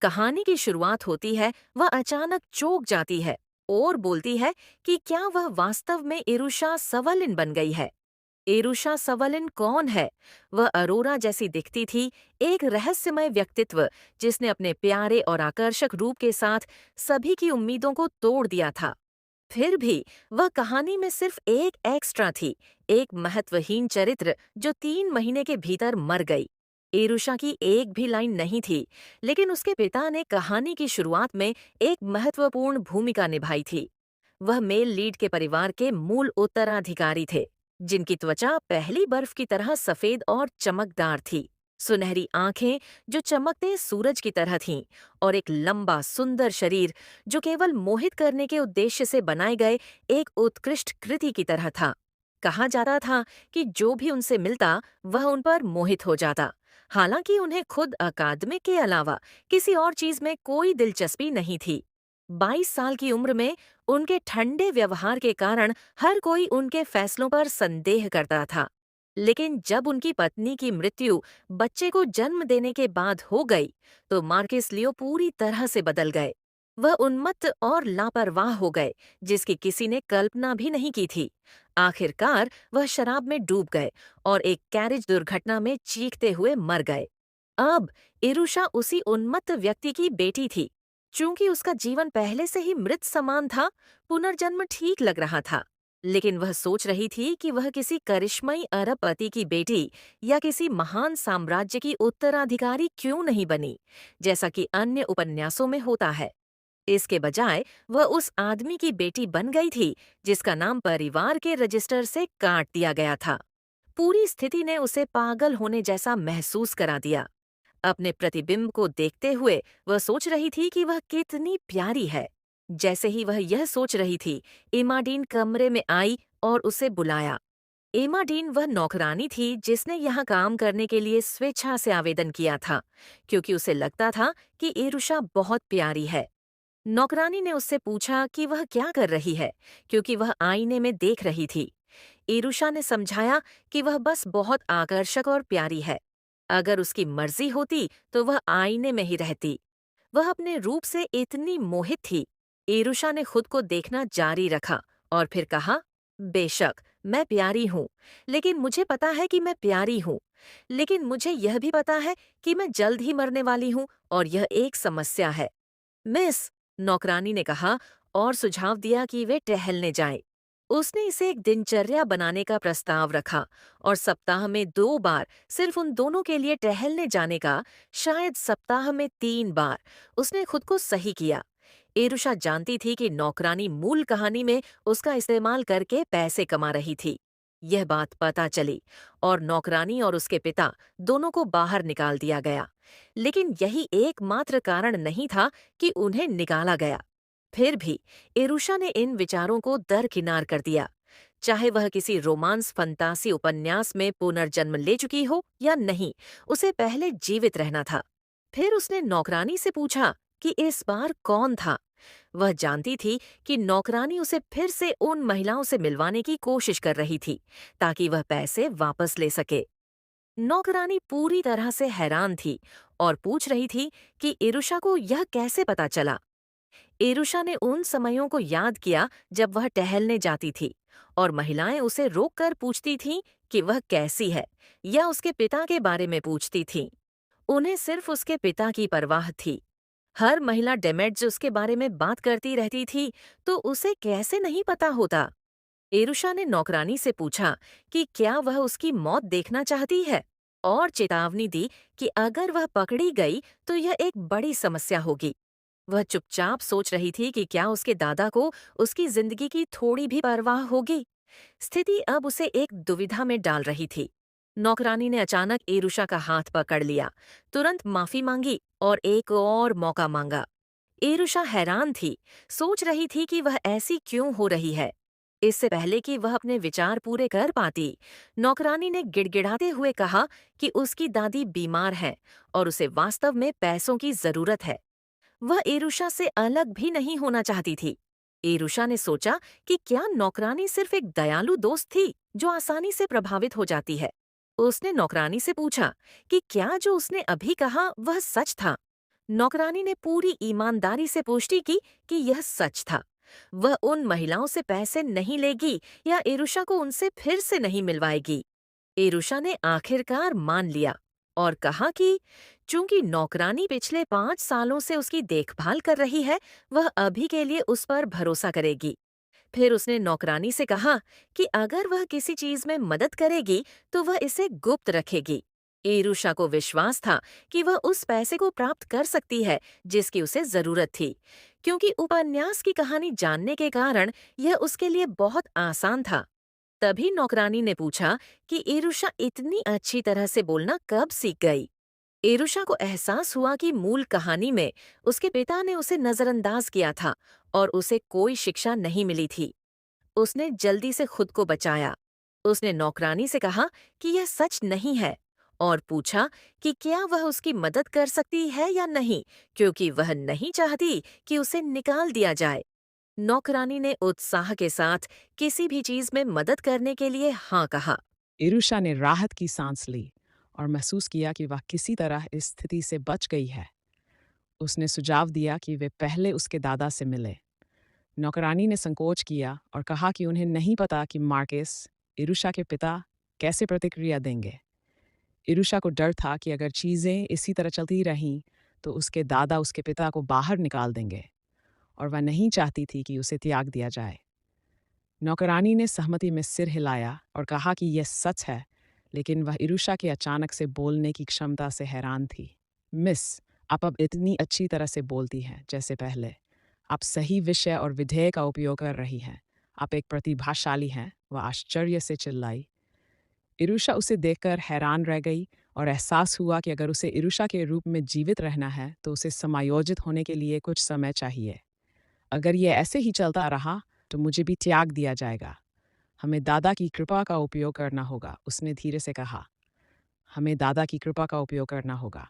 कहानी की शुरुआत होती है, वह अचानक चौंक जाती है और बोलती है कि क्या वह वास्तव में इरुषा सवलिन बन गई है। इरुषा सवलिन कौन है? वह अरोरा जैसी दिखती थी, एक रहस्यमय व्यक्तित्व जिसने अपने प्यारे और आकर्षक रूप के साथ सभी की उम्मीदों को तोड़ दिया था। फिर भी वह कहानी में सिर्फ एक एक्स्ट्रा थी, एक महत्वहीन चरित्र जो 3 महीने के भीतर मर गई। एरुषा की एक भी लाइन नहीं थी, लेकिन उसके पिता ने कहानी की शुरुआत में एक महत्वपूर्ण भूमिका निभाई थी। वह मेल लीड के परिवार के मूल उत्तराधिकारी थे, जिनकी त्वचा पहली बर्फ की तरह सफेद और चमकदार थी। सुनहरी आंखें जो चमकते सूरज की तरह थीं, और एक लंबा सुंदर शरीर जो केवल मोहित करने के उद्देश्य से बनाए गए एक उत्कृष्ट कृति की तरह था। कहा जाता था कि जो भी उनसे मिलता वह उन पर मोहित हो जाता। हालांकि उन्हें खुद अकादमिक के अलावा किसी और चीज में कोई दिलचस्पी नहीं थी। 22 साल की उम्र में उनके ठंडे व्यवहार के कारण हर कोई उनके फैसलों पर संदेह करता था। लेकिन जब उनकी पत्नी की मृत्यु बच्चे को जन्म देने के बाद हो गई, तो मार्किस लियो पूरी तरह से बदल गए। वह उन्मत्त और लापरवाह हो गए, जिसकी किसी ने कल्पना भी नहीं की थी। आखिरकार वह शराब में डूब गए और एक कैरेज दुर्घटना में चीखते हुए मर गए। अब इरुषा उसी उन्मत्त व्यक्ति की बेटी थी। चूंकि उसका जीवन पहले से ही मृत समान था, पुनर्जन्म ठीक लग रहा था। लेकिन वह सोच रही थी कि वह किसी करिश्मई अरबपति की बेटी या किसी महान साम्राज्य की उत्तराधिकारी क्यों नहीं बनी, जैसा कि अन्य उपन्यासों में होता है। इसके बजाय वह उस आदमी की बेटी बन गई थी जिसका नाम परिवार के रजिस्टर से काट दिया गया था। पूरी स्थिति ने उसे पागल होने जैसा महसूस करा दिया। अपने प्रतिबिंब को देखते हुए वह सोच रही थी कि वह कितनी प्यारी है। जैसे ही वह यह सोच रही थी, इमाडीन कमरे में आई और उसे बुलाया। इमाडीन वह नौकरानी थी जिसने यहाँ काम करने के लिए स्वेच्छा से आवेदन किया था, क्योंकि उसे लगता था कि इरुषा बहुत प्यारी है। नौकरानी ने उससे पूछा कि वह क्या कर रही है, क्योंकि वह आईने में देख रही थी। इरुषा ने समझाया कि वह बस बहुत आकर्षक और प्यारी है। अगर उसकी मर्जी होती तो वह आईने में ही रहती। वह अपने रूप से इतनी मोहित थी। इरुषा ने खुद को देखना जारी रखा और फिर कहा, बेशक मैं प्यारी हूँ, लेकिन मुझे पता है कि मैं प्यारी हूँ। लेकिन मुझे यह भी पता है कि मैं जल्द ही मरने वाली हूँ, और यह एक समस्या है। मिस, नौकरानी ने कहा और सुझाव दिया कि वे टहलने जाएं। उसने इसे एक दिनचर्या बनाने का प्रस्ताव रखा और सप्ताह में 2 बार सिर्फ उन दोनों के लिए टहलने जाने का, शायद सप्ताह में 3 बार, उसने खुद को सही किया। इरुषा जानती थी कि नौकरानी मूल कहानी में उसका इस्तेमाल करके पैसे कमा रही थी। यह बात पता चली और नौकरानी और उसके पिता दोनों को बाहर निकाल दिया गया। लेकिन यही एकमात्र कारण नहीं था कि उन्हें निकाला गया। फिर भी इरुषा ने इन विचारों को दरकिनार कर दिया। चाहे वह किसी रोमांस फंतासी उपन्यास में पुनर्जन्म ले चुकी हो या नहीं, उसे पहले जीवित रहना था। फिर उसने नौकरानी से पूछा कि इस बार कौन था। वह जानती थी कि नौकरानी उसे फिर से उन महिलाओं से मिलवाने की कोशिश कर रही थी, ताकि वह पैसे वापस ले सके। नौकरानी पूरी तरह से हैरान थी और पूछ रही थी कि इरुषा को यह कैसे पता चला। इरुषा ने उन समयों को याद किया जब वह टहलने जाती थी और महिलाएं उसे रोककर पूछती थीं कि वह कैसी है, या उसके पिता के बारे में पूछती थीं। उन्हें सिर्फ उसके पिता की परवाह थी। हर महिला डेमेट्ज उसके बारे में बात करती रहती थी, तो उसे कैसे नहीं पता होता। एरुषा ने नौकरानी से पूछा कि क्या वह उसकी मौत देखना चाहती है, और चेतावनी दी कि अगर वह पकड़ी गई तो यह एक बड़ी समस्या होगी। वह चुपचाप सोच रही थी कि क्या उसके दादा को उसकी जिंदगी की थोड़ी भी परवाह होगी। स्थिति अब उसे एक दुविधा में डाल रही थी। नौकरानी ने अचानक एरुषा का हाथ पकड़ लिया, तुरंत माफी मांगी और एक और मौका मांगा। एरुषा हैरान थी, सोच रही थी कि वह ऐसी क्यों हो रही है। इससे पहले कि वह अपने विचार पूरे कर पाती, नौकरानी ने गिड़गिड़ाते हुए कहा कि उसकी दादी बीमार है और उसे वास्तव में पैसों की जरूरत है। वह एरुषा से अलग भी नहीं होना चाहती थी। एरुषा ने सोचा कि क्या नौकरानी सिर्फ एक दयालु दोस्त थी जो आसानी से प्रभावित हो जाती है। उसने नौकरानी से पूछा कि क्या जो उसने अभी कहा वह सच था। नौकरानी ने पूरी ईमानदारी से पुष्टि की कि यह सच था। वह उन महिलाओं से पैसे नहीं लेगी या इरुषा को उनसे फिर से नहीं मिलवाएगी। इरुषा ने आखिरकार मान लिया और कहा कि चूंकि नौकरानी पिछले 5 सालों से उसकी देखभाल कर रही है, वह अभी के लिए उस पर भरोसा करेगी। फिर उसने नौकरानी से कहा कि अगर वह किसी चीज में मदद करेगी तो वह इसे गुप्त रखेगी। एरुषा को विश्वास था कि वह उस पैसे को प्राप्त कर सकती है जिसकी उसे जरूरत थी, क्योंकि उपन्यास की कहानी जानने के कारण यह उसके लिए बहुत आसान था। तभी नौकरानी ने पूछा कि एरुषा इतनी अच्छी तरह से बोलना कब सीख गई। एरुषा को एहसास हुआ कि मूल कहानी में उसके पिता ने उसे नजरअंदाज किया था और उसे कोई शिक्षा नहीं मिली थी। उसने जल्दी से खुद को बचाया। उसने नौकरानी से कहा कि यह सच नहीं है और पूछा कि क्या वह उसकी मदद कर सकती है या नहीं, क्योंकि वह नहीं चाहती कि उसे निकाल दिया जाए। नौकरानी ने उत्साह के साथ किसी भी चीज में मदद करने के लिए हाँ कहा। इरुषा ने राहत की सांस ली और महसूस किया कि वह किसी तरह इस स्थिति से बच गई है। उसने सुझाव दिया कि वे पहले उसके दादा से मिले। नौकरानी ने संकोच किया और कहा कि उन्हें नहीं पता कि मार्केस, इरुषा के पिता, कैसे प्रतिक्रिया देंगे। इरुषा को डर था कि अगर चीज़ें इसी तरह चलती रहीं तो उसके दादा उसके पिता को बाहर निकाल देंगे और वह नहीं चाहती थी कि उसे त्याग दिया जाए। नौकरानी ने सहमति में सिर हिलाया और कहा कि यह सच है, लेकिन वह इरुषा के अचानक से बोलने की क्षमता से हैरान थी। मिस, आप अब इतनी अच्छी तरह से बोलती हैं जैसे पहले। आप सही विषय और विधेय का उपयोग कर रही हैं। आप एक प्रतिभाशाली हैं, वह आश्चर्य से चिल्लाई। इरुषा उसे देखकर हैरान रह गई और एहसास हुआ कि अगर उसे इरुषा के रूप में जीवित रहना है तो उसे समायोजित होने के लिए कुछ समय चाहिए। अगर ये ऐसे ही चलता रहा तो मुझे भी त्याग दिया जाएगा। हमें दादा की कृपा का उपयोग करना होगा, उसने धीरे से कहा। हमें दादा की कृपा का उपयोग करना होगा,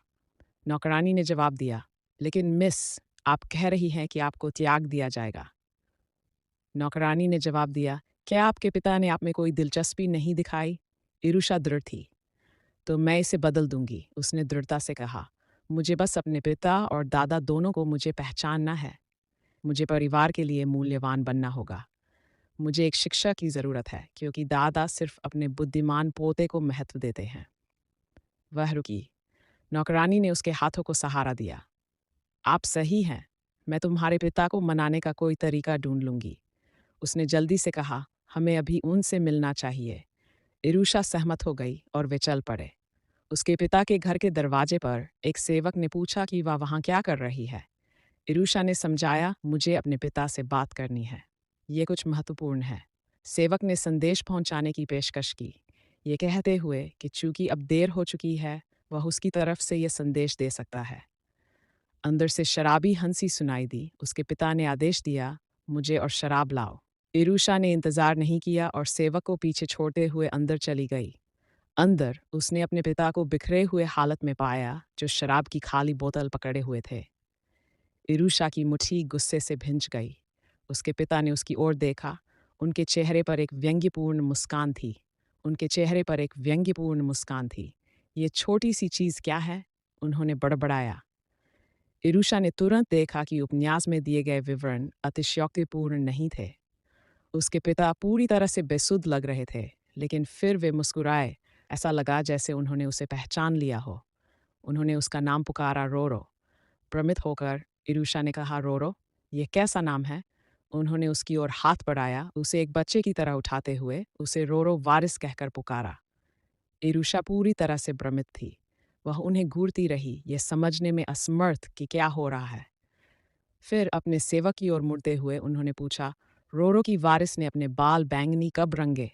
नौकरानी ने जवाब दिया। लेकिन मिस, आप कह रही हैं कि आपको त्याग दिया जाएगा। नौकरानी ने जवाब दिया, क्या आपके पिता ने आप में कोई दिलचस्पी नहीं दिखाई? इरुषा दृढ़ थी। तो मैं इसे बदल दूंगी, उसने दृढ़ता से कहा। मुझे बस अपने पिता और दादा दोनों को मुझे पहचानना है। मुझे परिवार के लिए मूल्यवान बनना होगा। मुझे एक शिक्षा की ज़रूरत है, क्योंकि दादा सिर्फ अपने बुद्धिमान पोते को महत्व देते हैं। वह रुकी। नौकरानी ने उसके हाथों को सहारा दिया। आप सही हैं। मैं तुम्हारे पिता को मनाने का कोई तरीका ढूंढ लूंगी, उसने जल्दी से कहा। हमें अभी उनसे मिलना चाहिए। इरुषा सहमत हो गई और वे चल पड़े। उसके पिता के घर के दरवाजे पर एक सेवक ने पूछा कि वह वहाँ क्या कर रही है। इरुषा ने समझाया, मुझे अपने पिता से बात करनी है। ये कुछ महत्वपूर्ण है। सेवक ने संदेश पहुंचाने की पेशकश की, ये कहते हुए कि चूंकि अब देर हो चुकी है, वह उसकी तरफ से ये संदेश दे सकता है। अंदर से शराबी हंसी सुनाई दी। उसके पिता ने आदेश दिया, मुझे और शराब लाओ। इरुषा ने इंतजार नहीं किया और सेवक को पीछे छोड़ते हुए अंदर चली गई। अंदर उसने अपने पिता को बिखरे हुए हालत में पाया, जो शराब की खाली बोतल पकड़े हुए थे। इरुषा की मुट्ठी गुस्से से भिंच गई। उसके पिता ने उसकी ओर देखा। उनके चेहरे पर एक व्यंग्यपूर्ण मुस्कान थी। उनके चेहरे पर एक व्यंग्यपूर्ण मुस्कान थी। ये छोटी सी चीज़ क्या है? उन्होंने बड़बड़ाया। इरुषा ने तुरंत देखा कि उपन्यास में दिए गए विवरण अतिशयोक्तिपूर्ण नहीं थे। उसके पिता पूरी तरह से बेसुध लग रहे थे, लेकिन फिर वे मुस्कुराए। ऐसा लगा जैसे उन्होंने उसे पहचान लिया हो। उन्होंने उसका नाम पुकारा, रोरो। भ्रमित होकर इरुषा ने कहा, रोरो, ये कैसा नाम है? उन्होंने उसकी ओर हाथ बढ़ाया, उसे एक बच्चे की तरह उठाते हुए उसे रोरो वारिस कहकर पुकारा। इरुषा पूरी तरह से भ्रमित थी। वह उन्हें घूरती रही, ये समझने में असमर्थ कि क्या हो रहा है। फिर अपने सेवक की ओर मुड़ते हुए उन्होंने पूछा, रोरो की वारिस ने अपने बाल बैंगनी कब रंगे?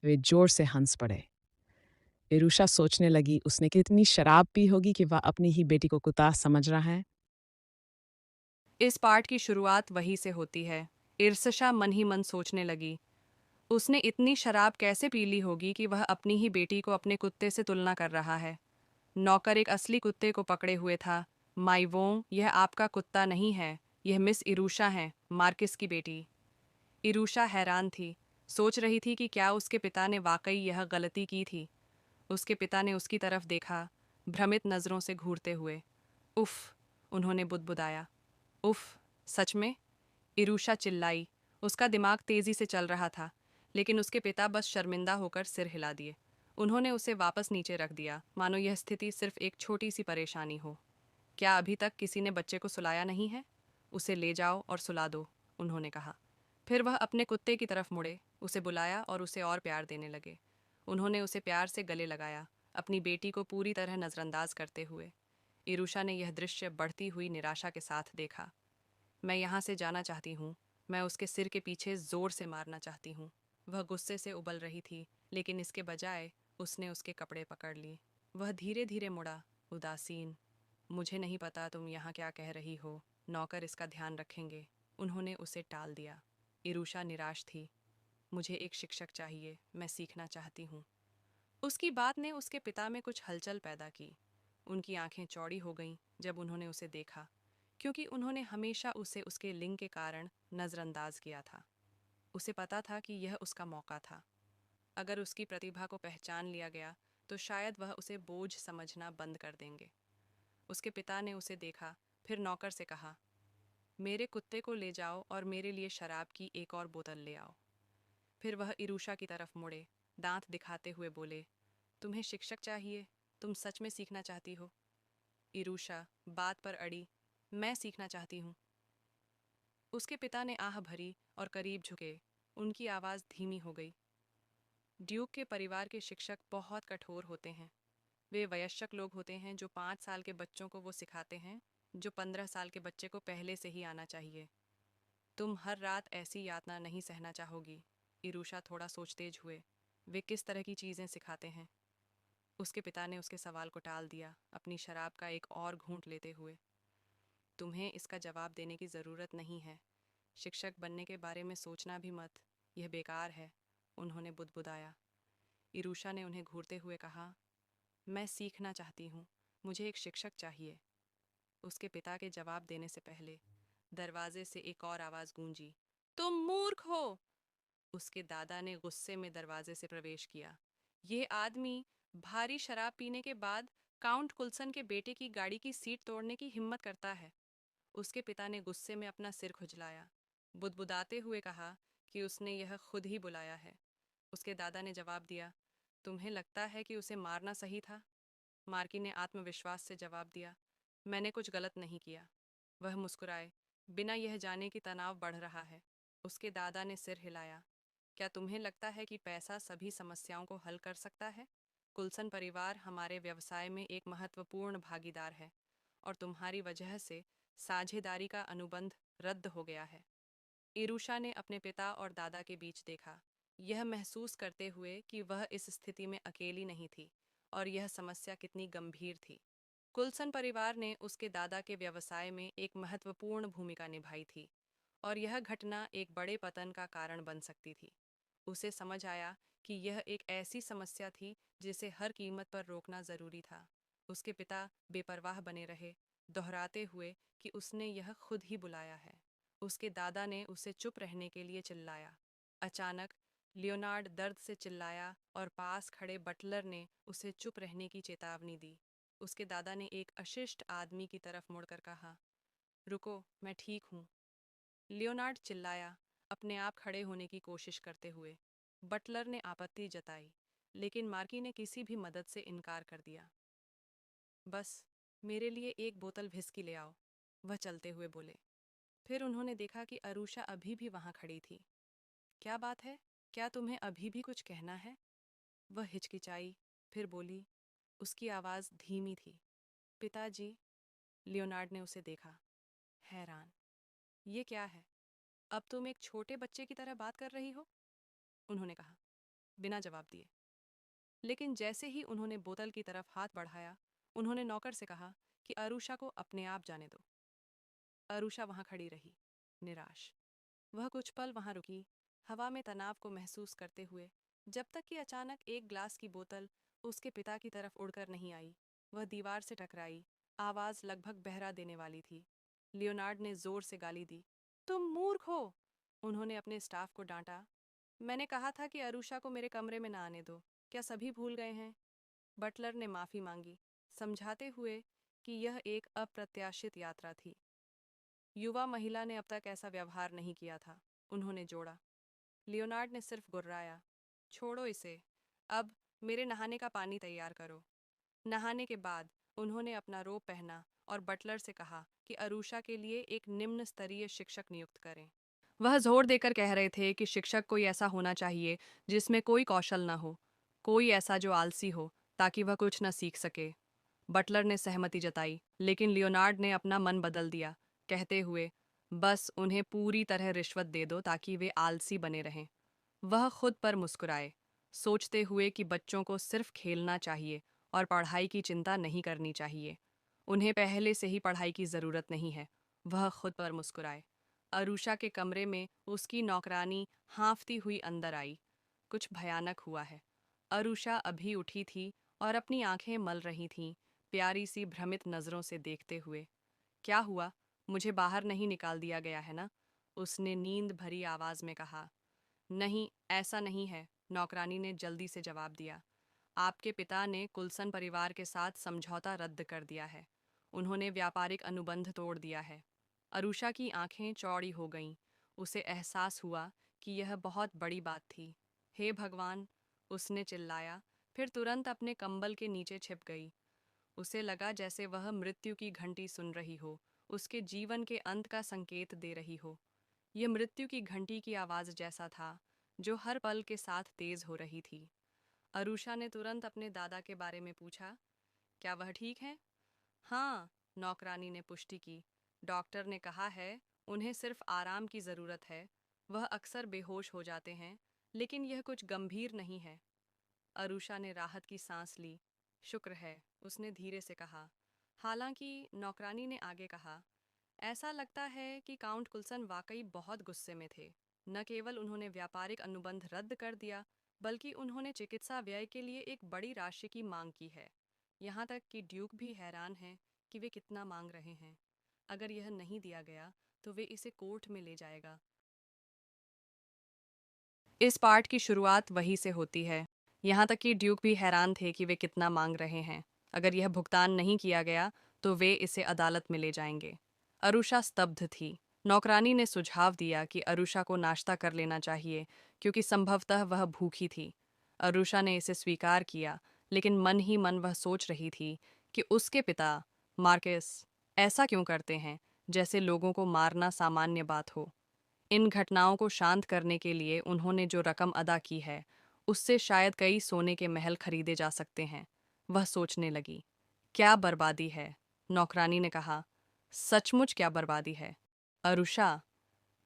वे जोर से हंस पड़े। इरुषा सोचने लगी, उसने कितनी शराब पी होगी कि वह अपनी ही बेटी को कुत्ता समझ रहा है। इस पाठ की शुरुआत वहीं से होती है। इर्सशा मन ही मन सोचने लगी, उसने इतनी शराब कैसे पी ली होगी कि वह अपनी ही बेटी को अपने कुत्ते से तुलना कर रहा है। नौकर एक असली कुत्ते को पकड़े हुए था। माइवों, यह आपका कुत्ता नहीं है, यह मिस इरुषा है, मार्किस की बेटी। इरुषा हैरान थी, सोच रही थी कि क्या उसके पिता ने वाकई यह गलती की थी। उसके पिता ने उसकी तरफ देखा, भ्रमित नज़रों से घूरते हुए। उफ, उन्होंने बुदबुदाया। उफ, सच में? इरूषा चिल्लाई। उसका दिमाग तेजी से चल रहा था, लेकिन उसके पिता बस शर्मिंदा होकर सिर हिला दिए। उन्होंने उसे वापस नीचे रख दिया, मानो यह स्थिति सिर्फ एक छोटी सी परेशानी हो। क्या अभी तक किसी ने बच्चे को सुलाया नहीं है? उसे ले जाओ और सुला दो, उन्होंने कहा। फिर वह अपने कुत्ते की तरफ मुड़े, उसे बुलाया और उसे और प्यार देने लगे। उन्होंने उसे प्यार से गले लगाया, अपनी बेटी को पूरी तरह नज़रअंदाज करते हुए। इरूषा ने यह दृश्य बढ़ती हुई निराशा के साथ देखा। मैं यहाँ से जाना चाहती हूँ। मैं उसके सिर के पीछे जोर से मारना चाहती हूँ। वह गुस्से से उबल रही थी, लेकिन इसके बजाय उसने उसके कपड़े पकड़ लिए। वह धीरे धीरे मुड़ा, उदासीन। मुझे नहीं पता तुम यहाँ क्या कह रही हो, नौकर इसका ध्यान रखेंगे। उन्होंने उसे टाल दिया। इरूषा निराश थी। मुझे एक शिक्षक चाहिए, मैं सीखना चाहती हूँ। उसकी बात ने उसके पिता में कुछ हलचल पैदा की। उनकी आंखें चौड़ी हो गईं जब उन्होंने उसे देखा, क्योंकि उन्होंने हमेशा उसे उसके लिंग के कारण नज़रअंदाज किया था। उसे पता था कि यह उसका मौका था। अगर उसकी प्रतिभा को पहचान लिया गया तो शायद वह उसे बोझ समझना बंद कर देंगे। उसके पिता ने उसे देखा, फिर नौकर से कहा, मेरे कुत्ते को ले जाओ और मेरे लिए शराब की एक और बोतल ले आओ। फिर वह इरूषा की तरफ मुड़े, दांत दिखाते हुए बोले, तुम्हें शिक्षक चाहिए? तुम सच में सीखना चाहती हो? इरूषा बात पर अड़ी, मैं सीखना चाहती हूँ। उसके पिता ने आह भरी और करीब झुके। उनकी आवाज़ धीमी हो गई। ड्यूक के परिवार के शिक्षक बहुत कठोर होते हैं। वे वयस्क लोग होते हैं जो 5 साल के बच्चों को वो सिखाते हैं जो 15 साल के बच्चे को पहले से ही आना चाहिए। तुम हर रात ऐसी यातना नहीं सहना चाहोगी। इरूषा थोड़ा सोचतेज हुए। वे किस तरह की चीज़ें सिखाते हैं? उसके पिता ने उसके सवाल को टाल दिया, अपनी शराब का एक और घूंट लेते हुए। तुम्हें इसका जवाब देने की ज़रूरत नहीं है। शिक्षक बनने के बारे में सोचना भी मत, यह बेकार है, उन्होंने बुदबुदाया। इरूषा ने उन्हें घूरते हुए कहा, मैं सीखना चाहती हूँ, मुझे एक शिक्षक चाहिए। उसके पिता के जवाब देने से पहले दरवाजे से एक और आवाज़ गूंजी, तुम मूर्ख हो! उसके दादा ने गुस्से में दरवाजे से प्रवेश किया। ये आदमी भारी शराब पीने के बाद काउंट कुल्सन के बेटे की गाड़ी की सीट तोड़ने की हिम्मत करता है। उसके पिता ने गुस्से में अपना सिर खुजलाया, बुदबुदाते हुए कहा कि उसने यह खुद ही बुलाया है। उसके दादा ने जवाब दिया, तुम्हें लगता है कि उसे मारना सही था? मार्की ने आत्मविश्वास से जवाब दिया, मैंने कुछ गलत नहीं किया। वह मुस्कुराए, बिना यह जाने कि तनाव बढ़ रहा है। उसके दादा ने सिर हिलाया, क्या तुम्हें लगता है कि पैसा सभी समस्याओं को हल कर सकता है? कुल्सन परिवार हमारे व्यवसाय में एक महत्वपूर्ण भागीदार है और तुम्हारी वजह से साझेदारी का अनुबंध रद्द हो गया है। इरूषा ने अपने पिता और दादा के बीच देखा, यह महसूस करते हुए कि वह इस स्थिति में अकेली नहीं थी और यह समस्या कितनी गंभीर थी। कुल्सन परिवार ने उसके दादा के व्यवसाय में एक महत्वपूर्ण भूमिका निभाई थी और यह घटना एक बड़े पतन का कारण बन सकती थी। उसे समझ आया कि यह एक ऐसी समस्या थी जिसे हर कीमत पर रोकना जरूरी था। उसके पिता बेपरवाह बने रहे, दोहराते हुए कि उसने यह खुद ही बुलाया है। उसके दादा ने उसे चुप रहने के लिए चिल्लाया। अचानक लियोनार्ड दर्द से चिल्लाया और पास खड़े बटलर ने उसे चुप रहने की चेतावनी दी। उसके दादा ने एक अशिष्ट आदमी की तरफ मुड़कर कहा, रुको, मैं ठीक हूँ। लियोनार्ड चिल्लाया, अपने आप खड़े होने की कोशिश करते हुए। बटलर ने आपत्ति जताई, लेकिन मार्की ने किसी भी मदद से इनकार कर दिया। बस मेरे लिए एक बोतल व्हिस्की ले आओ, वह चलते हुए बोले। फिर उन्होंने देखा कि अरूषा अभी भी वहां खड़ी थी। क्या बात है? क्या तुम्हें अभी भी कुछ कहना है? वह हिचकिचाई, फिर बोली। उसकी आवाज़ धीमी थी। पिताजी। लियोनार्ड ने उसे देखा, हैरान। ये क्या है? अब तुम एक छोटे बच्चे की तरह बात कर रही हो? उन्होंने कहा, बिना जवाब दिए। लेकिन जैसे ही उन्होंने बोतल की तरफ हाथ बढ़ाया, उन्होंने नौकर से कहा कि अरूषा को अपने आप जाने दो। अरूषा वहां खड़ी रही, निराश। वह कुछ पल वहां रुकी, हवा में तनाव को महसूस करते हुए, जब तक कि अचानक एक ग्लास की बोतल उसके पिता की तरफ उड़कर नहीं आई। वह दीवार से टकराई, आवाज़ लगभग बहरा देने वाली थी। लियोनार्ड ने जोर से गाली दी, तुम मूर्ख हो! उन्होंने अपने स्टाफ को डांटा, मैंने कहा था कि अरूषा को मेरे कमरे में ना आने दो, क्या सभी भूल गए हैं? बटलर ने माफ़ी मांगी, समझाते हुए कि यह एक अप्रत्याशित यात्रा थी। युवा महिला ने अब तक ऐसा व्यवहार नहीं किया था, उन्होंने जोड़ा। लियोनार्ड ने सिर्फ गुर्राया, छोड़ो इसे, अब मेरे नहाने का पानी तैयार करो। नहाने के बाद उन्होंने अपना रोब पहना और बटलर से कहा कि अरूषा के लिए एक निम्न स्तरीय शिक्षक नियुक्त करें। वह जोर देकर कह रहे थे कि शिक्षक कोई ऐसा होना चाहिए जिसमें कोई कौशल न हो, कोई ऐसा जो आलसी हो ताकि वह कुछ न सीख सके। बटलर ने सहमति जताई, लेकिन लियोनार्ड ने अपना मन बदल दिया, कहते हुए, बस उन्हें पूरी तरह रिश्वत दे दो ताकि वे आलसी बने रहें। वह खुद पर मुस्कुराए, सोचते हुए कि बच्चों को सिर्फ खेलना चाहिए और पढ़ाई की चिंता नहीं करनी चाहिए। उन्हें पहले से ही पढ़ाई की ज़रूरत नहीं है। वह खुद पर मुस्कुराए। अरूषा के कमरे में उसकी नौकरानी हाँफती हुई अंदर आई। कुछ भयानक हुआ है। अरूषा अभी उठी थी और अपनी आंखें मल रही थीं, प्यारी सी भ्रमित नज़रों से देखते हुए। क्या हुआ? मुझे बाहर नहीं निकाल दिया गया है ना? उसने नींद भरी आवाज़ में कहा। नहीं, ऐसा नहीं है, नौकरानी ने जल्दी से जवाब दिया। आपके पिता ने कुलसन परिवार के साथ समझौता रद्द कर दिया है। उन्होंने व्यापारिक अनुबंध तोड़ दिया है। अरूषा की आंखें चौड़ी हो गईं। उसे एहसास हुआ कि यह बहुत बड़ी बात थी। हे भगवान! उसने चिल्लाया, फिर तुरंत अपने कंबल के नीचे छिप गई। उसे लगा जैसे वह मृत्यु की घंटी सुन रही हो, उसके जीवन के अंत का संकेत दे रही हो। यह मृत्यु की घंटी की आवाज़ जैसा था, जो हर पल के साथ तेज हो रही थी। अरूषा ने तुरंत अपने दादा के बारे में पूछा, क्या वह ठीक है? हाँ, नौकरानी ने पुष्टि की। डॉक्टर ने कहा है, उन्हें सिर्फ आराम की ज़रूरत है। वह अक्सर बेहोश हो जाते हैं, लेकिन यह कुछ गंभीर नहीं है। अरूषा ने राहत की सांस ली। शुक्र है, उसने धीरे से कहा। हालांकि नौकरानी ने आगे कहा, ऐसा लगता है कि काउंट कुल्सन वाकई बहुत गुस्से में थे। न केवल उन्होंने व्यापारिक अनुबंध रद्द कर दिया, बल्कि उन्होंने चिकित्सा व्यय के लिए एक बड़ी राशि की मांग की है। यहाँ तक कि ड्यूक भी हैरान हैं कि वे कितना मांग रहे हैं। अगर यह नहीं दिया गया, तो वे इसे कोर्ट में ले जाएगा। इस पार्ट की शुरुआत वहीं से होती है। यहाँ तक कि ड्यूक भी हैरान थे कि वे कितना मांग रहे हैं। अगर यह भुगतान नहीं किया गया, तो वे इसे अदालत में ले जाएंगे। अरुषा स्तब्ध थी। नौकरानी ने सुझाव दिया कि अरुषा को नाश्ता कर लेना चाहिए, क्योंकि संभवतः वह भूखी थी। अरुषा ने इसे स्वीकार किया, लेकिन मन ही मन वह सोच रही थी कि उसके पिता, मार्कस, ऐसा क्यों करते हैं, जैसे लोगों को मारना सामान्य बात हो। इन घटनाओं को शांत करने के लिए उन्होंने जो रकम अदा की है, उससे शायद कई सोने के महल खरीदे जा सकते हैं। वह सोचने लगी, क्या बर्बादी है। नौकरानी ने कहा, सचमुच क्या बर्बादी है। अरुषा,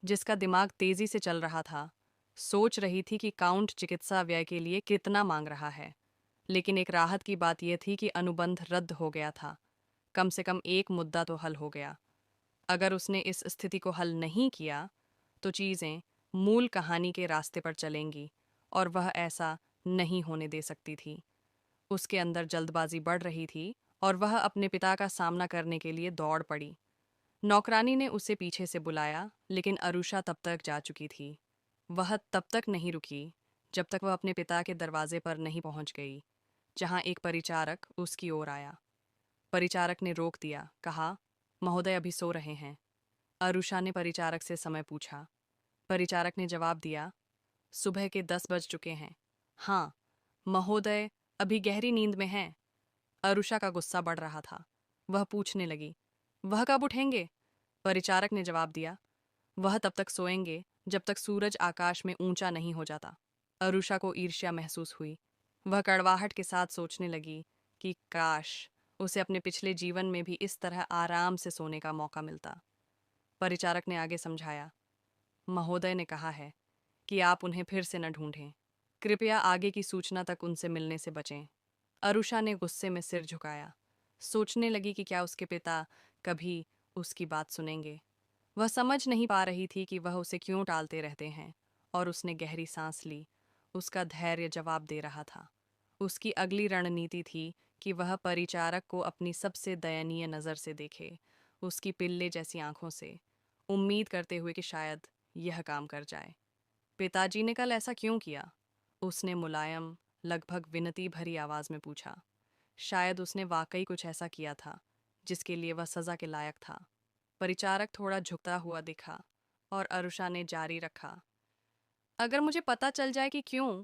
जिसका दिमाग तेजी से चल रहा था, सोच रही थी कि काउंट चिकित्सा व्यय के लिए कितना मांग रहा है। लेकिन एक राहत की बात यह थी कि अनुबंध रद्द हो गया था। कम से कम एक मुद्दा तो हल हो गया। अगर उसने इस स्थिति को हल नहीं किया, तो चीज़ें मूल कहानी के रास्ते पर चलेंगी, और वह ऐसा नहीं होने दे सकती थी। उसके अंदर जल्दबाजी बढ़ रही थी और वह अपने पिता का सामना करने के लिए दौड़ पड़ी। नौकरानी ने उसे पीछे से बुलाया, लेकिन अरुषा तब तक जा चुकी थी। वह तब तक नहीं रुकी जब तक वह अपने पिता के दरवाजे पर नहीं पहुंच गई, जहां एक परिचारक उसकी ओर आया। परिचारक ने रोक दिया, कहा, महोदय अभी सो रहे हैं। अरुषा ने परिचारक से समय पूछा। परिचारक ने जवाब दिया, सुबह के 10 बज चुके हैं। हाँ, महोदय अभी गहरी नींद में हैं। अरुषा का गुस्सा बढ़ रहा था। वह पूछने लगी, वह कब उठेंगे? परिचारक ने जवाब दिया, वह तब तक सोएंगे जब तक सूरज आकाश में ऊंचा नहीं हो जाता। अरुषा को ईर्ष्या महसूस हुई। वह कड़वाहट के साथ सोचने लगी कि काश उसे अपने पिछले जीवन में भी इस तरह आराम से सोने का मौका मिलता। परिचारक ने आगे समझाया, महोदय ने कहा है कि आप उन्हें फिर से न ढूंढें। कृपया आगे की सूचना तक उनसे मिलने से बचें। अरुषा ने गुस्से में सिर झुकाया। सोचने लगी कि क्या उसके पिता कभी उसकी बात सुनेंगे। वह समझ नहीं पा रही थी कि वह उसे क्यों टालते रहते हैं, और उसने गहरी सांस ली। उसका धैर्य जवाब दे रहा था। उसकी अगली रणनीति थी कि वह परिचारक को अपनी सबसे दयनीय नज़र से देखे, उसकी पिल्ले जैसी आंखों से, उम्मीद करते हुए कि शायद यह काम कर जाए। पिताजी ने कल ऐसा क्यों किया? उसने मुलायम, लगभग विनती भरी आवाज में पूछा। शायद उसने वाकई कुछ ऐसा किया था जिसके लिए वह सजा के लायक था। परिचारक थोड़ा झुकता हुआ दिखा और अरुषा ने जारी रखा, अगर मुझे पता चल जाए कि क्यों,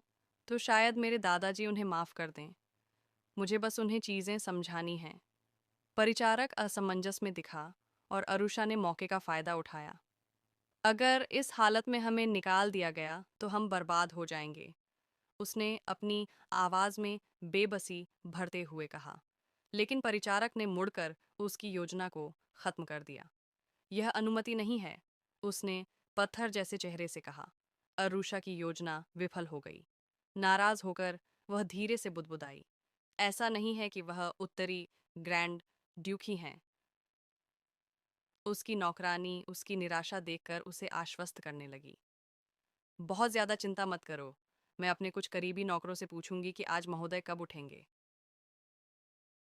तो शायद मेरे दादाजी उन्हें माफ कर दें। मुझे बस उन्हें चीजें समझानी हैं। परिचारक असमंजस में दिखा और अरुषा ने मौके का फायदा उठाया। अगर इस हालत में हमें निकाल दिया गया तो हम बर्बाद हो जाएंगे, उसने अपनी आवाज में बेबसी भरते हुए कहा। लेकिन परिचारक ने मुड़कर उसकी योजना को खत्म कर दिया। यह अनुमति नहीं है, उसने पत्थर जैसे चेहरे से कहा। अरुषा की योजना विफल हो गई। नाराज होकर वह धीरे से बुदबुदाई, ऐसा नहीं है कि वह उत्तरी ग्रैंड ड्यूक ही हैं। उसकी नौकरानी उसकी निराशा देखकर उसे आश्वस्त करने लगी। बहुत ज्यादा चिंता मत करो, मैं अपने कुछ करीबी नौकरों से पूछूंगी कि आज महोदय कब उठेंगे।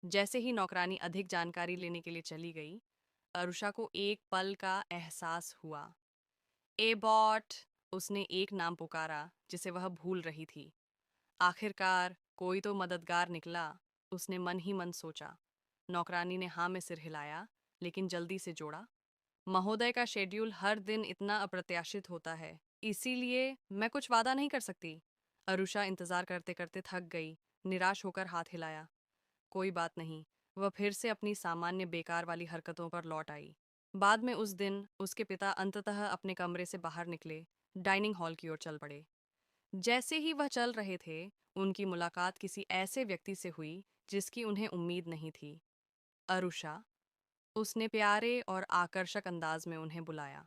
जैसे ही नौकरानी अधिक जानकारी लेने के लिए चली गई, अरुषा को एक पल का एहसास हुआ। एबॉट, उसने एक नाम पुकारा जिसे वह भूल रही थी। आखिरकार कोई तो मददगार निकला, उसने मन ही मन सोचा। नौकरानी ने हाँ में सिर हिलाया, लेकिन जल्दी से जोड़ा, महोदय का शेड्यूल हर दिन इतना अप्रत्याशित होता है, इसीलिए मैं कुछ वादा नहीं कर सकती। अरुषा इंतजार करते करते थक गई, निराश होकर हाथ हिलाया। कोई बात नहीं, वह फिर से अपनी सामान्य बेकार वाली हरकतों पर लौट आई। बाद में उस दिन उसके पिता अंततः अपने कमरे से बाहर निकले, डाइनिंग हॉल की ओर चल पड़े। जैसे ही वह चल रहे थे, उनकी मुलाकात किसी ऐसे व्यक्ति से हुई जिसकी उन्हें उम्मीद नहीं थी। अरुषा, उसने प्यारे और आकर्षक अंदाज में उन्हें बुलाया।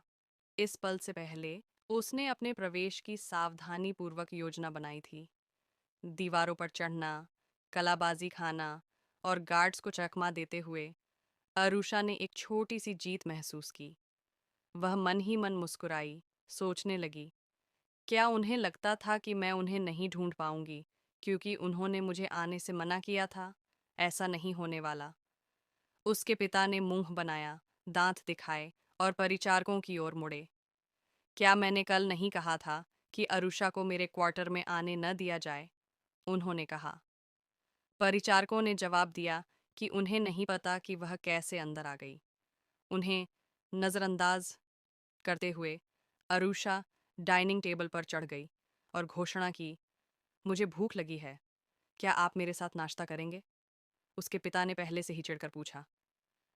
इस पल से पहले उसने अपने प्रवेश की सावधानीपूर्वक योजना बनाई थी। दीवारों पर चढ़ना, कलाबाजी खाना और गार्ड्स को चकमा देते हुए अरुषा ने एक छोटी सी जीत महसूस की। वह मन ही मन मुस्कुराई, सोचने लगी, क्या उन्हें लगता था कि मैं उन्हें नहीं ढूंढ पाऊंगी क्योंकि उन्होंने मुझे आने से मना किया था? ऐसा नहीं होने वाला। उसके पिता ने मुंह बनाया, दांत दिखाए और परिचारकों की ओर मुड़े। क्या मैंने कल नहीं कहा था कि अरुषा को मेरे क्वार्टर में आने न दिया जाए? उन्होंने कहा। परिचारकों ने जवाब दिया कि उन्हें नहीं पता कि वह कैसे अंदर आ गई। उन्हें नज़रअंदाज करते हुए अरुषा डाइनिंग टेबल पर चढ़ गई और घोषणा की, मुझे भूख लगी है, क्या आप मेरे साथ नाश्ता करेंगे? उसके पिता ने पहले से ही चिढ़कर पूछा।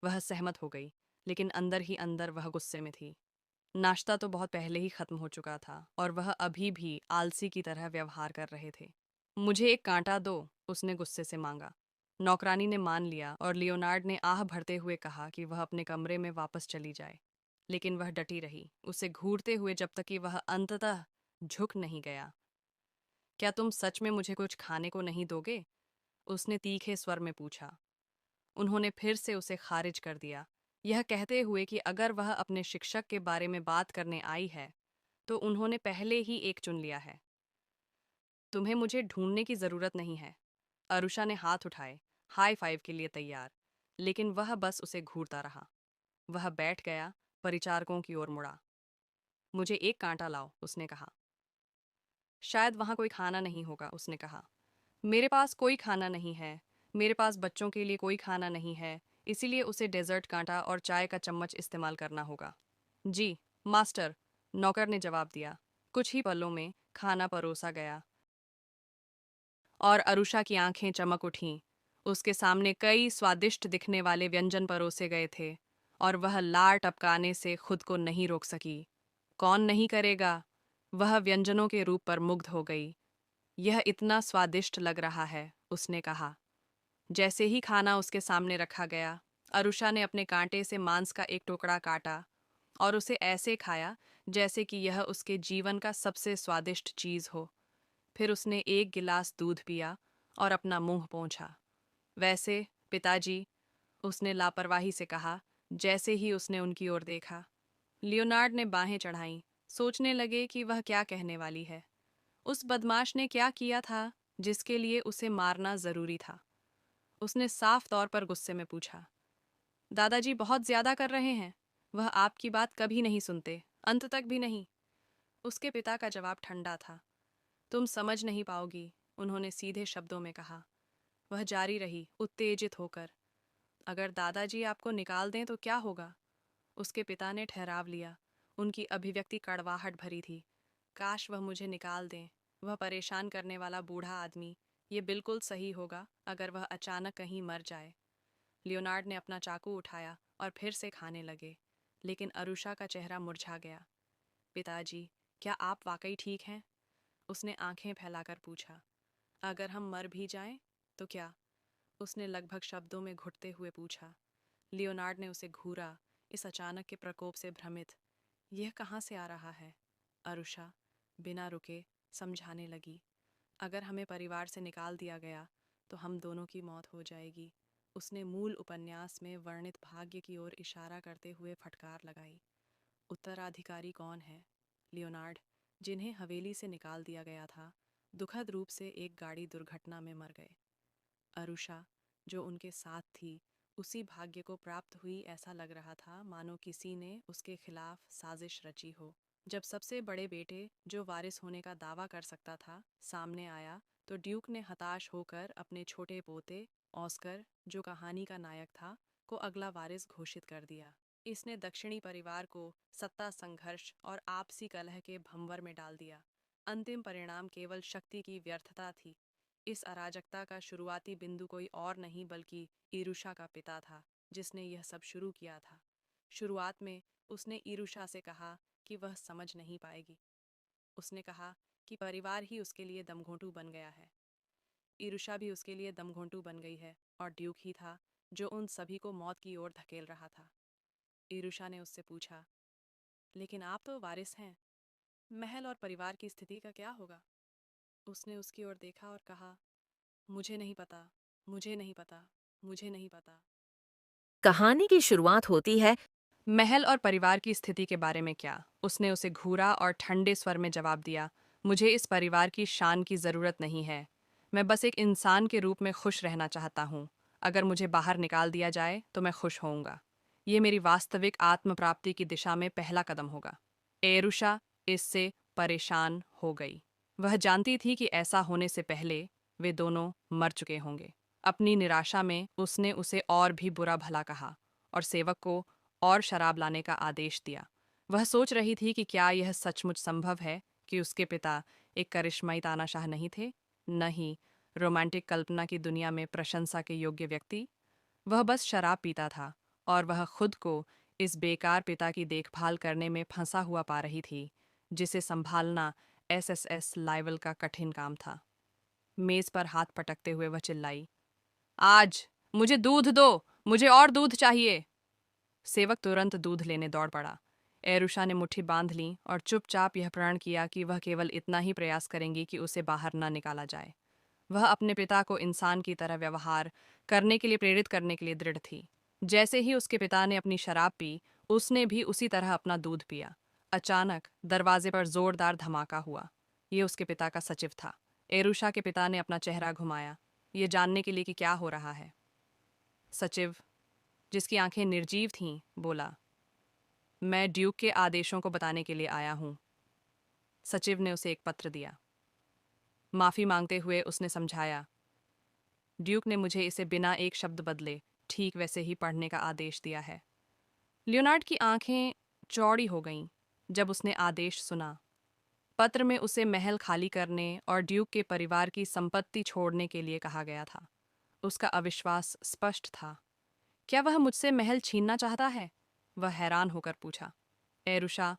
वह सहमत हो गई, लेकिन अंदर ही अंदर वह गुस्से में थी। नाश्ता तो बहुत पहले ही खत्म हो चुका था और वह अभी भी आलसी की तरह व्यवहार कर रहे थे। मुझे एक कांटा दो, उसने गुस्से से मांगा। नौकरानी ने मान लिया और लियोनार्ड ने आह भरते हुए कहा कि वह अपने कमरे में वापस चली जाए। लेकिन वह डटी रही, उसे घूरते हुए जब तक कि वह अंततः झुक नहीं गया। क्या तुम सच में मुझे कुछ खाने को नहीं दोगे? उसने तीखे स्वर में पूछा। उन्होंने फिर से उसे खारिज कर दिया, यह कहते हुए कि अगर वह अपने शिक्षक के बारे में बात करने आई है, तो उन्होंने पहले ही एक चुन लिया है। तुम्हें मुझे ढूंढने की जरूरत नहीं है। अरुषा ने हाथ उठाए, हाई फाइव के लिए तैयार, लेकिन वह बस उसे घूरता रहा। वह बैठ गया, परिचारकों की ओर मुड़ा। मुझे एक कांटा लाओ, उसने कहा। शायद वहां कोई खाना नहीं होगा, उसने कहा। मेरे पास कोई खाना नहीं है, मेरे पास बच्चों के लिए कोई खाना नहीं है, इसीलिए उसे डेजर्ट कांटा और चाय का चम्मच इस्तेमाल करना होगा। जी मास्टर, नौकर ने जवाब दिया। कुछ ही पलों में खाना परोसा गया और अरुषा की आंखें चमक उठीं। उसके सामने कई स्वादिष्ट दिखने वाले व्यंजन परोसे गए थे और वह लार टपकाने से खुद को नहीं रोक सकी। कौन नहीं करेगा? वह व्यंजनों के रूप पर मुग्ध हो गई। यह इतना स्वादिष्ट लग रहा है, उसने कहा। जैसे ही खाना उसके सामने रखा गया, अरुषा ने अपने कांटे से मांस का एक टुकड़ा काटा और उसे ऐसे खाया जैसे कि यह उसके जीवन का सबसे स्वादिष्ट चीज हो। फिर उसने एक गिलास दूध पिया और अपना मुंह पोंछा। वैसे, पिताजी, उसने लापरवाही से कहा जैसे ही उसने उनकी ओर देखा। लियोनार्ड ने बाहें चढ़ाईं, सोचने लगे कि वह क्या कहने वाली है। उस बदमाश ने क्या किया था जिसके लिए उसे मारना जरूरी था? उसने साफ तौर पर गुस्से में पूछा। दादाजी बहुत ज्यादा कर रहे हैं, वह आपकी बात कभी नहीं सुनते, अंत तक भी नहीं। उसके पिता का जवाब ठंडा था। तुम समझ नहीं पाओगी, उन्होंने सीधे शब्दों में कहा। वह जारी रही, उत्तेजित होकर। अगर दादाजी आपको निकाल दें तो क्या होगा? उसके पिता ने ठहराव लिया। उनकी अभिव्यक्ति कड़वाहट भरी थी। काश वह मुझे निकाल दें। वह परेशान करने वाला बूढ़ा आदमी। ये बिल्कुल सही होगा अगर वह अचानक कहीं मर जाए। लियोनार्ड ने अपना चाकू उठाया और फिर से खाने लगे, लेकिन अरुषा का चेहरा मुरझा गया। पिताजी, क्या आप वाकई ठीक हैं? उसने आंखें फैलाकर पूछा। अगर हम मर भी जाएं, तो क्या? उसने लगभग शब्दों में घुटते हुए पूछा। लियोनार्ड ने उसे घूरा, इस अचानक के प्रकोप से भ्रमित। यह कहाँ से आ रहा है? अरुषा बिना रुके समझाने लगी। अगर हमें परिवार से निकाल दिया गया तो हम दोनों की मौत हो जाएगी। उसने मूल उपन्यास में वर्णित भाग्य की ओर इशारा करते हुए फटकार लगाई। उत्तराधिकारी कौन है? लियोनार्ड, जिन्हें हवेली से निकाल दिया गया था, दुखद रूप से एक गाड़ी दुर्घटना में मर गए। अरुषा, जो उनके साथ थी, उसी भाग्य को प्राप्त हुई ऐसा लग रहा था मानो किसी ने उसके खिलाफ साजिश रची हो। जब सबसे बड़े बेटे, जो वारिस होने का दावा कर सकता था, सामने आया तो ड्यूक ने हताश होकर अपने छोटे पोते ऑस्कर, जो कहानी का नायक था, को अगला वारिस घोषित कर दिया। इसने दक्षिणी परिवार को सत्ता संघर्ष और आपसी कलह के भंवर में डाल दिया। अंतिम परिणाम केवल शक्ति की व्यर्थता थी। इस अराजकता का शुरुआती बिंदु कोई और नहीं बल्कि ईरुषा का पिता था, जिसने यह सब शुरू किया था। शुरुआत में उसने ईरुषा से कहा कि वह समझ नहीं पाएगी। उसने कहा कि परिवार ही उसके लिए दमघोंटू बन गया है। ईरुषा भी उसके लिए दमघोंटू बन गई है और ड्यूक ही था जो उन सभी को मौत की ओर धकेल रहा था। ईरुषा ने उससे पूछा, लेकिन आप तो वारिस हैं, महल और परिवार की स्थिति का क्या होगा? उसने उसकी ओर देखा और कहा, मुझे नहीं पता, मुझे नहीं पता, मुझे नहीं पता। कहानी की शुरुआत होती है। महल और परिवार की स्थिति के बारे में क्या? उसने उसे घूरा और ठंडे स्वर में जवाब दिया, मुझे इस परिवार की शान की ज़रूरत नहीं है। मैं बस एक इंसान के रूप में खुश रहना चाहता हूँ। अगर मुझे बाहर निकाल दिया जाए तो मैं खुश होऊंगा। ये मेरी वास्तविक आत्म प्राप्ति की दिशा में पहला कदम होगा। एरुषा इससे परेशान हो गई। वह जानती थी कि ऐसा होने से पहले वे दोनों मर चुके होंगे। अपनी निराशा में उसने उसे और भी बुरा भला कहा और सेवक को और शराब लाने का आदेश दिया। वह सोच रही थी कि क्या यह सचमुच संभव है कि उसके पिता एक करिश्माई तानाशाह नहीं थे, न ही रोमांटिक कल्पना की दुनिया में प्रशंसा के योग्य व्यक्ति। वह बस शराब पीता था और वह खुद को इस बेकार पिता की देखभाल करने में फंसा हुआ पा रही थी, जिसे संभालना एसएसएस लाइवल का कठिन काम था। मेज पर हाथ पटकते हुए वह चिल्लाई, आज मुझे दूध दो, मुझे और दूध चाहिए। सेवक तुरंत दूध लेने दौड़ पड़ा। एरुषा ने मुट्ठी बांध ली और चुपचाप यह प्रण किया कि वह केवल इतना ही प्रयास करेंगी कि उसे बाहर न निकाला जाए। वह अपने पिता को इंसान की तरह व्यवहार करने के लिए प्रेरित करने के लिए दृढ़ थी। जैसे ही उसके पिता ने अपनी शराब पी, उसने भी उसी तरह अपना दूध पिया। अचानक दरवाजे पर जोरदार धमाका हुआ। ये उसके पिता का सचिव था। एरुषा के पिता ने अपना चेहरा घुमाया, ये जानने के लिए कि क्या हो रहा है। सचिव, जिसकी आंखें निर्जीव थीं, बोला, मैं ड्यूक के आदेशों को बताने के लिए आया हूं। सचिव ने उसे एक पत्र दिया। माफी मांगते हुए उसने समझाया, ड्यूक ने मुझे इसे बिना एक शब्द बदले ठीक वैसे ही पढ़ने का आदेश दिया है। लियोनार्ड की आंखें चौड़ी हो गईं जब उसने आदेश सुना। पत्र में उसे महल खाली करने और ड्यूक के परिवार की संपत्ति छोड़ने के लिए कहा गया था। उसका अविश्वास स्पष्ट था। क्या वह मुझसे महल छीनना चाहता है? वह हैरान होकर पूछा। एरुषा,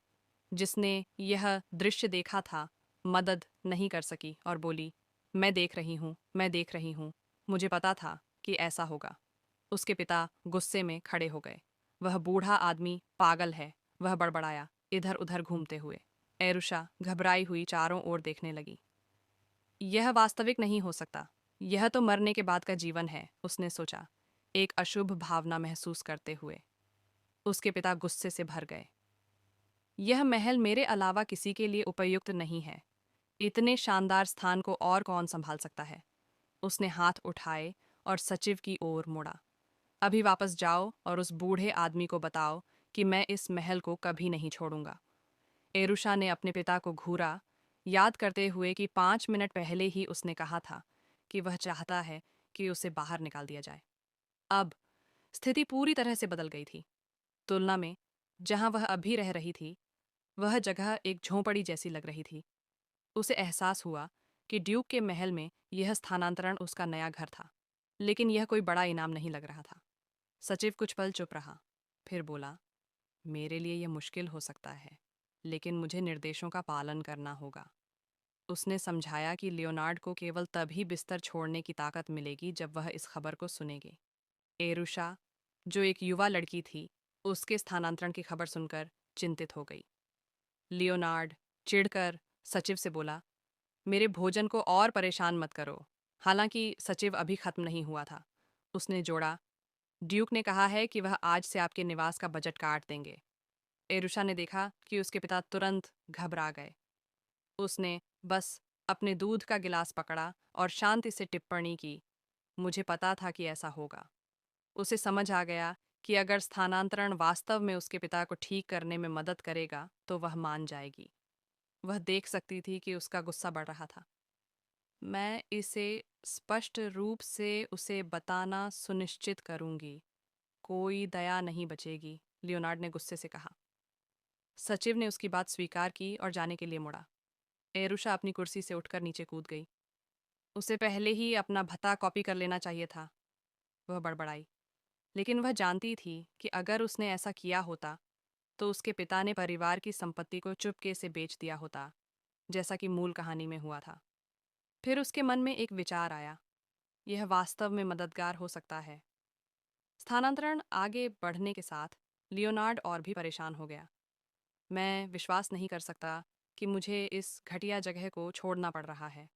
जिसने यह दृश्य देखा था, मदद नहीं कर सकी और बोली, मैं देख रही हूँ, मैं देख रही हूँ। मुझे पता था कि ऐसा होगा। उसके पिता गुस्से में खड़े हो गए। वह बूढ़ा आदमी पागल है, वह बड़बड़ाया, इधर उधर घूमते हुए। एरुषा घबराई हुई चारों ओर देखने लगी। यह वास्तविक नहीं हो सकता। यह तो मरने के बाद का जीवन है, उसने सोचा, एक अशुभ भावना महसूस करते हुए। उसके पिता गुस्से से भर गए। यह महल मेरे अलावा किसी के लिए उपयुक्त नहीं है। इतने शानदार स्थान को और कौन संभाल सकता है? उसने हाथ उठाए और सचिव की ओर मुड़ा। अभी वापस जाओ और उस बूढ़े आदमी को बताओ कि मैं इस महल को कभी नहीं छोड़ूंगा। एरुषा ने अपने पिता को घूरा, याद करते हुए कि 5 मिनट पहले ही उसने कहा था कि वह चाहता है कि उसे बाहर निकाल दिया जाए। अब स्थिति पूरी तरह से बदल गई थी। तुलना में जहां वह अभी रह रही थी, वह जगह एक झोंपड़ी जैसी लग रही थी। उसे एहसास हुआ कि ड्यूक के महल में यह स्थानांतरण उसका नया घर था, लेकिन यह कोई बड़ा इनाम नहीं लग रहा था। सचिव कुछ पल चुप रहा, फिर बोला, मेरे लिए यह मुश्किल हो सकता है, लेकिन मुझे निर्देशों का पालन करना होगा। उसने समझाया कि लियोनार्ड को केवल तभी बिस्तर छोड़ने की ताकत मिलेगी जब वह इस खबर को सुनेगी। एरुषा, जो एक युवा लड़की थी, उसके स्थानांतरण की खबर सुनकर चिंतित हो गई। लियोनार्ड चिढ़कर सचिव से बोला, मेरे भोजन को और परेशान मत करो। हालांकि सचिव अभी खत्म नहीं हुआ था। उसने जोड़ा, ड्यूक ने कहा है कि वह आज से आपके निवास का बजट काट देंगे। एरुषा ने देखा कि उसके पिता तुरंत घबरा गए। उसने बस अपने दूध का गिलास पकड़ा और शांति से टिप्पणी की, मुझे पता था कि ऐसा होगा। उसे समझ आ गया कि अगर स्थानांतरण वास्तव में उसके पिता को ठीक करने में मदद करेगा तो वह मान जाएगी। वह देख सकती थी कि उसका गुस्सा बढ़ रहा था। मैं इसे स्पष्ट रूप से उसे बताना सुनिश्चित करूंगी। कोई दया नहीं बचेगी, लियोनार्ड ने गुस्से से कहा। सचिव ने उसकी बात स्वीकार की और जाने के लिए मुड़ा। एरुषा अपनी कुर्सी से उठकर नीचे कूद गई। उसे पहले ही अपना भत्ता कॉपी कर लेना चाहिए था, वह बड़बड़ाई। लेकिन वह जानती थी कि अगर उसने ऐसा किया होता तो उसके पिता ने परिवार की संपत्ति को चुपके से बेच दिया होता, जैसा कि मूल कहानी में हुआ था। फिर उसके मन में एक विचार आया, यह वास्तव में मददगार हो सकता है। स्थानांतरण आगे बढ़ने के साथ लियोनार्ड और भी परेशान हो गया। मैं विश्वास नहीं कर सकता कि मुझे इस घटिया जगह को छोड़ना पड़ रहा है।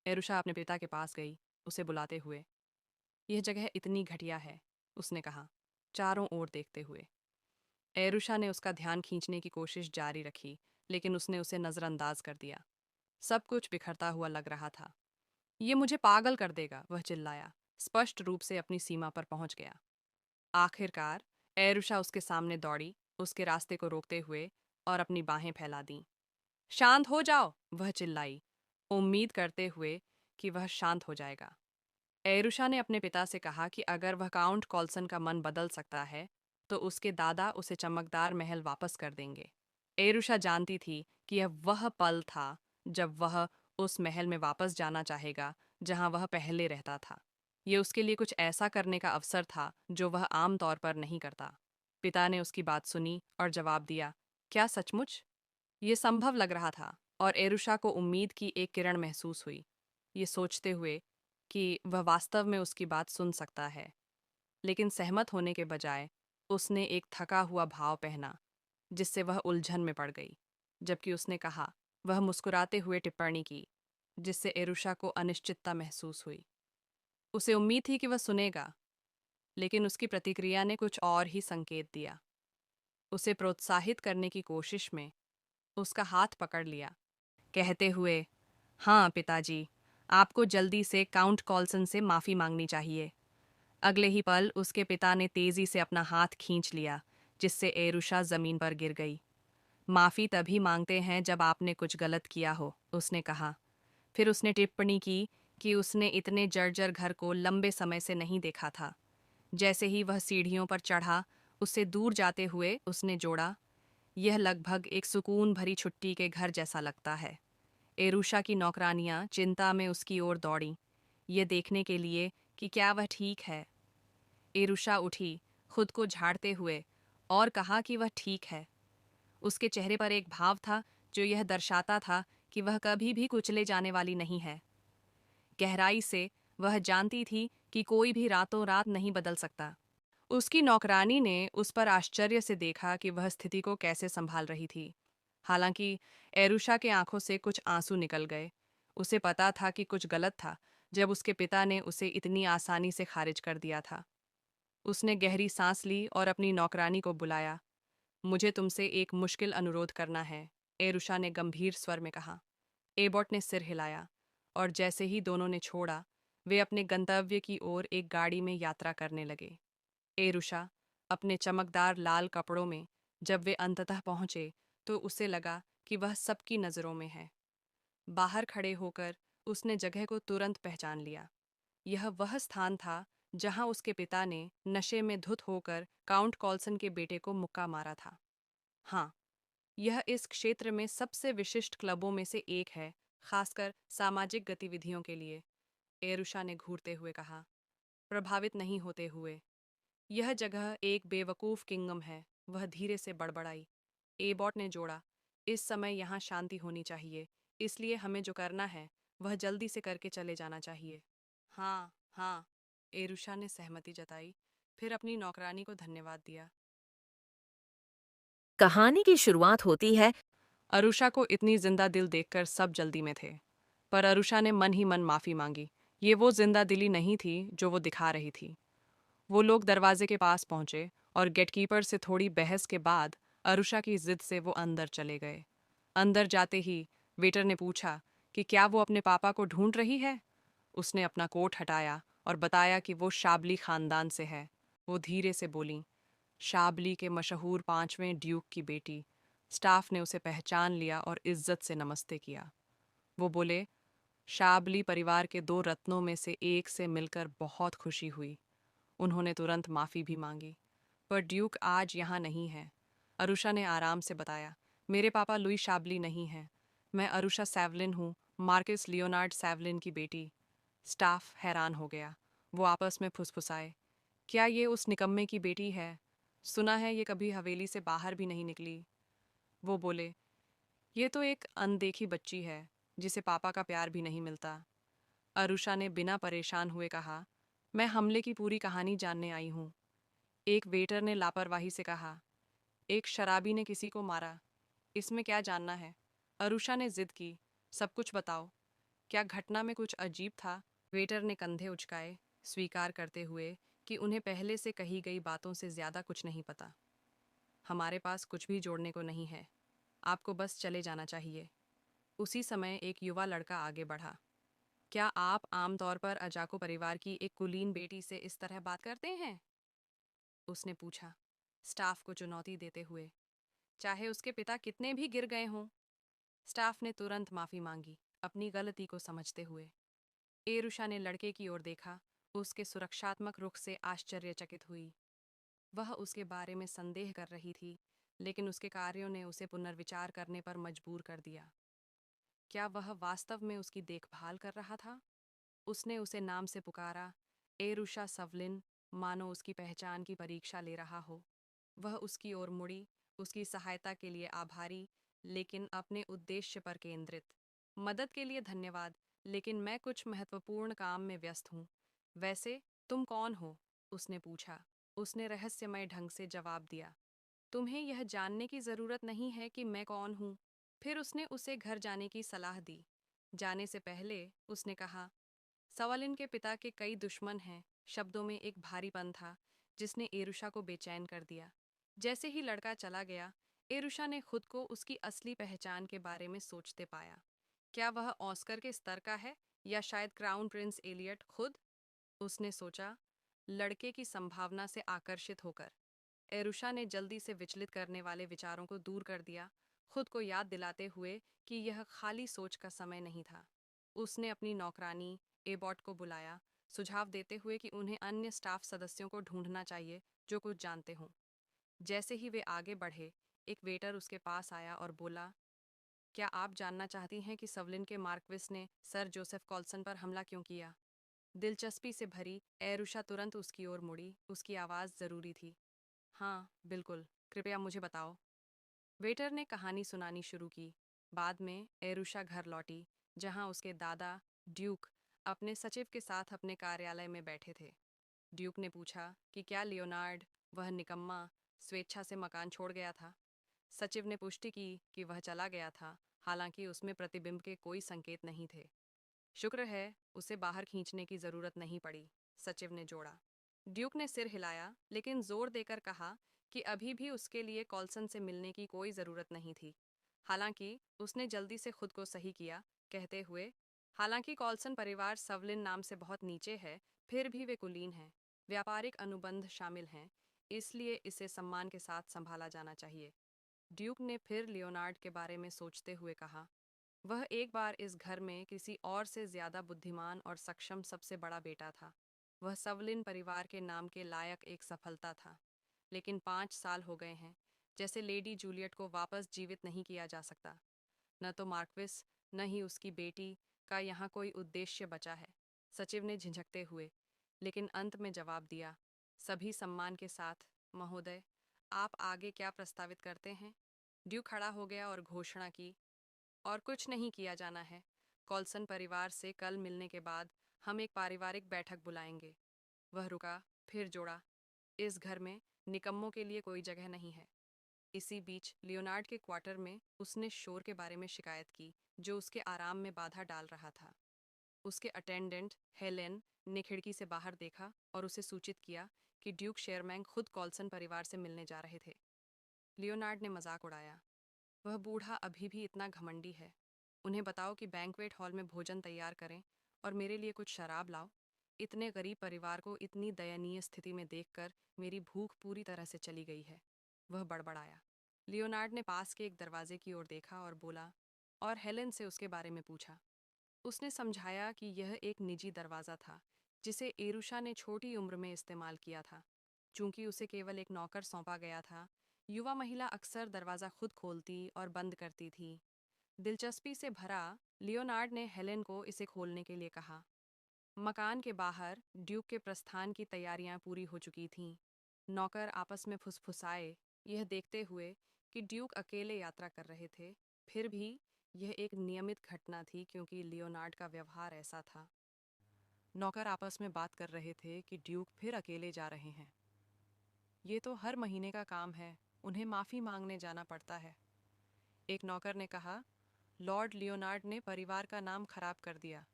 एरुषा अपने पिता के पास गई, उसे बुलाते हुए। यह जगह इतनी घटिया है, उसने कहा, चारों ओर देखते हुए। एरुषा ने उसका ध्यान खींचने की कोशिश जारी रखी, लेकिन उसने उसे नज़रअंदाज कर दिया। सब कुछ बिखरता हुआ लग रहा था। ये मुझे पागल कर देगा, वह चिल्लाया, स्पष्ट रूप से अपनी सीमा पर पहुंच गया। आखिरकार एरुषा उसके सामने दौड़ी, उसके रास्ते को रोकते हुए, और अपनी बाहें फैला दीं। शांत हो जाओ, वह चिल्लाई, उम्मीद करते हुए कि वह शांत हो जाएगा। एरुषा ने अपने पिता से कहा कि अगर वह काउंट कॉल्सन का मन बदल सकता है तो उसके दादा उसे चमकदार महल वापस कर देंगे। एरुषा जानती थी कि यह वह पल था जब वह उस महल में वापस जाना चाहेगा जहां वह पहले रहता था। ये उसके लिए कुछ ऐसा करने का अवसर था जो वह आम तौर पर नहीं करता। पिता ने उसकी बात सुनी और जवाब दिया, क्या सचमुच? ये संभव लग रहा था और एरुषा को उम्मीद की एक किरण महसूस हुई, ये सोचते हुए कि वह वास्तव में उसकी बात सुन सकता है। लेकिन सहमत होने के बजाय उसने एक थका हुआ भाव पहना, जिससे वह उलझन में पड़ गई। जबकि उसने कहा, वह मुस्कुराते हुए टिप्पणी की, जिससे एरुषा को अनिश्चितता महसूस हुई। उसे उम्मीद थी कि वह सुनेगा, लेकिन उसकी प्रतिक्रिया ने कुछ और ही संकेत दिया। उसे प्रोत्साहित करने की कोशिश में उसका हाथ पकड़ लिया, कहते हुए, हाँ पिताजी, आपको जल्दी से काउंट कॉल्सन से माफ़ी मांगनी चाहिए। अगले ही पल उसके पिता ने तेजी से अपना हाथ खींच लिया, जिससे एरुषा जमीन पर गिर गई। माफ़ी तभी मांगते हैं जब आपने कुछ गलत किया हो, उसने कहा। फिर उसने टिप्पणी की कि उसने इतने जर्जर घर को लंबे समय से नहीं देखा था। जैसे ही वह सीढ़ियों पर चढ़ा, उससे दूर जाते हुए उसने जोड़ा, यह लगभग एक सुकून भरी छुट्टी के घर जैसा लगता है। एरुषा की नौकरानियां चिंता में उसकी ओर दौड़ीं, ये देखने के लिए कि क्या वह ठीक है। एरुषा उठी, खुद को झाड़ते हुए, और कहा कि वह ठीक है। उसके चेहरे पर एक भाव था जो यह दर्शाता था कि वह कभी भी कुचले जाने वाली नहीं है। गहराई से वह जानती थी कि कोई भी रातों रात नहीं बदल सकता। उसकी नौकरानी ने उस पर आश्चर्य से देखा कि वह स्थिति को कैसे संभाल रही थी। हालांकि एरुषा के आंखों से कुछ आंसू निकल गए। उसे पता था कि कुछ गलत था जब उसके पिता ने उसे इतनी आसानी से खारिज कर दिया था। उसने गहरी सांस ली और अपनी नौकरानी को बुलाया। मुझे तुमसे एक मुश्किल अनुरोध करना है, एरुषा ने गंभीर स्वर में कहा। एबॉट ने सिर हिलाया, और जैसे ही दोनों ने छोड़ा, वे अपने गंतव्य की ओर एक गाड़ी में यात्रा करने लगे। एरुषा अपने चमकदार लाल कपड़ों में जब वे अंततः पहुंचे तो उसे लगा कि वह सबकी नज़रों में है। बाहर खड़े होकर उसने जगह को तुरंत पहचान लिया। यह वह स्थान था जहां उसके पिता ने नशे में धुत होकर काउंट कॉल्सन के बेटे को मुक्का मारा था। हाँ, यह इस क्षेत्र में सबसे विशिष्ट क्लबों में से एक है, खासकर सामाजिक गतिविधियों के लिए, एरुशा ने घूरते हुए कहा, प्रभावित नहीं होते हुए। यह जगह एक बेवकूफ किंगडम है, वह धीरे से बड़बड़ाई। एबॉट ने जोड़ा, इस समय यहाँ शांति होनी चाहिए, इसलिए हमें जो करना है वह जल्दी से करके चले जाना चाहिए। हाँ हाँ, एरुशा ने सहमति जताई, फिर अपनी नौकरानी को धन्यवाद दिया। कहानी की शुरुआत होती है। अरुषा को इतनी जिंदा दिल देखकर सब जल्दी में थे, पर अरुषा ने मन ही मन माफी मांगी। ये वो जिंदा दिली नहीं थी जो वो दिखा रही थी। वो लोग दरवाजे के पास पहुंचे और गेटकीपर से थोड़ी बहस के बाद अरुषा की जिद से वो अंदर चले गए। अंदर जाते ही वेटर ने पूछा कि क्या वो अपने पापा को ढूंढ रही है। उसने अपना कोट हटाया और बताया कि वो शाबली खानदान से है। वो धीरे से बोली, शाबली के मशहूर 5वें ड्यूक की बेटी। स्टाफ ने उसे पहचान लिया और इज्जत से नमस्ते किया। वो बोले, शाबली परिवार के 2 रत्नों में से एक से मिलकर बहुत खुशी हुई। उन्होंने तुरंत माफ़ी भी मांगी। पर ड्यूक आज यहाँ नहीं है। अरुषा ने आराम से बताया, मेरे पापा लुई शाबली नहीं हैं। मैं अरुषा सैवलिन हूँ, मार्कस लियोनार्ड सैवलिन की बेटी। स्टाफ हैरान हो गया। वो आपस में फुसफुसाए, क्या ये उस निकम्मे की बेटी है? सुना है ये कभी हवेली से बाहर भी नहीं निकली। वो बोले, ये तो एक अनदेखी बच्ची है जिसे पापा का प्यार भी नहीं मिलता। अरुषा ने बिना परेशान हुए कहा, मैं हमले की पूरी कहानी जानने आई हूँ। एक वेटर ने लापरवाही से कहा, एक शराबी ने किसी को मारा, इसमें क्या जानना है? अरुषा ने जिद की, सब कुछ बताओ। क्या घटना में कुछ अजीब था? वेटर ने कंधे उचकाए, स्वीकार करते हुए कि उन्हें पहले से कही गई बातों से ज्यादा कुछ नहीं पता। हमारे पास कुछ भी जोड़ने को नहीं है, आपको बस चले जाना चाहिए। उसी समय एक युवा लड़का आगे बढ़ा। क्या आप आमतौर पर अजाको परिवार की एक कुलीन बेटी से इस तरह बात करते हैं? उसने पूछा, स्टाफ को चुनौती देते हुए, चाहे उसके पिता कितने भी गिर गए हों। स्टाफ ने तुरंत माफी मांगी, अपनी गलती को समझते हुए। एरुषा ने लड़के की ओर देखा, उसके सुरक्षात्मक रुख से आश्चर्यचकित हुई। वह उसके बारे में संदेह कर रही थी, लेकिन उसके कार्यों ने उसे पुनर्विचार करने पर मजबूर कर दिया। क्या वह वास्तव में उसकी देखभाल कर रहा था? उसने उसे नाम से पुकारा, एरुषा सवलिन, मानो उसकी पहचान की परीक्षा ले रहा हो। वह उसकी ओर मुड़ी, उसकी सहायता के लिए आभारी, लेकिन अपने उद्देश्य पर केंद्रित। मदद के लिए धन्यवाद, लेकिन मैं कुछ महत्वपूर्ण काम में व्यस्त हूँ। वैसे, तुम कौन हो? उसने पूछा। उसने रहस्यमय ढंग से जवाब दिया, तुम्हें यह जानने की जरूरत नहीं है कि मैं कौन हूँ। फिर उसने उसे घर जाने की सलाह दी। जाने से पहले उसने कहा, सवालिन के पिता के कई दुश्मन हैं। शब्दों में एक भारीपन था जिसने एरुषा को बेचैन कर दिया। जैसे ही लड़का चला गया, एरुषा ने खुद को उसकी असली पहचान के बारे में सोचते पाया। क्या वह ऑस्कर के स्तर का है, या शायद क्राउन प्रिंस एलियट खुद? उसने सोचा, लड़के की संभावना से आकर्षित होकर। एरुषा ने जल्दी से विचलित करने वाले विचारों को दूर कर दिया, खुद को याद दिलाते हुए कि यह खाली सोच का समय नहीं था। उसने अपनी नौकरानी एबॉट को बुलाया, सुझाव देते हुए कि उन्हें अन्य स्टाफ सदस्यों को ढूंढना चाहिए जो कुछ जानते हों। जैसे ही वे आगे बढ़े, एक वेटर उसके पास आया और बोला, क्या आप जानना चाहती हैं कि सवलिन के मार्क्विस ने सर जोसेफ कॉल्सन पर हमला क्यों किया? दिलचस्पी से भरी एरुषा तुरंत उसकी ओर मुड़ी, उसकी आवाज़ ज़रूरी थी। हाँ, बिल्कुल, कृपया मुझे बताओ। वेटर ने कहानी सुनानी शुरू की। बाद में एरुषा घर लौटी, जहाँ उसके दादा ड्यूक अपने सचिव के साथ अपने कार्यालय में बैठे थे। ड्यूक ने पूछा कि क्या लियोनार्ड, वह निकम्मा, स्वेच्छा से मकान छोड़ गया था। सचिव ने पुष्टि की कि वह चला गया था, हालांकि उसमें प्रतिबिंब के कोई संकेत नहीं थे। शुक्र है उसे बाहर खींचने की जरूरत नहीं पड़ी, सचिव ने जोड़ा। ड्यूक ने सिर हिलाया, लेकिन जोर देकर कहा कि अभी भी उसके लिए कॉल्सन से मिलने की कोई जरूरत नहीं थी। हालांकि उसने जल्दी से खुद को सही किया, कहते हुए, हालांकि कॉल्सन परिवार सवलिन नाम से बहुत नीचे है, फिर भी वे कुलीन हैं। व्यापारिक अनुबंध शामिल हैं, इसलिए इसे सम्मान के साथ संभाला जाना चाहिए। ड्यूक ने फिर लियोनार्ड के बारे में सोचते हुए कहा, वह एक बार इस घर में किसी और से ज्यादा बुद्धिमान और सक्षम सबसे बड़ा बेटा था। वह सवलिन परिवार के नाम के लायक एक सफलता था, लेकिन 5 साल हो गए हैं जैसे लेडी जूलियट को वापस जीवित नहीं किया जा सकता। न तो मार्क्विस, न ही उसकी बेटी का यहाँ कोई उद्देश्य बचा है। सचिव ने झिझकते हुए, लेकिन अंत में जवाब दिया, सभी सम्मान के साथ, महोदय, आप आगे क्या प्रस्तावित करते हैं? ड्यूक खड़ा हो गया और घोषणा की, और कुछ नहीं किया जाना है। कॉल्सन परिवार से कल मिलने के बाद हम एक पारिवारिक बैठक बुलाएंगे। वह रुका, फिर जोड़ा, इस घर में निकम्मों के लिए कोई जगह नहीं है। इसी बीच लियोनार्ड के क्वार्टर में उसने शोर के बारे में शिकायत की जो उसके आराम में बाधा डाल रहा था। उसके अटेंडेंट हेलेन ने खिड़की से बाहर देखा और उसे सूचित किया कि ड्यूक शेयरमैन खुद कॉल्सन परिवार से मिलने जा रहे थे। लियोनार्ड ने मजाक उड़ाया, वह बूढ़ा अभी भी इतना घमंडी है। उन्हें बताओ कि बैंक्वेट हॉल में भोजन तैयार करें और मेरे लिए कुछ शराब लाओ। इतने गरीब परिवार को इतनी दयनीय स्थिति में देखकर मेरी भूख पूरी तरह से चली गई है। वह बड़बड़ाया। लियोनार्ड ने पास के एक दरवाजे की ओर देखा और बोला, और हेलेन से उसके बारे में पूछा। उसने समझाया कि यह एक निजी दरवाज़ा था जिसे एरुशा ने छोटी उम्र में इस्तेमाल किया था। चूंकि उसे केवल एक नौकर सौंपा गया था, युवा महिला अक्सर दरवाज़ा खुद खोलती और बंद करती थी। दिलचस्पी से भरा, लियोनार्ड ने हेलेन को इसे खोलने के लिए कहा। मकान के बाहर ड्यूक के प्रस्थान की तैयारियां पूरी हो चुकी थीं। नौकर आपस में फुसफुसाए, यह देखते हुए कि ड्यूक अकेले यात्रा कर रहे थे। फिर भी यह एक नियमित घटना थी क्योंकि लियोनार्ड का व्यवहार ऐसा था। नौकर आपस में बात कर रहे थे कि ड्यूक फिर अकेले जा रहे हैं। ये तो हर महीने का काम है, उन्हें माफ़ी मांगने जाना पड़ता है। एक नौकर ने कहा, लॉर्ड लियोनार्ड ने परिवार का नाम खराब कर दिया।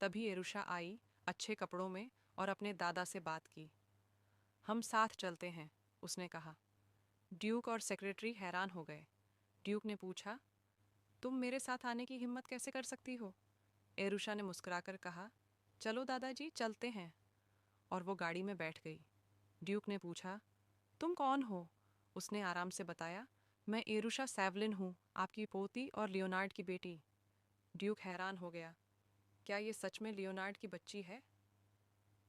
तभी एरुशा आई, अच्छे कपड़ों में, और अपने दादा से बात की। हम साथ चलते हैं, उसने कहा। ड्यूक और सेक्रेटरी हैरान हो गए। ड्यूक ने पूछा, तुम मेरे साथ आने की हिम्मत कैसे कर सकती हो? एरुशा ने मुस्कुराकर कहा, चलो दादाजी, चलते हैं। और वो गाड़ी में बैठ गई। ड्यूक ने पूछा, तुम कौन हो? उसने आराम से बताया, मैं एरुशा सैवलिन हूँ, आपकी पोती और लियोनार्ड की बेटी। ड्यूक हैरान हो गया, क्या ये सच में लियोनार्ड की बच्ची है?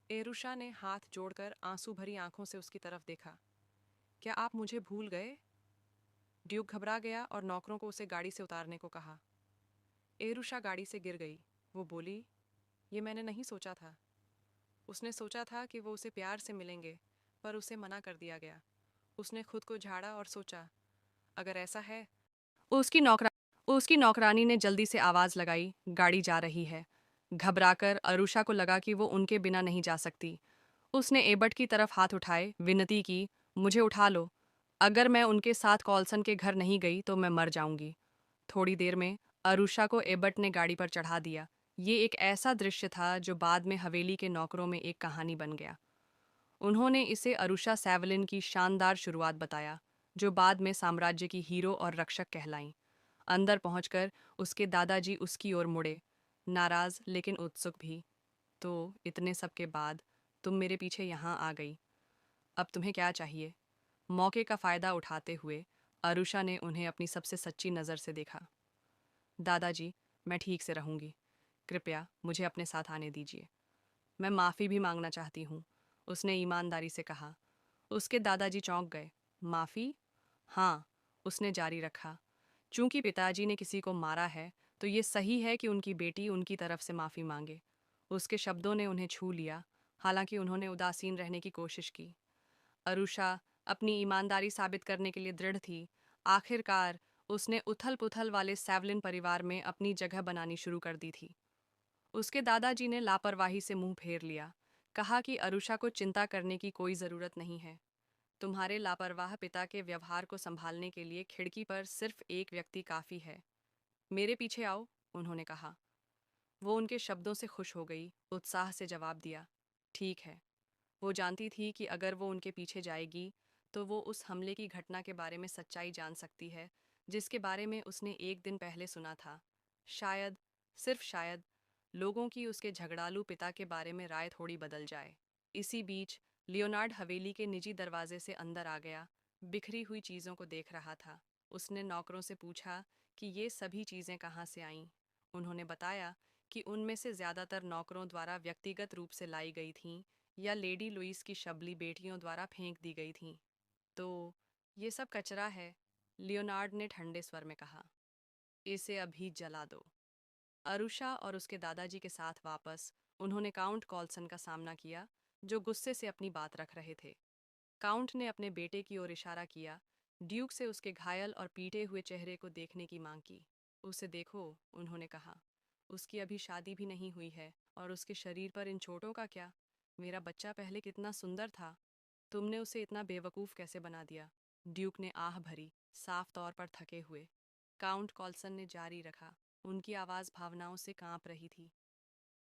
एरुशा ने हाथ जोड़कर आंसू भरी आंखों से उसकी तरफ देखा। क्या आप मुझे भूल गए? ड्यूक घबरा गया और नौकरों को उसे गाड़ी से उतारने को कहा। एरुशा गाड़ी से गिर गई। वो बोली, ये मैंने नहीं सोचा था। उसने सोचा था कि वो उसे प्यार से मिलेंगे, पर उसे मना कर दिया गया। उसने खुद को झाड़ा और सोचा, अगर ऐसा है। उसकी नौकरा उसकी नौकरानी ने जल्दी से आवाज लगाई, गाड़ी जा रही है। घबराकर अरुषा को लगा कि वो उनके बिना नहीं जा सकती। उसने एबट की तरफ हाथ उठाए, विनती की, मुझे उठा लो। अगर मैं उनके साथ कॉल्सन के घर नहीं गई तो मैं मर जाऊंगी। थोड़ी देर में अरुषा को एबट ने गाड़ी पर चढ़ा दिया। ये एक ऐसा दृश्य था जो बाद में हवेली के नौकरों में एक कहानी बन गया। उन्होंने इसे अरुषा सैवलिन की शानदार शुरुआत बताया, जो बाद में साम्राज्य की हीरो और रक्षक कहलाईं। अंदर पहुंचकर उसके दादाजी उसकी ओर मुड़े, नाराज लेकिन उत्सुक भी। तो इतने सब के बाद तुम मेरे पीछे यहाँ आ गई। अब तुम्हें क्या चाहिए? मौके का फायदा उठाते हुए अरुषा ने उन्हें अपनी सबसे सच्ची नज़र से देखा। दादाजी, मैं ठीक से रहूंगी। कृपया मुझे अपने साथ आने दीजिए। मैं माफ़ी भी मांगना चाहती हूँ, उसने ईमानदारी से कहा। उसके दादाजी चौंक गए। माफ़ी? हाँ, उसने जारी रखा। चूंकि पिताजी ने किसी को मारा है, तो ये सही है कि उनकी बेटी उनकी तरफ से माफ़ी मांगे। उसके शब्दों ने उन्हें छू लिया, हालांकि उन्होंने उदासीन रहने की कोशिश की। अरुषा अपनी ईमानदारी साबित करने के लिए दृढ़ थी। आखिरकार उसने उथल पुथल वाले सैवलिन परिवार में अपनी जगह बनानी शुरू कर दी थी। उसके दादाजी ने लापरवाही से मुंह फेर लिया, कहा कि अरुषा को चिंता करने की कोई ज़रूरत नहीं है। तुम्हारे लापरवाह पिता के व्यवहार को संभालने के लिए खिड़की पर सिर्फ एक व्यक्ति काफ़ी है। मेरे पीछे आओ, उन्होंने कहा। वो उनके शब्दों से खुश हो गई, उत्साह से जवाब दिया, ठीक है। वो जानती थी कि अगर वो उनके पीछे जाएगी तो वो उस हमले की घटना के बारे में सच्चाई जान सकती है जिसके बारे में उसने एक दिन पहले सुना था। शायद, सिर्फ शायद, लोगों की उसके झगड़ालू पिता के बारे में राय थोड़ी बदल जाए। इसी बीच लियोनार्ड हवेली के निजी दरवाजे से अंदर आ गया, बिखरी हुई चीज़ों को देख रहा था। उसने नौकरों से पूछा कि ये सभी चीज़ें कहाँ से आईं। उन्होंने बताया कि उनमें से ज़्यादातर नौकरों द्वारा व्यक्तिगत रूप से लाई गई थीं या लेडी लुइस की शबली बेटियों द्वारा फेंक दी गई थीं। तो ये सब कचरा है, लियोनार्ड ने ठंडे स्वर में कहा। इसे अभी जला दो। अरुषा और उसके दादाजी के साथ वापस उन्होंने काउंट कॉल्सन का सामना किया, जो गुस्से से अपनी बात रख रहे थे। काउंट ने अपने बेटे की ओर इशारा किया, ड्यूक से उसके घायल और पीटे हुए चेहरे को देखने की मांग की। उसे देखो, उन्होंने कहा। उसकी अभी शादी भी नहीं हुई है और उसके शरीर पर इन चोटों का क्या? मेरा बच्चा पहले कितना सुंदर था। तुमने उसे इतना बेवकूफ़ कैसे बना दिया? ड्यूक ने आह भरी, साफ तौर पर थके हुए। काउंट कॉल्सन ने जारी रखा, उनकी आवाज़ भावनाओं से कांप रही थी।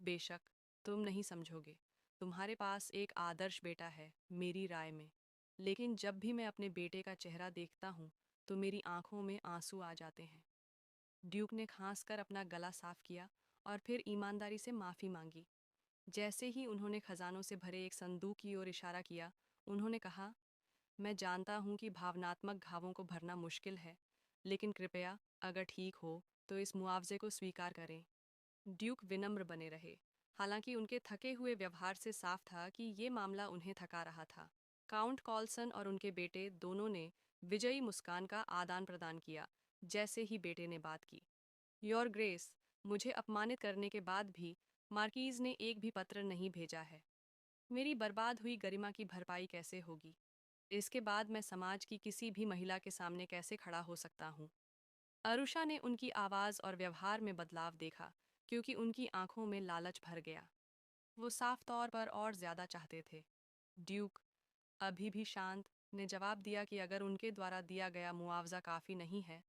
बेशक, तुम नहीं समझोगे। तुम्हारे पास एक आदर्श बेटा है, मेरी राय में। लेकिन जब भी मैं अपने बेटे का चेहरा देखता हूँ, तो मेरी आंखों में आंसू आ जाते हैं। ड्यूक ने खांसकर अपना गला साफ किया और फिर ईमानदारी से माफ़ी मांगी। जैसे ही उन्होंने खजानों से भरे एक संदूक की ओर इशारा किया, उन्होंने कहा, मैं जानता हूँ कि भावनात्मक घावों को भरना मुश्किल है, लेकिन कृपया, अगर ठीक हो, तो इस मुआवजे को स्वीकार करें। ड्यूक विनम्र बने रहे, हालांकि उनके थके हुए व्यवहार से साफ था कि ये मामला उन्हें थका रहा था। काउंट कॉल्सन और उनके बेटे दोनों ने विजयी मुस्कान का आदान प्रदान किया, जैसे ही बेटे ने बात की। योर ग्रेस, मुझे अपमानित करने के बाद भी मार्कीज ने एक भी पत्र नहीं भेजा है। मेरी बर्बाद हुई गरिमा की भरपाई कैसे होगी? इसके बाद मैं समाज की किसी भी महिला के सामने कैसे खड़ा हो सकता हूँ? अरुषा ने उनकी आवाज़ और व्यवहार में बदलाव देखा, क्योंकि उनकी आंखों में लालच भर गया। वो साफ तौर पर और ज्यादा चाहते थे। ड्यूक, अभी भी शांत, ने जवाब दिया कि अगर उनके द्वारा दिया गया मुआवजा काफ़ी नहीं है,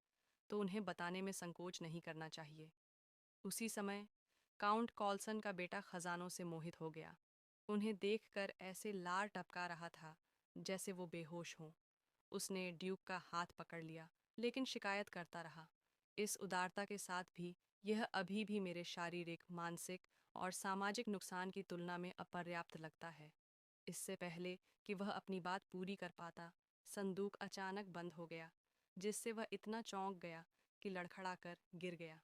तो उन्हें बताने में संकोच नहीं करना चाहिए। उसी समय काउंट कॉल्सन का बेटा खजानों से मोहित हो गया। उन्हें देखकर ऐसे लार टपका रहा था जैसे वो बेहोश हों। उसने ड्यूक का हाथ पकड़ लिया, लेकिन शिकायत करता रहा, इस उदारता के साथ भी यह अभी भी मेरे शारीरिक, मानसिक और सामाजिक नुकसान की तुलना में अपर्याप्त लगता है। इससे पहले कि वह अपनी बात पूरी कर पाता, संदूक अचानक बंद हो गया, जिससे वह इतना चौंक गया कि लड़खड़ाकर गिर गया।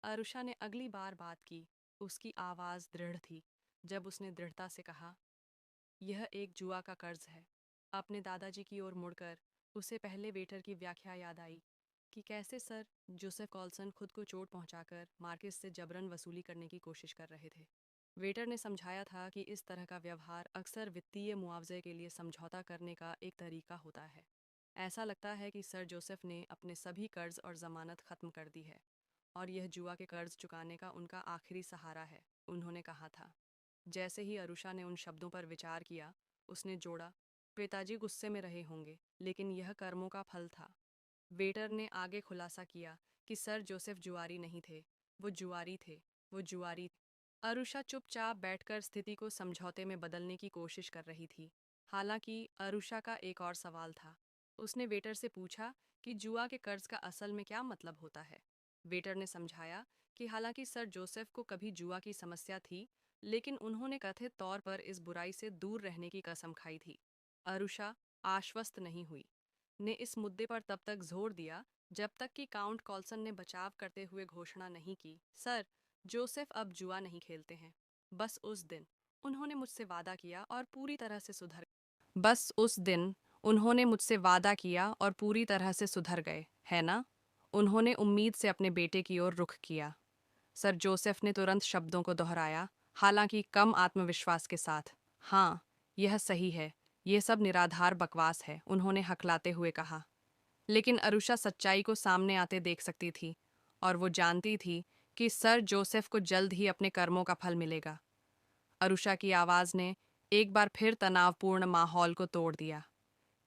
अरुषा ने अगली बार बात की। उसकी आवाज़ दृढ़ थी, जब उसने दृढ़ता से कहा, यह एक जुआ का कर्ज है। अपने दादाजी की ओर मुड़कर उसे पहले वेटर की व्याख्या याद आई कि कैसे सर जोसेफ कॉल्सन खुद को चोट पहुंचाकर मार्किस से जबरन वसूली करने की कोशिश कर रहे थे। वेटर ने समझाया था कि इस तरह का व्यवहार अक्सर वित्तीय मुआवजे के लिए समझौता करने का एक तरीका होता है। ऐसा लगता है कि सर जोसेफ ने अपने सभी कर्ज और जमानत खत्म कर दी है और यह जुआ के कर्ज चुकाने का उनका आखिरी सहारा है, उन्होंने कहा था। जैसे ही अरुषा ने उन शब्दों पर विचार किया, उसने जोड़ा, पिताजी गुस्से में रहे होंगे, लेकिन यह कर्मों का फल था। वेटर ने आगे खुलासा किया कि सर जोसेफ जुआरी नहीं थे, वो जुआरी थे, वो जुआरी। अरुषा चुपचाप बैठकर स्थिति को समझौते में बदलने की कोशिश कर रही थी। हालांकि अरुषा का एक और सवाल था। उसने वेटर से पूछा कि जुआ के कर्ज का असल में क्या मतलब होता है। वेटर ने समझाया कि हालांकि सर जोसेफ को कभी जुआ की समस्या थी, लेकिन उन्होंने कथित तौर पर इस बुराई से दूर रहने की कसम खाई थी। अरुषा आश्वस्त नहीं हुई, ने इस मुद्दे पर तब तक जोर दिया जब तक कि काउंट कॉल्सन ने बचाव करते हुए घोषणा नहीं की, सर जोसेफ अब जुआ नहीं खेलते हैं। बस उस दिन उन्होंने मुझसे वादा किया और पूरी तरह से सुधर बस उस दिन उन्होंने मुझसे वादा किया और पूरी तरह से सुधर गए, है ना? उन्होंने उम्मीद से अपने बेटे की ओर रुख किया। सर जोसेफ ने तुरंत शब्दों को दोहराया, हालांकि कम आत्मविश्वास के साथ। हाँ, यह सही है, यह सब निराधार बकवास है, उन्होंने हकलाते हुए कहा। लेकिन अरुषा सच्चाई को सामने आते देख सकती थी, और वो जानती थी कि सर जोसेफ को जल्द ही अपने कर्मों का फल मिलेगा। अरुषा की आवाज़ ने एक बार फिर तनावपूर्ण माहौल को तोड़ दिया।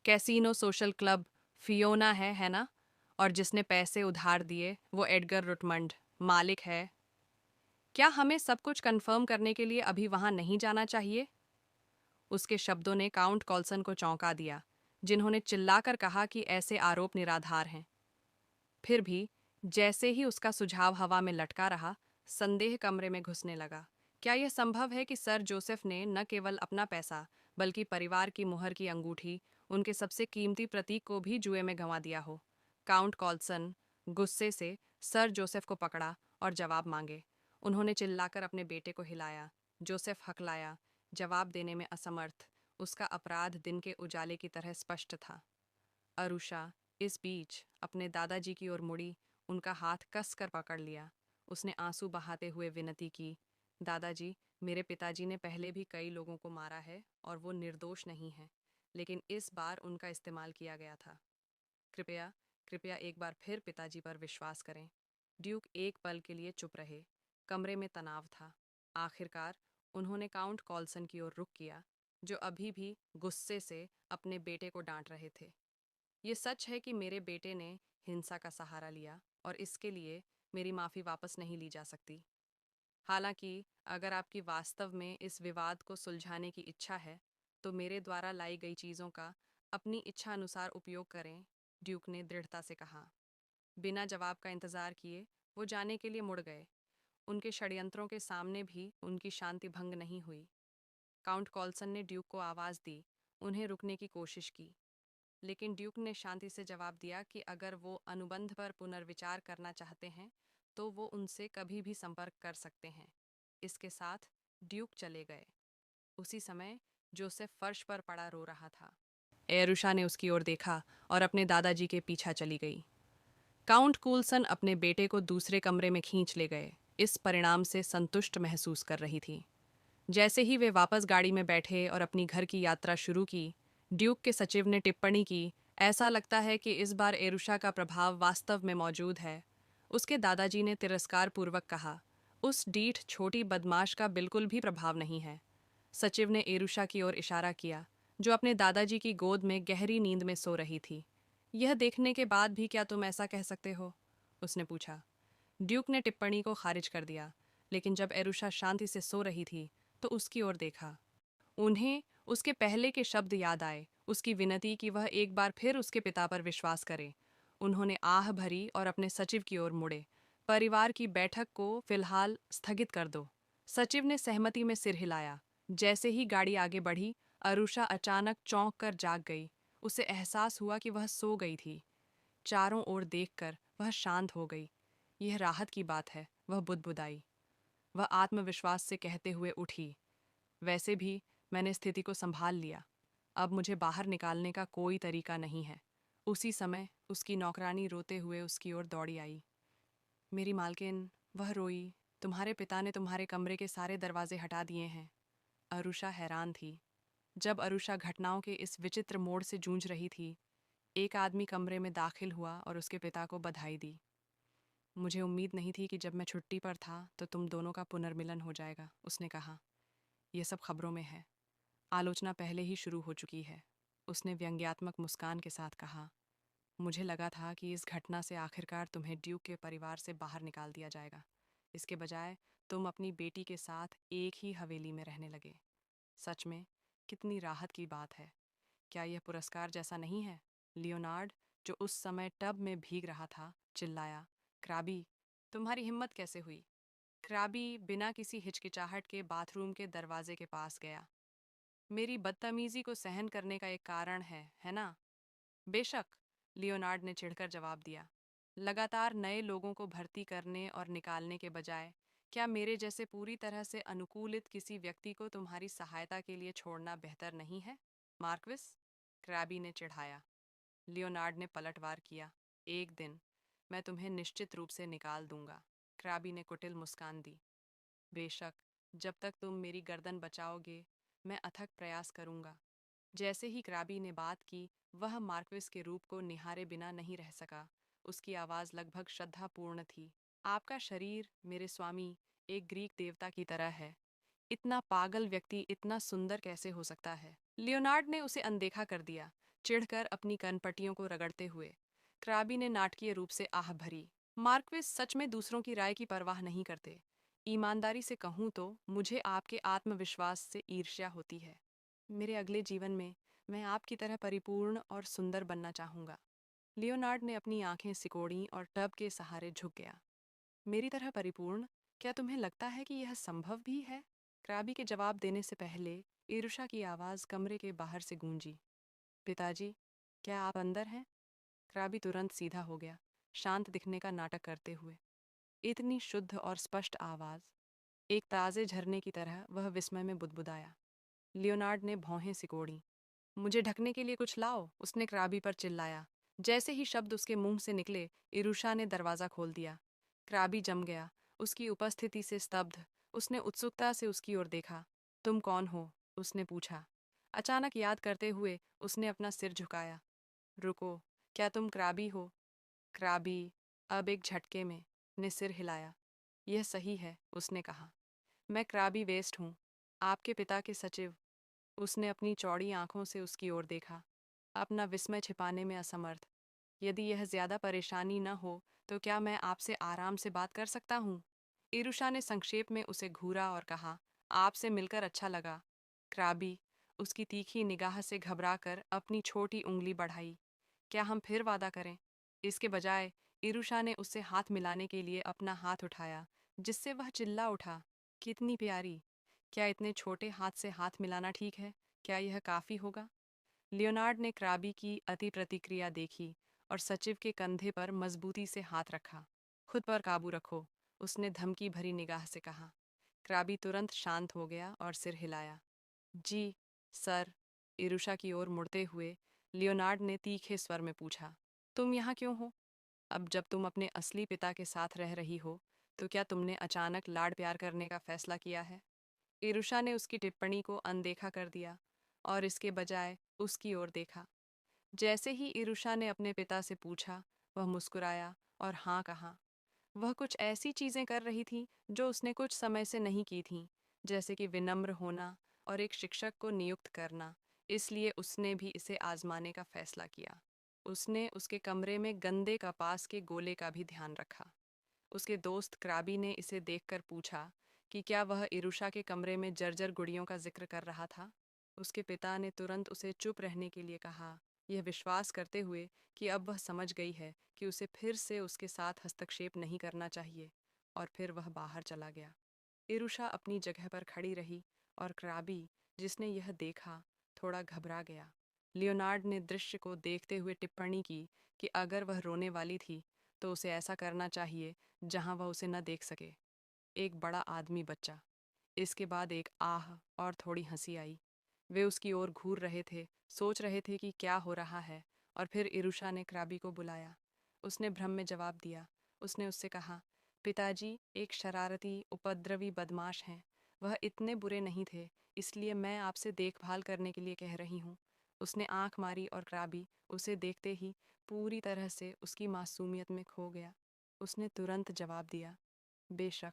कैसीनो सोशल क्लब फियोना है ना? और जिसने पैसे उधार दिए, वो एडगर रुटमंड, मालिक है। क्या हमें सब कुछ कंफर्म करने के लिए अभी वहां नहीं जाना चाहिए? उसके शब्दों ने काउंट कॉल्सन को चौंका दिया, जिन्होंने चिल्लाकर कहा कि ऐसे आरोप निराधार हैं। फिर भी जैसे ही उसका सुझाव हवा में लटका रहा, संदेह कमरे में घुसने लगा। क्या यह संभव है कि सर जोसेफ ने न केवल अपना पैसा, बल्कि परिवार की मुहर की अंगूठी, उनके सबसे कीमती प्रतीक को भी जुए में गंवा दिया हो? काउंट कॉल्सन गुस्से से सर जोसेफ को पकड़ा और जवाब मांगे, उन्होंने चिल्लाकर अपने बेटे को हिलाया। जोसेफ हकलाया, जवाब देने में असमर्थ। उसका अपराध दिन के उजाले की तरह स्पष्ट था। अरुषा इस बीच अपने दादाजी की ओर मुड़ी, उनका हाथ कस कर पकड़ लिया। उसने आंसू बहाते हुए विनती की, दादाजी, मेरे पिताजी ने पहले भी कई लोगों को मारा है और वो निर्दोष नहीं है, लेकिन इस बार उनका इस्तेमाल किया गया था। कृपया कृपया एक बार फिर पिताजी पर विश्वास करें। ड्यूक एक पल के लिए चुप रहे। कमरे में तनाव था। आखिरकार उन्होंने काउंट कॉल्सन की ओर रुख किया, जो अभी भी गुस्से से अपने बेटे को डांट रहे थे। ये सच है कि मेरे बेटे ने हिंसा का सहारा लिया और इसके लिए मेरी माफ़ी वापस नहीं ली जा सकती। हालांकि अगर आपकी वास्तव में इस विवाद को सुलझाने की इच्छा है, तो मेरे द्वारा लाई गई चीज़ों का अपनी इच्छा अनुसार उपयोग करें, ड्यूक ने दृढ़ता से कहा। बिना जवाब का इंतजार किए वो जाने के लिए मुड़ गए। उनके षड्यंत्रों के सामने भी उनकी शांति भंग नहीं हुई। काउंट कॉल्सन ने ड्यूक को आवाज़ दी, उन्हें रुकने की कोशिश की, लेकिन ड्यूक ने शांति से जवाब दिया कि अगर वो अनुबंध पर पुनर्विचार करना चाहते हैं, तो वो उनसे कभी भी संपर्क कर सकते हैं। इसके साथ ड्यूक चले गए। उसी समय जोसेफ फर्श पर पड़ा रो रहा था। एरुषा ने उसकी ओर देखा और अपने दादाजी के पीछा चली गई। काउंट कूलसन अपने बेटे को दूसरे कमरे में खींच ले गए, इस परिणाम से संतुष्ट महसूस कर रही थी। जैसे ही वे वापस गाड़ी में बैठे और अपनी घर की यात्रा शुरू की, ड्यूक के सचिव ने टिप्पणी की, ऐसा लगता है कि इस बार एरुषा का प्रभाव वास्तव में मौजूद है। उसके दादाजी ने तिरस्कार पूर्वक कहा, उस डीठ छोटी बदमाश का बिल्कुल भी प्रभाव नहीं है। सचिव ने एरुषा की ओर इशारा किया, जो अपने दादाजी की गोद में गहरी नींद में सो रही थी। यह देखने के बाद भी क्या तुम ऐसा कह सकते हो? उसने पूछा। ड्यूक ने टिप्पणी को खारिज कर दिया, लेकिन जब एरुषा शांति से सो रही थी तो उसकी ओर देखा। उन्हें उसके पहले के शब्द याद आए, उसकी विनती कि वह एक बार फिर उसके पिता पर विश्वास करे। उन्होंने आह भरी और अपने सचिव की ओर मुड़े। परिवार की बैठक को फिलहाल स्थगित कर दो। सचिव ने सहमति में सिर हिलाया। जैसे ही गाड़ी आगे बढ़ी, अरुषा अचानक चौंक कर जाग गई। उसे एहसास हुआ कि वह सो गई थी। चारों ओर देखकर वह शांत हो गई। यह राहत की बात है, वह बुदबुदाई। वह आत्मविश्वास से कहते हुए उठी, वैसे भी मैंने स्थिति को संभाल लिया। अब मुझे बाहर निकालने का कोई तरीका नहीं है। उसी समय उसकी नौकरानी रोते हुए उसकी ओर दौड़ी आई। मेरी मालकिन, वह रोई, तुम्हारे पिता ने तुम्हारे कमरे के सारे दरवाजे हटा दिए हैं। अरुषा हैरान थी। जब अरुषा घटनाओं के इस विचित्र मोड़ से जूझ रही थी, एक आदमी कमरे में दाखिल हुआ और उसके पिता को बधाई दी। मुझे उम्मीद नहीं थी कि जब मैं छुट्टी पर था तो तुम दोनों का पुनर्मिलन हो जाएगा, उसने कहा। यह सब खबरों में है। आलोचना पहले ही शुरू हो चुकी है, उसने व्यंग्यात्मक मुस्कान के साथ कहा। मुझे लगा था कि इस घटना से आखिरकार तुम्हें ड्यूक के परिवार से बाहर निकाल दिया जाएगा। इसके बजाय तुम अपनी बेटी के साथ एक ही हवेली में रहने लगे। सच में कितनी राहत की बात है। क्या यह पुरस्कार जैसा नहीं है? लियोनार्ड, जो उस समय टब में भीग रहा था, चिल्लाया। क्राबी, तुम्हारी हिम्मत कैसे हुई? क्राबी बिना किसी हिचकिचाहट के बाथरूम के दरवाजे के पास गया। मेरी बदतमीजी को सहन करने का एक कारण है ना? बेशक, लियोनार्ड ने चिढ़कर जवाब दिया। लगातार नए लोगों को भर्ती करने और निकालने के बजाय क्या मेरे जैसे पूरी तरह से अनुकूलित किसी व्यक्ति को तुम्हारी सहायता के लिए छोड़ना बेहतर नहीं है, मार्क्विस? क्रैबी ने चिढ़ाया। लियोनार्ड ने पलटवार किया। एक दिन मैं तुम्हें निश्चित रूप से निकाल दूंगा, क्रैबी ने कुटिल मुस्कान दी। बेशक, जब तक तुम मेरी गर्दन बचाओगे, मैं अथक प्रयास करूंगा। जैसे ही क्रैबी ने बात की, वह मार्क्विस के रूप को निहारे बिना नहीं रह सका। उसकी आवाज़ लगभग श्रद्धापूर्ण थी। आपका शरीर, मेरे स्वामी, एक ग्रीक देवता की तरह है। इतना पागल व्यक्ति इतना सुंदर कैसे हो सकता है? लियोनार्ड ने उसे अनदेखा कर दिया, चिढ़कर अपनी कनपटियों को रगड़ते हुए। क्राबी ने नाटकीय रूप से आह भरी। मार्क्विस सच में दूसरों की राय की परवाह नहीं करते। ईमानदारी से कहूँ तो मुझे आपके आत्मविश्वास से ईर्ष्या होती है। मेरे अगले जीवन में मैं आपकी तरह परिपूर्ण और सुंदर बनना चाहूँगा। लियोनार्ड ने अपनी आंखें सिकोड़ीं और टब के सहारे झुक गया। मेरी तरह परिपूर्ण? क्या तुम्हें लगता है कि यह संभव भी है? क्राबी के जवाब देने से पहले ईर्षा की आवाज़ कमरे के बाहर से गूंजी। पिताजी, क्या आप अंदर हैं? क्राबी तुरंत सीधा हो गया, शांत दिखने का नाटक करते हुए। इतनी शुद्ध और स्पष्ट आवाज़। एक ताज़े झरने की तरह वह विस्मय में बुदबुदाया। लियोनार्ड ने भौहें सिकोड़ी। मुझे ढकने के लिए कुछ लाओ, उसने क्राबी पर चिल्लाया। जैसे ही शब्द उसके मुंह से निकले, इरुषा ने दरवाज़ा खोल दिया। क्राबी जम गया, उसकी उपस्थिति से स्तब्ध। उसने उत्सुकता से उसकी ओर देखा। तुम कौन हो? उसने पूछा। अचानक याद करते हुए उसने अपना सिर झुकाया। रुको, क्या तुम क्राबी हो? क्राबी अब एक झटके में ने सिर हिलाया। यह सही है, उसने कहा। मैं क्राबी वेस्ट हूँ, आपके पिता के सचिव। उसने अपनी चौड़ी आंखों से उसकी ओर देखा, अपना विस्मय छिपाने में असमर्थ। यदि यह ज्यादा परेशानी न हो तो क्या मैं आपसे आराम से बात कर सकता हूँ? इरुषा ने संक्षेप में उसे घूरा और कहा, आपसे मिलकर अच्छा लगा। क्राबी उसकी तीखी निगाह से घबराकर अपनी छोटी उंगली बढ़ाई। क्या हम फिर वादा करें? इसके बजाय इरुषा ने उससे हाथ मिलाने के लिए अपना हाथ उठाया, जिससे वह चिल्ला उठा, कितनी प्यारी! क्या इतने छोटे हाथ से हाथ मिलाना ठीक है? क्या यह काफी होगा? लियोनार्ड ने क्राबी की अति प्रतिक्रिया देखी और सचिव के कंधे पर मजबूती से हाथ रखा। खुद पर काबू रखो, उसने धमकी भरी निगाह से कहा। क्राबी तुरंत शांत हो गया और सिर हिलाया। जी, सर। इरुषा की ओर मुड़ते हुए लियोनार्ड ने तीखे स्वर में पूछा, तुम यहाँ क्यों हो? अब जब तुम अपने असली पिता के साथ रह रही हो, तो क्या तुमने अचानक लाड प्यार करने का फैसला किया है? इरुषा ने उसकी टिप्पणी को अनदेखा कर दिया और इसके बजाय उसकी ओर देखा। जैसे ही इरुषा ने अपने पिता से पूछा, वह मुस्कुराया और हाँ कहा। वह कुछ ऐसी चीजें कर रही थी जो उसने कुछ समय से नहीं की थीं, जैसे कि विनम्र होना और एक शिक्षक को नियुक्त करना। इसलिए उसने भी इसे आजमाने का फैसला किया। उसने उसके कमरे में गंदे कपास के गोले का भी ध्यान रखा। उसके दोस्त क्राबी ने इसे देखकर पूछा कि क्या वह इरुषा के कमरे में जर्जर गुड़ियों का जिक्र कर रहा था। उसके पिता ने तुरंत उसे चुप रहने के लिए कहा, यह विश्वास करते हुए कि अब वह समझ गई है कि उसे फिर से उसके साथ हस्तक्षेप नहीं करना चाहिए, और फिर वह बाहर चला गया। इरुषा अपनी जगह पर खड़ी रही और क्राबी, जिसने यह देखा, थोड़ा घबरा गया। लियोनार्ड ने दृश्य को देखते हुए टिप्पणी की कि अगर वह रोने वाली थी तो उसे ऐसा करना चाहिए जहां वह उसे न देख सके। एक बड़ा आदमी बच्चा। इसके बाद एक आह और थोड़ी हंसी आई। वे उसकी ओर घूर रहे थे, सोच रहे थे कि क्या हो रहा है, और फिर इरुषा ने क्राबी को बुलाया। उसने भ्रम में जवाब दिया। उसने उससे कहा, पिताजी एक शरारती, उपद्रवी बदमाश हैं। वह इतने बुरे नहीं थे, इसलिए मैं आपसे देखभाल करने के लिए कह रही हूँ। उसने आंख मारी और क्राबी उसे देखते ही पूरी तरह से उसकी मासूमियत में खो गया। उसने तुरंत जवाब दिया, बेशक,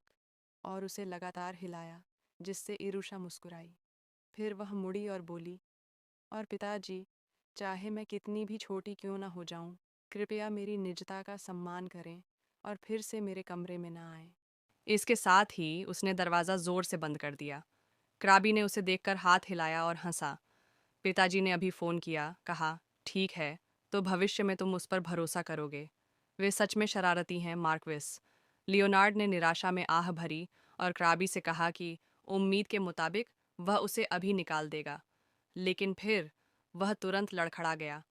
और उसे लगातार हिलाया, जिससे इरुषा मुस्कुराई। फिर वह मुड़ी और बोली, और पिताजी, चाहे मैं कितनी भी छोटी क्यों ना हो जाऊं, कृपया मेरी निजता का सम्मान करें और फिर से मेरे कमरे में ना आए। इसके साथ ही उसने दरवाज़ा जोर से बंद कर दिया। क्राबी ने उसे देखकर हाथ हिलाया और हंसा। पिताजी ने अभी फ़ोन किया, कहा, ठीक है, तो भविष्य में तुम उस पर भरोसा करोगे। वे सच में शरारती हैं, मार्क्विस। लियोनार्ड ने निराशा में आह भरी और क्राबी से कहा कि उम्मीद के मुताबिक वह उसे अभी निकाल देगा। लेकिन फिर वह तुरंत लड़खड़ा गया,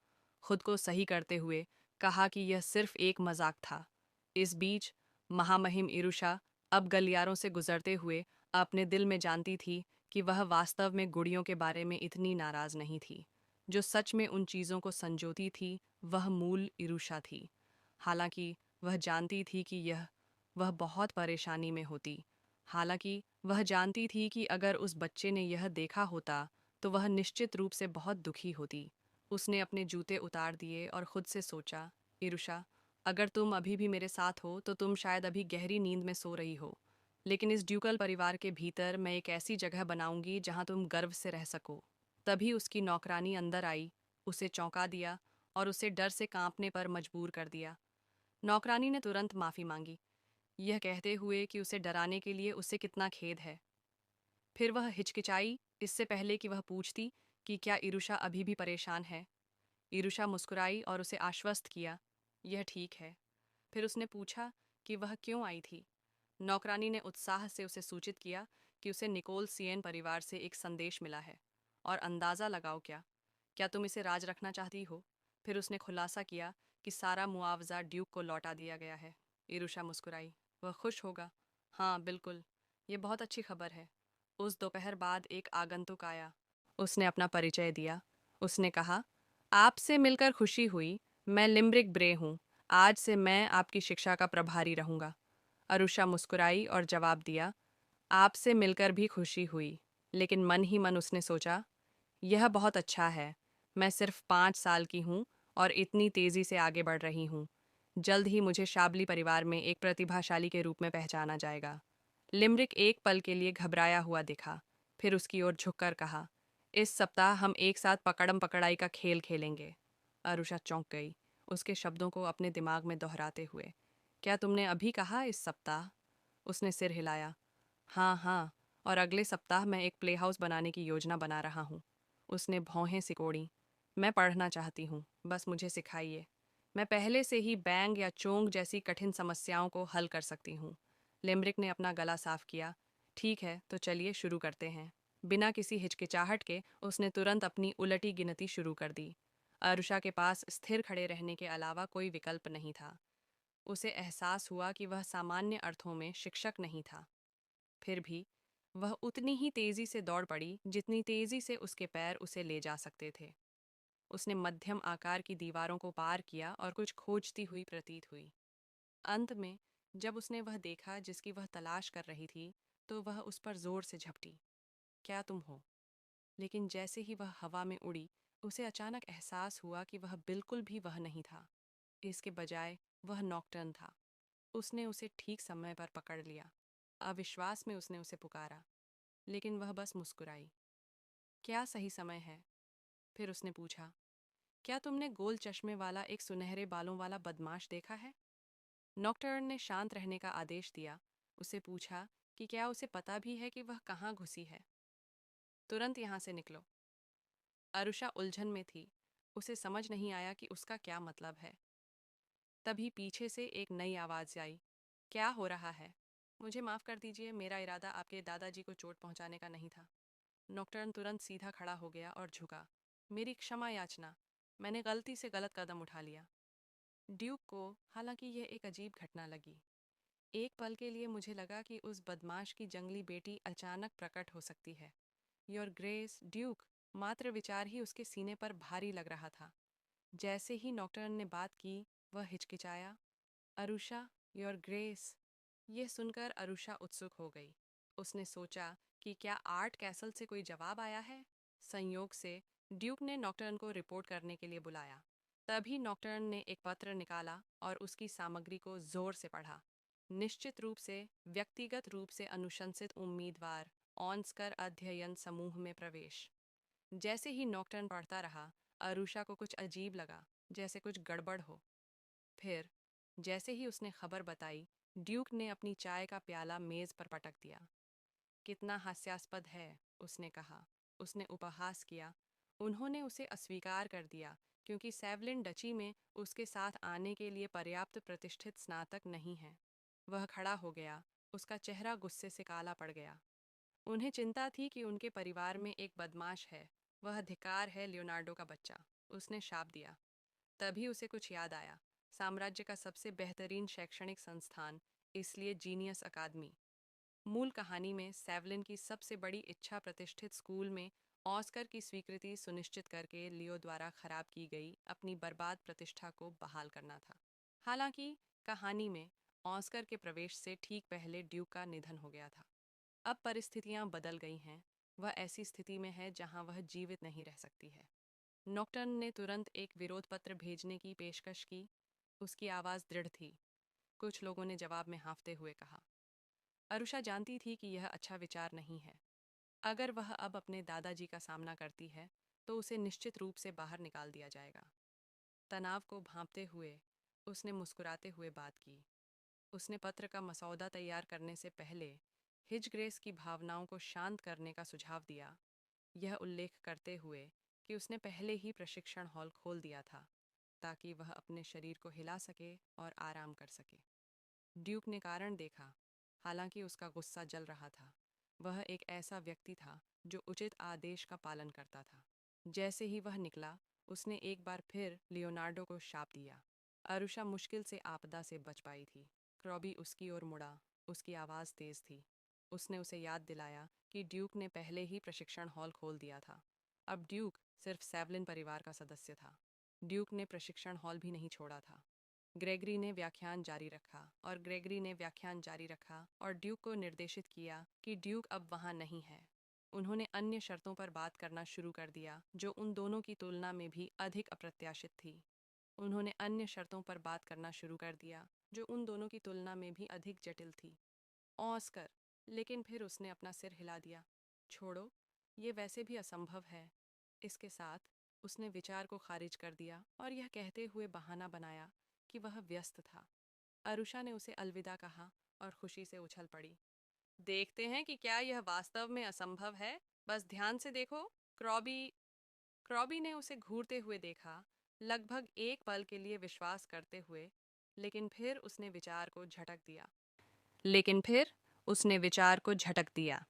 खुद को सही करते हुए कहा कि यह सिर्फ एक मजाक था। इस बीच महामहिम इरुषा अब गलियारों से गुजरते हुए अपने दिल में जानती थी कि वह वास्तव में गुड़ियों के बारे में इतनी नाराज नहीं थी। जो सच में उन चीज़ों को संजोती थी, वह मूल इरुषा थी। हालांकि वह जानती थी कि वह बहुत परेशानी में होती। हालांकि वह जानती थी कि अगर उस बच्चे ने यह देखा होता तो वह निश्चित रूप से बहुत दुखी होती। उसने अपने जूते उतार दिए और खुद से सोचा, इरुषा, अगर तुम अभी भी मेरे साथ हो तो तुम शायद अभी गहरी नींद में सो रही हो। लेकिन इस ड्यूकल परिवार के भीतर मैं एक ऐसी जगह बनाऊंगी जहां तुम गर्व से रह सको। तभी उसकी नौकरानी अंदर आई, उसे चौंका दिया और उसे डर से कांपने पर मजबूर कर दिया। नौकरानी ने तुरंत माफ़ी मांगी, यह कहते हुए कि उसे डराने के लिए उससे कितना खेद है। फिर वह हिचकिचाई, इससे पहले कि वह पूछती कि क्या इरुषा अभी भी परेशान है। इरुषा मुस्कुराई और उसे आश्वस्त किया, यह ठीक है। फिर उसने पूछा कि वह क्यों आई थी। नौकरानी ने उत्साह से उसे सूचित किया कि उसे निकोल सियन परिवार से एक संदेश मिला है, और अंदाज़ा लगाओ क्या तुम इसे राज रखना चाहती हो। फिर उसने खुलासा किया कि सारा मुआवजा ड्यूक को लौटा दिया गया है। इरुषा मुस्कुराई, वह खुश होगा। हाँ बिल्कुल, ये बहुत अच्छी खबर है। उस दोपहर बाद एक आगंतुक आया। उसने अपना परिचय दिया। उसने कहा, आपसे मिलकर खुशी हुई। मैं लिम्ब्रिक ब्रे हूँ। आज से मैं आपकी शिक्षा का प्रभारी रहूंगा। अरुषा मुस्कुराई और जवाब दिया, आपसे मिलकर भी खुशी हुई। लेकिन मन ही मन उसने सोचा, यह बहुत अच्छा है। मैं सिर्फ 5 साल की हूँ और इतनी तेजी से आगे बढ़ रही हूँ। जल्द ही मुझे शाबली परिवार में एक प्रतिभाशाली के रूप में पहचाना जाएगा। लिमरिक एक पल के लिए घबराया हुआ दिखा, फिर उसकी ओर झुककर कहा, इस सप्ताह हम एक साथ पकड़म पकड़ाई का खेल खेलेंगे। अरुषा चौंक गई, उसके शब्दों को अपने दिमाग में दोहराते हुए। क्या तुमने अभी कहा इस सप्ताह? उसने सिर हिलाया। हाँ हाँ, और अगले सप्ताह मैं एक प्लेहाउस बनाने की योजना बना रहा हूँ। उसने भौहें सिकोड़ी। मैं पढ़ना चाहती हूँ, बस मुझे सिखाइए। मैं पहले से ही बैंग या चोंग जैसी कठिन समस्याओं को हल कर सकती हूँ। लिमरिक ने अपना गला साफ किया। ठीक है, तो चलिए शुरू करते हैं। बिना किसी हिचकिचाहट के उसने तुरंत अपनी उलटी गिनती शुरू कर दी। अरुषा के पास स्थिर खड़े रहने के अलावा कोई विकल्प नहीं था। उसे एहसास हुआ कि वह सामान्य अर्थों में शिक्षक नहीं था। फिर भी वह उतनी ही तेजी से दौड़ पड़ी जितनी तेजी से उसके पैर उसे ले जा सकते थे। उसने मध्यम आकार की दीवारों को पार किया और कुछ खोजती हुई प्रतीत हुई। अंत में जब उसने वह देखा जिसकी वह तलाश कर रही थी, तो वह उस पर जोर से झपटी। क्या तुम हो? लेकिन जैसे ही वह हवा में उड़ी, उसे अचानक एहसास हुआ कि वह बिल्कुल भी वह नहीं था। इसके बजाय वह नॉकटर्न था। उसने उसे ठीक समय पर पकड़ लिया। अविश्वास में उसने उसे पुकारा, लेकिन वह बस मुस्कुराई। क्या सही समय है? फिर उसने पूछा, क्या तुमने गोल चश्मे वाला एक सुनहरे बालों वाला बदमाश देखा है? नॉकटर्न ने शांत रहने का आदेश दिया। उसे पूछा कि क्या उसे पता भी है कि वह कहाँ घुसी है। तुरंत यहाँ से निकलो। अरुषा उलझन में थी। उसे समझ नहीं आया कि उसका क्या मतलब है। तभी पीछे से एक नई आवाज़ आई। क्या हो रहा है? मुझे माफ़ कर दीजिए, मेरा इरादा आपके दादाजी को चोट पहुंचाने का नहीं था। नॉकटर्न तुरंत सीधा खड़ा हो गया और झुका। मेरी क्षमा याचना, मैंने गलती से गलत कदम उठा लिया। ड्यूक को हालांकि यह एक अजीब घटना लगी। एक पल के लिए मुझे लगा कि उस बदमाश की जंगली बेटी अचानक प्रकट हो सकती है। योर ग्रेस, ड्यूक, मात्र विचार ही उसके सीने पर भारी लग रहा था। जैसे ही नॉकटर्न ने बात की, वह हिचकिचाया। Arusha, your grace. यह सुनकर अरुषा उत्सुक हो गई। उसने सोचा कि क्या आर्ट कैसल से कोई जवाब आया है। संयोग से ड्यूक ने नॉकटर्न को रिपोर्ट करने के लिए बुलाया। तभी नॉकटर्न ने एक पत्र निकाला और उसकी सामग्री को जोर से पढ़ा। निश्चित रूप से व्यक्तिगत रूप से अनुशंसित उम्मीदवार ऑनस्कर अध्ययन समूह में प्रवेश। जैसे ही नॉकटर्न पढ़ता रहा, अरुषा को कुछ अजीब लगा, जैसे कुछ गड़बड़ हो। फिर जैसे ही उसने खबर बताई, ड्यूक ने अपनी चाय का प्याला मेज पर पटक दिया। कितना हास्यास्पद है, उसने कहा। उसने उपहास किया। उन्होंने उसे अस्वीकार कर दिया क्योंकि सेवलिन डची में उसके साथ आने के लिए पर्याप्त प्रतिष्ठित स्नातक नहीं है। वह खड़ा हो गया। उसका चेहरा गुस्से से काला पड़ गया। उन्हें चिंता थी कि उनके परिवार में एक बदमाश है। वह धिक्कार है लियोनार्डो का बच्चा, उसने शाप दिया। तभी उसे कुछ याद आया। साम्राज्य का सबसे बेहतरीन शैक्षणिक संस्थान, इसलिए जीनियस अकादमी। मूल कहानी में सेवलिन की सबसे बड़ी इच्छा प्रतिष्ठित स्कूल में ऑस्कर की स्वीकृति सुनिश्चित करके लियो द्वारा खराब की गई अपनी बर्बाद प्रतिष्ठा को बहाल करना था। हालांकि कहानी में ऑस्कर के प्रवेश से ठीक पहले ड्यूक का निधन हो गया था। अब परिस्थितियां बदल गई हैं। वह ऐसी स्थिति में है जहां वह जीवित नहीं रह सकती है। नॉकटर्न ने तुरंत एक विरोध पत्र भेजने की पेशकश की। उसकी आवाज़ दृढ़ थी। कुछ लोगों ने जवाब में हाँफते हुए कहा। अरुषा जानती थी कि यह अच्छा विचार नहीं है। अगर वह अब अपने दादाजी का सामना करती है, तो उसे निश्चित रूप से बाहर निकाल दिया जाएगा। तनाव को भांपते हुए उसने मुस्कुराते हुए बात की। उसने पत्र का मसौदा तैयार करने से पहले हिजग्रेस की भावनाओं को शांत करने का सुझाव दिया, यह उल्लेख करते हुए कि उसने पहले ही प्रशिक्षण हॉल खोल दिया था ताकि वह अपने शरीर को हिला सके और आराम कर सके। ड्यूक ने कारण देखा। हालांकि उसका गुस्सा जल रहा था। वह एक ऐसा व्यक्ति था जो उचित आदेश का पालन करता था। जैसे ही वह निकला, उसने एक बार फिर लियोनार्डो को शाप दिया। अरुषा मुश्किल से आपदा से बच पाई थी। क्रॉबी उसकी ओर मुड़ा। उसकी आवाज़ तेज थी। उसने उसे याद दिलाया कि ड्यूक ने पहले ही प्रशिक्षण हॉल खोल दिया था। अब ड्यूक सिर्फ सेवलिन परिवार का सदस्य था। ड्यूक ने प्रशिक्षण हॉल भी नहीं छोड़ा था। ग्रेगरी ने व्याख्यान जारी रखा और ग्रेगरी ने व्याख्यान जारी रखा और ड्यूक को निर्देशित किया कि ड्यूक अब वहाँ नहीं है। उन्होंने अन्य शर्तों पर बात करना शुरू कर दिया जो उन दोनों की तुलना में भी अधिक अप्रत्याशित थी। उन्होंने अन्य शर्तों पर बात करना शुरू कर दिया जो उन दोनों की तुलना में भी अधिक जटिल थी। ऑस्कर, लेकिन फिर उसने अपना सिर हिला दिया। छोड़ो, ये वैसे भी असंभव है। इसके साथ उसने विचार को खारिज कर दिया और यह कहते हुए बहाना बनाया कि वह व्यस्त था। अरुषा ने उसे अलविदा कहा और खुशी से उछल पड़ी। देखते हैं कि क्या यह वास्तव में असंभव है। बस ध्यान से देखो। क्रॉबी क्रॉबी ने उसे घूरते हुए देखा, लगभग एक पल के लिए विश्वास करते हुए, लेकिन फिर उसने विचार को झटक दिया। लेकिन फिर उसने विचार को झटक दिया।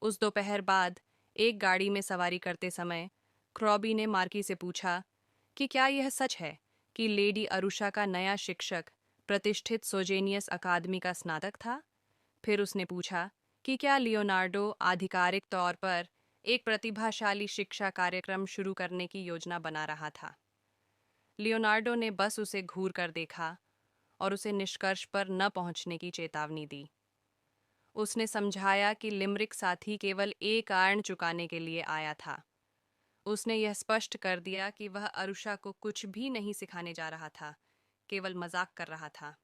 उस दोपहर बाद एक गाड़ी में सवारी करते समय क्रॉबी ने मार्की से पूछा कि क्या यह सच है कि लेडी अरुषा का नया शिक्षक प्रतिष्ठित सोजेनियस अकादमी का स्नातक था। फिर उसने पूछा कि क्या लियोनार्डो आधिकारिक तौर पर एक प्रतिभाशाली शिक्षा कार्यक्रम शुरू करने की योजना बना रहा था। लियोनार्डो ने बस उसे घूर कर देखा और उसे निष्कर्ष पर न पहुंचने की चेतावनी दी। उसने समझाया कि लिमरिक साथी केवल एक आर्ण चुकाने के लिए आया था। उसने यह स्पष्ट कर दिया कि वह अरुषा को कुछ भी नहीं सिखाने जा रहा था, केवल मजाक कर रहा था।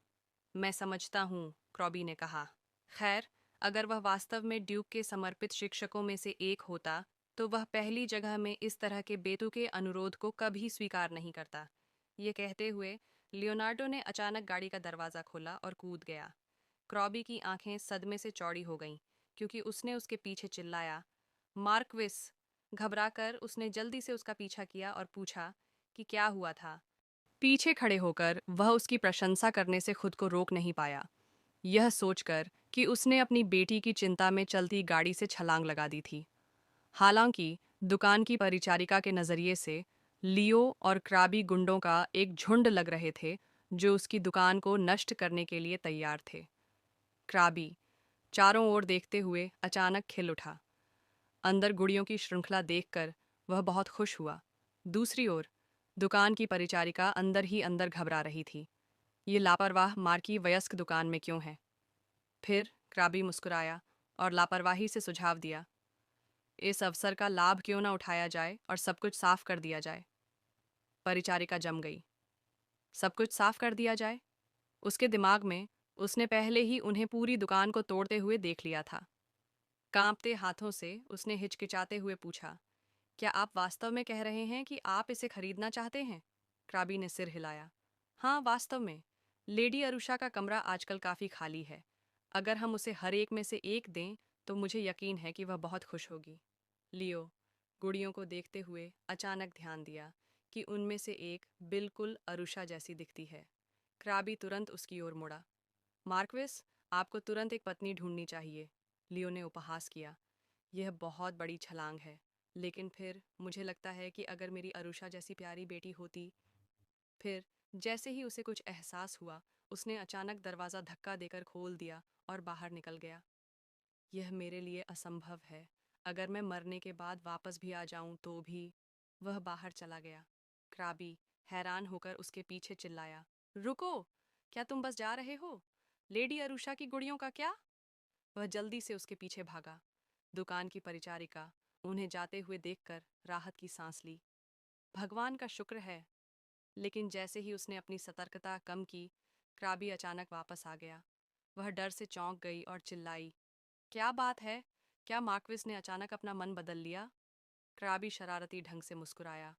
मैं समझता हूँ, क्रॉबी ने कहा। खैर, अगर वह वास्तव में ड्यूक के समर्पित शिक्षकों में से एक होता, तो वह पहली जगह में इस तरह के बेतुके अनुरोध को कभी स्वीकार नहीं करता। ये कहते हुए लियोनार्डो ने अचानक गाड़ी का दरवाज़ा खोला और कूद गया। क्रॉबी की आंखें सदमे से चौड़ी हो गईं, क्योंकि उसने उसके पीछे चिल्लाया, मार्क्विस। घबराकर उसने जल्दी से उसका पीछा किया और पूछा कि क्या हुआ था। पीछे खड़े होकर वह उसकी प्रशंसा करने से खुद को रोक नहीं पाया, यह सोचकर कि उसने अपनी बेटी की चिंता में चलती गाड़ी से छलांग लगा दी थी। हालांकि दुकान की परिचारिका के नज़रिए से लियो और क्राबी गुंडों का एक झुंड लग रहे थे जो उसकी दुकान को नष्ट करने के लिए तैयार थे। क्राबी चारों ओर देखते हुए अचानक खिल उठा। अंदर गुड़ियों की श्रृंखला देखकर वह बहुत खुश हुआ। दूसरी ओर दुकान की परिचारिका अंदर ही अंदर घबरा रही थी। ये लापरवाह मार्की वयस्क दुकान में क्यों है? फिर क्राबी मुस्कुराया और लापरवाही से सुझाव दिया, इस अवसर का लाभ क्यों ना उठाया जाए और सब कुछ साफ कर दिया जाए। परिचारिका जम गई। सब कुछ साफ कर दिया जाए? उसके दिमाग में उसने पहले ही उन्हें पूरी दुकान को तोड़ते हुए देख लिया था। कांपते हाथों से उसने हिचकिचाते हुए पूछा, क्या आप वास्तव में कह रहे हैं कि आप इसे खरीदना चाहते हैं? क्राबी ने सिर हिलाया। हाँ, वास्तव में। लेडी अरुषा का कमरा आजकल काफ़ी खाली है। अगर हम उसे हर एक में से एक दें तो मुझे यकीन है कि वह बहुत खुश होगी। लियो गुड़ियों को देखते हुए अचानक ध्यान दिया कि उनमें से एक बिल्कुल अरुषा जैसी दिखती है। क्राबी तुरंत उसकी ओर मुड़ा। मार्क्विस, आपको तुरंत एक पत्नी ढूंढनी चाहिए। लियो ने उपहास किया। यह बहुत बड़ी छलांग है, लेकिन फिर मुझे लगता है कि अगर मेरी अरुषा जैसी प्यारी बेटी होती। फिर जैसे ही उसे कुछ एहसास हुआ, उसने अचानक दरवाज़ा धक्का देकर खोल दिया और बाहर निकल गया। यह मेरे लिए असंभव है। अगर मैं मरने के बाद वापस भी आ जाऊं तो भी। वह बाहर चला गया। क्राबी हैरान होकर उसके पीछे चिल्लाया, रुको! क्या तुम बस जा रहे हो? लेडी अरुषा की गुड़ियों का क्या? वह जल्दी से उसके पीछे भागा। दुकान की परिचारिका उन्हें जाते हुए देखकर राहत की सांस ली। भगवान का शुक्र है। लेकिन जैसे ही उसने अपनी सतर्कता कम की, क्राबी अचानक वापस आ गया। वह डर से चौंक गई और चिल्लाई, क्या बात है? क्या मार्क्विस ने अचानक अपना मन बदल लिया? क्राबी शरारती ढंग से मुस्कुराया।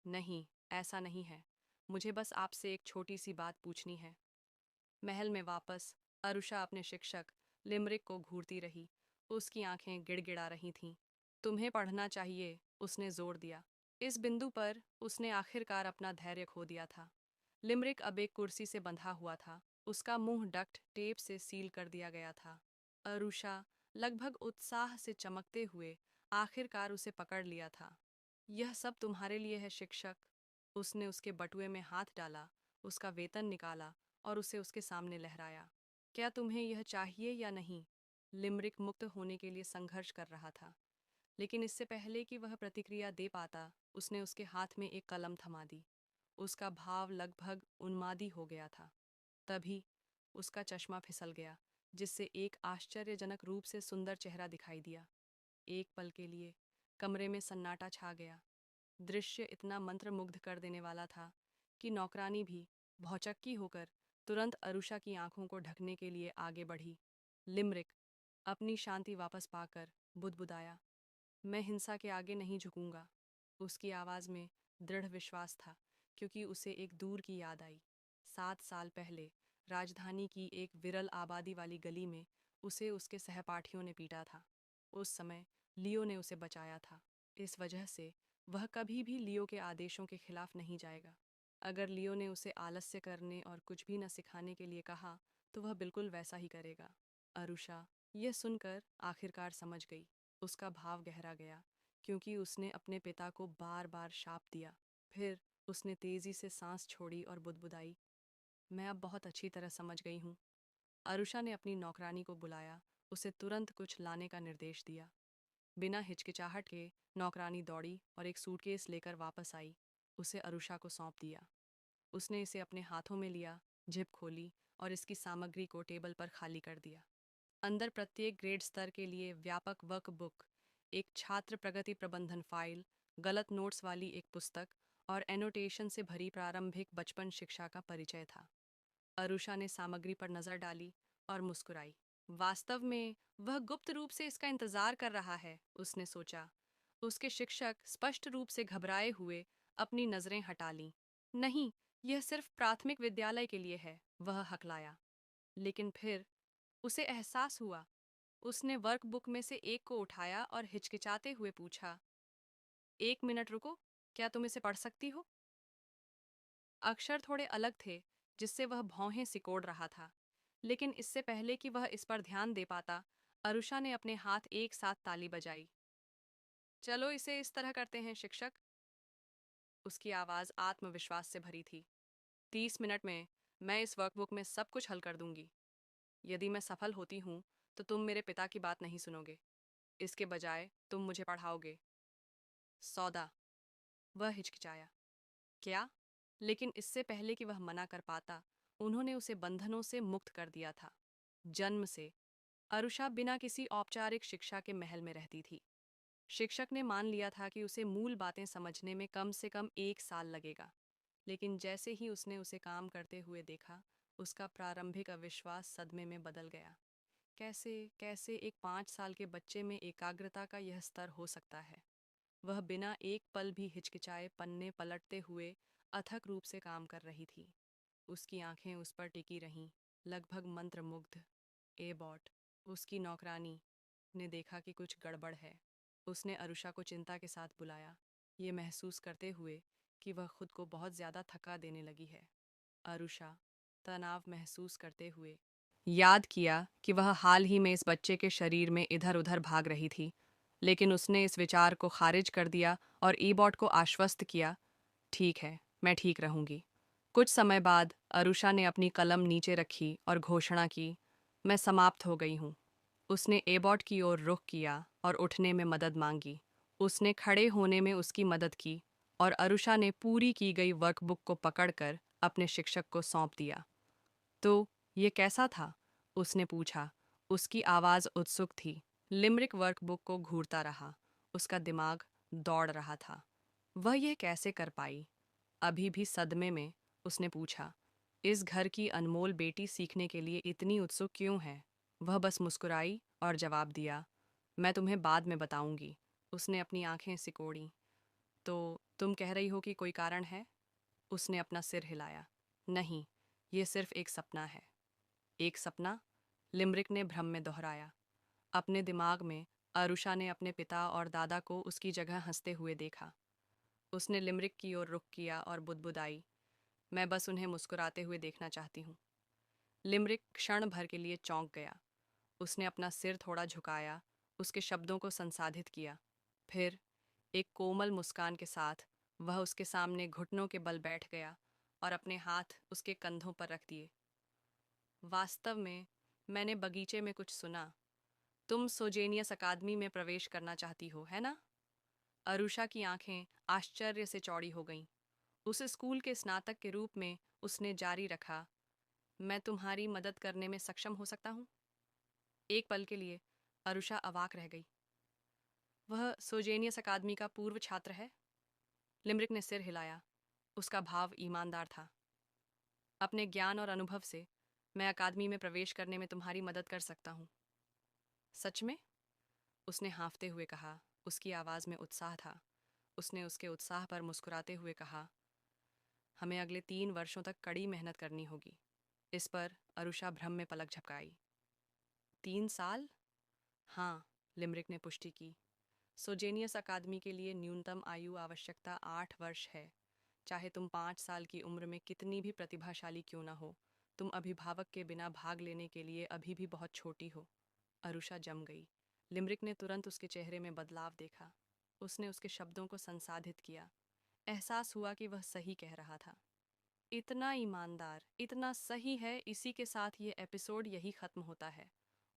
नहीं, ऐसा नहीं है। मुझे बस आपसे एक छोटी सी बात पूछनी है। महल में वापस अरुषा अपने शिक्षक लिमरिक को घूरती रही। उसकी आंखें गिड़गिड़ा रही थीं। तुम्हें पढ़ना चाहिए, उसने जोर दिया। इस बिंदु पर उसने आखिरकार अपना धैर्य खो दिया था। लिमरिक अब एक कुर्सी से बंधा हुआ था। उसका मुंह डक्ट टेप से सील कर दिया गया था। अरुषा लगभग उत्साह से चमकते हुए आखिरकार उसे पकड़ लिया था। यह सब तुम्हारे लिए है शिक्षक। उसने उसके बटुए में हाथ डाला, उसका वेतन निकाला और उसे उसके सामने लहराया। क्या तुम्हें यह चाहिए या नहीं? लिमरिक मुक्त होने के लिए संघर्ष कर रहा था, लेकिन इससे पहले कि वह प्रतिक्रिया दे पाता, उसने उसके हाथ में एक कलम थमा दी। उसका भाव लगभग उन्मादी हो गया था। तभी उसका चश्मा फिसल गया, जिससे एक आश्चर्यजनक रूप से सुंदर चेहरा दिखाई दिया। एक पल के लिए कमरे में सन्नाटा छा गया। दृश्य इतना मंत्रमुग्ध कर देने वाला था कि नौकरानी भी भौचक्की होकर तुरंत अरुषा की आंखों को ढकने के लिए आगे बढ़ी। लिमरिक अपनी शांति वापस पाकर बुदबुदाया, मैं हिंसा के आगे नहीं झुकूंगा। उसकी आवाज़ में दृढ़ विश्वास था, क्योंकि उसे एक दूर की याद आई। 7 साल पहले राजधानी की एक विरल आबादी वाली गली में उसे उसके सहपाठियों ने पीटा था। उस समय लियो ने उसे बचाया था। इस वजह से वह कभी भी लियो के आदेशों के खिलाफ नहीं जाएगा। अगर लियो ने उसे आलस्य करने और कुछ भी न सिखाने के लिए कहा, तो वह बिल्कुल वैसा ही करेगा। अरुषा यह सुनकर आखिरकार समझ गई। उसका भाव गहरा गया, क्योंकि उसने अपने पिता को बार बार शाप दिया। फिर उसने तेजी से सांस छोड़ी और बुदबुदाई, मैं अब बहुत अच्छी तरह समझ गई हूँ। अरुषा ने अपनी नौकरानी को बुलाया, उसे तुरंत कुछ लाने का निर्देश दिया। बिना हिचकिचाहट के नौकरानी दौड़ी और एक सूटकेस लेकर वापस आई। उसे अरुषा को सौंप दिया। उसने इसे अपने हाथों में लिया, जिप खोली और इसकी सामग्री को टेबल पर खाली कर दिया। अंदर प्रत्येक ग्रेड स्तर के लिए व्यापक वर्कबुक, एक छात्र प्रगति प्रबंधन फाइल, गलत नोट्स वाली एक पुस्तक और एनोटेशन से भरी प्रारंभिक बचपन शिक्षा का परिचय था। अरुषा ने सामग्री पर नजर डाली और मुस्कुराई। वास्तव में वह गुप्त रूप से इसका इंतजार कर रहा है, उसने सोचा। उसके शिक्षक स्पष्ट रूप से घबराए हुए अपनी नजरें हटा लीं। नहीं, यह सिर्फ प्राथमिक विद्यालय के लिए है, वह हकलाया। लेकिन फिर उसे एहसास हुआ। उसने वर्कबुक में से एक को उठाया और हिचकिचाते हुए पूछा, 1 मिनट रुको, क्या तुम इसे पढ़ सकती हो? अक्षर थोड़े अलग थे, जिससे वह भौहें सिकोड़ रहा था। लेकिन इससे पहले कि वह इस पर ध्यान दे पाता, अरुषा ने अपने हाथ एक साथ ताली बजाई। चलो इसे इस तरह करते हैं शिक्षक। उसकी आवाज़ आत्मविश्वास से भरी थी। 30 मिनट में मैं इस वर्कबुक में सब कुछ हल कर दूंगी। यदि मैं सफल होती हूँ, तो तुम मेरे पिता की बात नहीं सुनोगे। इसके बजाय तुम मुझे पढ़ाओगे। सौदा। वह हिचकिचाया। क्या? लेकिन इससे पहले कि वह मना कर पाता, उन्होंने उसे बंधनों से मुक्त कर दिया था। जन्म से अरुषा बिना किसी औपचारिक शिक्षा के महल में रहती थी। शिक्षक ने मान लिया था कि उसे मूल बातें समझने में कम से कम 1 साल लगेगा। लेकिन जैसे ही उसने उसे काम करते हुए देखा, उसका प्रारंभिक अविश्वास सदमे में बदल गया। कैसे कैसे एक 5 साल के बच्चे में एकाग्रता का यह स्तर हो सकता है? वह बिना एक पल भी हिचकिचाए पन्ने पलटते हुए अथक रूप से काम कर रही थी। उसकी आंखें उस पर टिकी रहीं, लगभग मंत्रमुग्ध। एबॉट, उसकी नौकरानी, ने देखा कि कुछ गड़बड़ है। उसने अरुषा को चिंता के साथ बुलाया, ये महसूस करते हुए कि वह खुद को बहुत ज़्यादा थका देने लगी है। अरुषा, तनाव महसूस करते हुए, याद किया कि वह हाल ही में इस बच्चे के शरीर में इधर उधर भाग रही थी। लेकिन उसने इस विचार को खारिज कर दिया और ईबॉट को आश्वस्त किया, ठीक है, मैं ठीक रहूंगी। कुछ समय बाद अरुषा ने अपनी कलम नीचे रखी और घोषणा की, मैं समाप्त हो गई हूँ। उसने एबॉट की ओर रुख किया और उठने में मदद मांगी। उसने खड़े होने में उसकी मदद की और अरुषा ने पूरी की गई वर्कबुक को पकड़कर अपने शिक्षक को सौंप दिया। तो ये कैसा था? उसने पूछा। उसकी आवाज़ उत्सुक थी। लिमरिक वर्कबुक को घूरता रहा। उसका दिमाग दौड़ रहा था। वह यह कैसे कर पाई? अभी भी सदमे में उसने पूछा, इस घर की अनमोल बेटी सीखने के लिए इतनी उत्सुक क्यों है? वह बस मुस्कुराई और जवाब दिया, मैं तुम्हें बाद में बताऊंगी। उसने अपनी आंखें सिकोड़ी। तो तुम कह रही हो कि कोई कारण है? उसने अपना सिर हिलाया। नहीं, ये सिर्फ एक सपना है। एक सपना? लिमरिक ने भ्रम में दोहराया। अपने दिमाग में अरुषा ने अपने पिता और दादा को उसकी जगह हंसते हुए देखा। उसने लिमरिक की ओर रुख किया और बुदबुदाई, मैं बस उन्हें मुस्कुराते हुए देखना चाहती हूँ। लिमरिक क्षण भर के लिए चौंक गया। उसने अपना सिर थोड़ा झुकाया, उसके शब्दों को संसाधित किया। फिर एक कोमल मुस्कान के साथ वह उसके सामने घुटनों के बल बैठ गया और अपने हाथ उसके कंधों पर रख दिए। वास्तव में मैंने बगीचे में कुछ सुना। तुम सोजेनियस अकादमी में प्रवेश करना चाहती हो, है ना? अरुषा की आंखें आश्चर्य से चौड़ी हो गईं। उस स्कूल के स्नातक के रूप में उसने जारी रखा, मैं तुम्हारी मदद करने में सक्षम हो सकता हूँ। एक पल के लिए अरुषा अवाक रह गई। वह सोजेनियस अकादमी का पूर्व छात्र है? लिमरिक ने सिर हिलाया। उसका भाव ईमानदार था। अपने ज्ञान और अनुभव से मैं अकादमी में प्रवेश करने में तुम्हारी मदद कर सकता हूँ। सच में? उसने हाँफते हुए कहा। उसकी आवाज़ में उत्साह था। उसने उसके उत्साह पर मुस्कुराते हुए कहा, हमें अगले 3 वर्षों तक कड़ी मेहनत करनी होगी। इस पर अरुषा भ्रम में पलक झपकाई। 3 साल? हाँ, लिमरिक ने पुष्टि की। सोजेनियस अकादमी के लिए न्यूनतम आयु आवश्यकता 8 वर्ष है। चाहे तुम 5 साल की उम्र में कितनी भी प्रतिभाशाली क्यों ना हो, तुम अभिभावक के बिना भाग लेने के लिए अभी भी बहुत छोटी हो। अरुषा जम गई। लिमरिक ने तुरंत उसके चेहरे में बदलाव देखा। उसने उसके शब्दों को संसाधित किया। एहसास हुआ कि वह सही कह रहा था। इतना ईमानदार, इतना सही है। इसी के साथ ये एपिसोड यही खत्म होता है।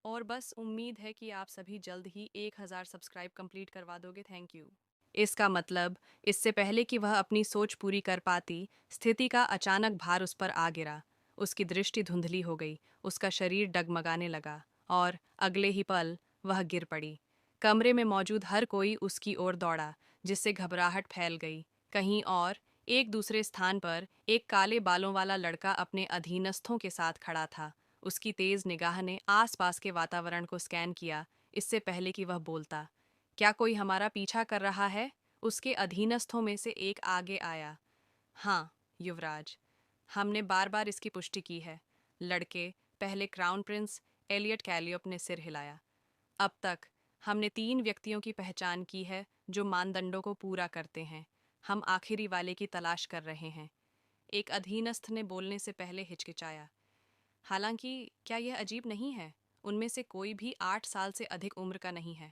और बस उम्मीद है कि आप सभी जल्द ही 1000 सब्सक्राइब कंप्लीट करवा दोगे। Thank you. इसका मतलब, इससे पहले कि वह अपनी सोच पूरी कर पाती, स्थिति का अचानक भार उस पर आ गिरा। उसकी दृष्टि धुंधली हो गई, उसका शरीर डगमगाने लगा और अगले ही पल वह गिर पड़ी। कमरे में मौजूद हर कोई उसकी ओर दौड़ा, जिससे घबराहट फैल गई। कहीं और एक दूसरे स्थान पर एक काले बालों वाला लड़का अपने अधीनस्थों के साथ खड़ा था। उसकी तेज निगाह ने आसपास के वातावरण को स्कैन किया, इससे पहले कि वह बोलता। क्या कोई हमारा पीछा कर रहा है? उसके अधीनस्थों में से एक आगे आया। हाँ, युवराज, हमने बार बार इसकी पुष्टि की है। लड़के, पहले क्राउन प्रिंस एलियट कैलियोप ने सिर हिलाया। अब तक हमने 3 व्यक्तियों की पहचान की है जो मानदंडों को पूरा करते हैं। हम आखिरी वाले की तलाश कर रहे हैं। एक अधीनस्थ ने बोलने से पहले हिचकिचाया। हालांकि क्या यह अजीब नहीं है? उनमें से कोई भी 8 साल से अधिक उम्र का नहीं है।